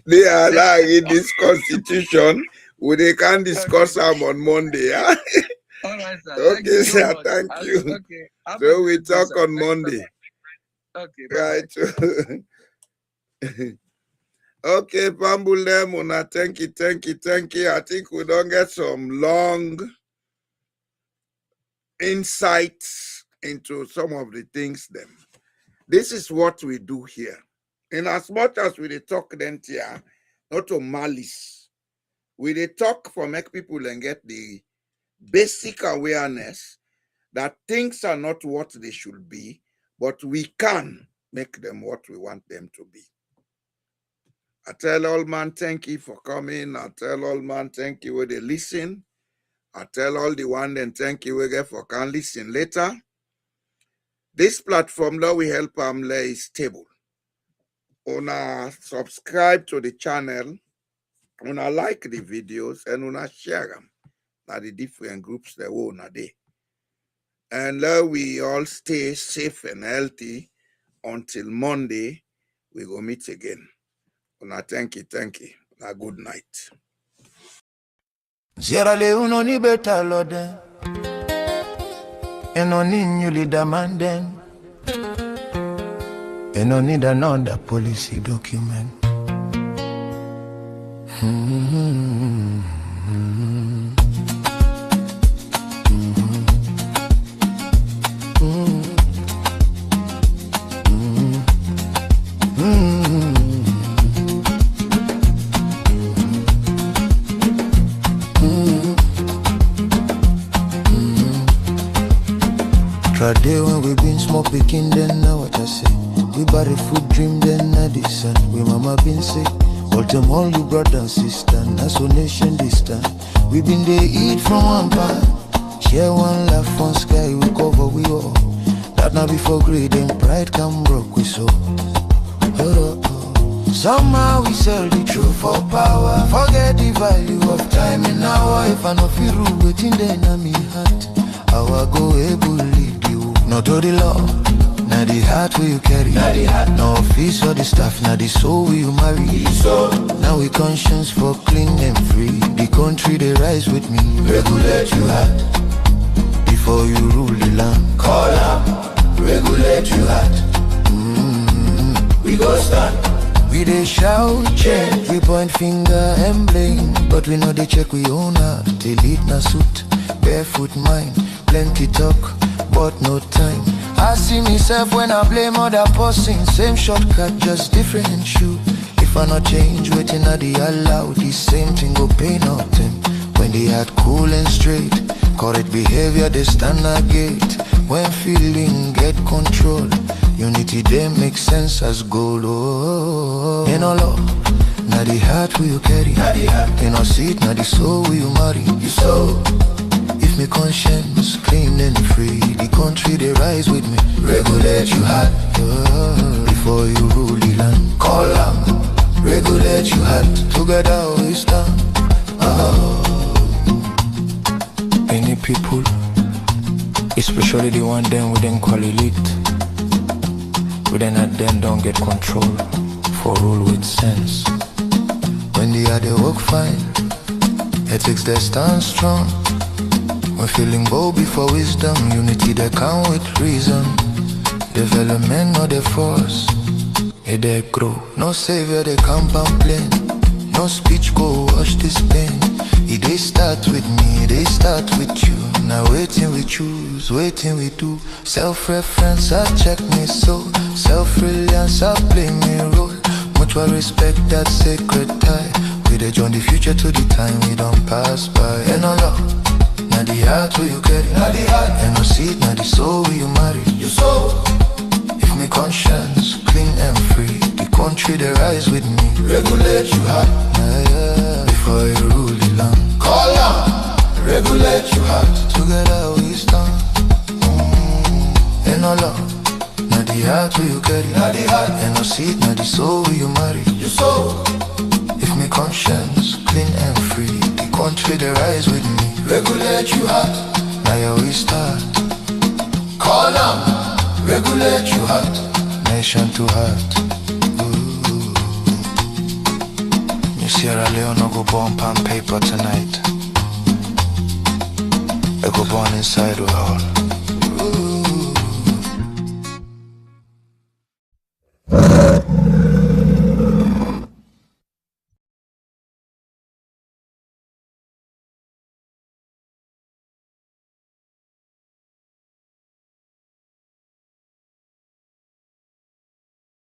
they are allowing this constitution. They can discuss them on Monday. Yeah? All right, sir. Okay, sir. Thank you. Okay. So we talk on Monday. Okay. Right. Okay, Pambule, Mona, thank you. I think we don't get some long insights into some of the things then. This is what we do here. In as much as we talk then here, not to malice, we talk for make people and get the basic awareness that things are not what they should be, but we can make them what we want them to be. I tell all man, thank you for coming. I tell all man, thank you where they listen. I tell all the one then thank you again for can listen later. This platform that we help lay is stable. Una subscribe to the channel, una like the videos, and una share them at the different groups that we una day. And we all stay safe and healthy until Monday. We go meet again. Una thank you. Una good night. Sierra Leone ni beta lode, eno ni nyuli damanden, eno need another policy document. day when we been small picking, then now what I say. We buy the food dream, then now this and we mama been sick. All them all you brother and sister, now so nation this time. We been there eat from one pan, share one laugh, one sky, we cover we all. That now before greed and pride come broke we so. Somehow we sell the truth for power. Forget the value of time in our. If I no feel rule within the enemy heart, how I go able lead you. Not to the law, now the heart will you carry. No office or the staff, now the soul will you marry. Now we conscience for clean and free. The country they rise with me. Regulate you heart before you rule the land. Call up, regulate you heart. We go stand. We dey shout, check, we point finger and blame. But we know they check we own heart. Delete na suit, barefoot mind. Plenty talk, but no time. I see myself when I blame other person. Same shortcut, just different shoe. If I not change, waiting at the allow. The same thing go pay nothing. When they had cool and straight, correct behavior they stand a gate. When feeling get control, unity they make sense as gold. Oh, in all love, now the heart will you carry. In our seat, now the soul will you marry. You so, if me conscience clean and free, the country they rise with me. Regulate you heart before you rule the land. Call them, regulate you heart. Together we stand. Many people, especially the one them within call elite, we then at them don't get control for rule with sense. When they are they work fine, ethics they stand strong. When feeling bold before wisdom, unity they come with reason. Development not the force, they grow. No savior they can't complain. No speech go wash this pain. They start with me, they start with you. Now waiting we choose, waiting we do. Self-reference, I check me so. Self-reliance, I play me role. Mutual respect, that sacred tie. We dey join the future to the time we don't pass by. And no love, now the heart will you carry. And no seed, now the soul will you marry. You soul. If me conscience clean and free, the country they rise with me. Regulate you heart, before you rule the land. Call them, regulate you heart. Together we stand. And no love, now the heart will you carry. And no seed, now the soul will you marry. You soul. If me conscience clean and free, the country they rise with me. Regulate you heart, now you we start. Call them, regulate you heart. Nation to heart. Sierra Leone go born pan paper tonight. I go born inside we all.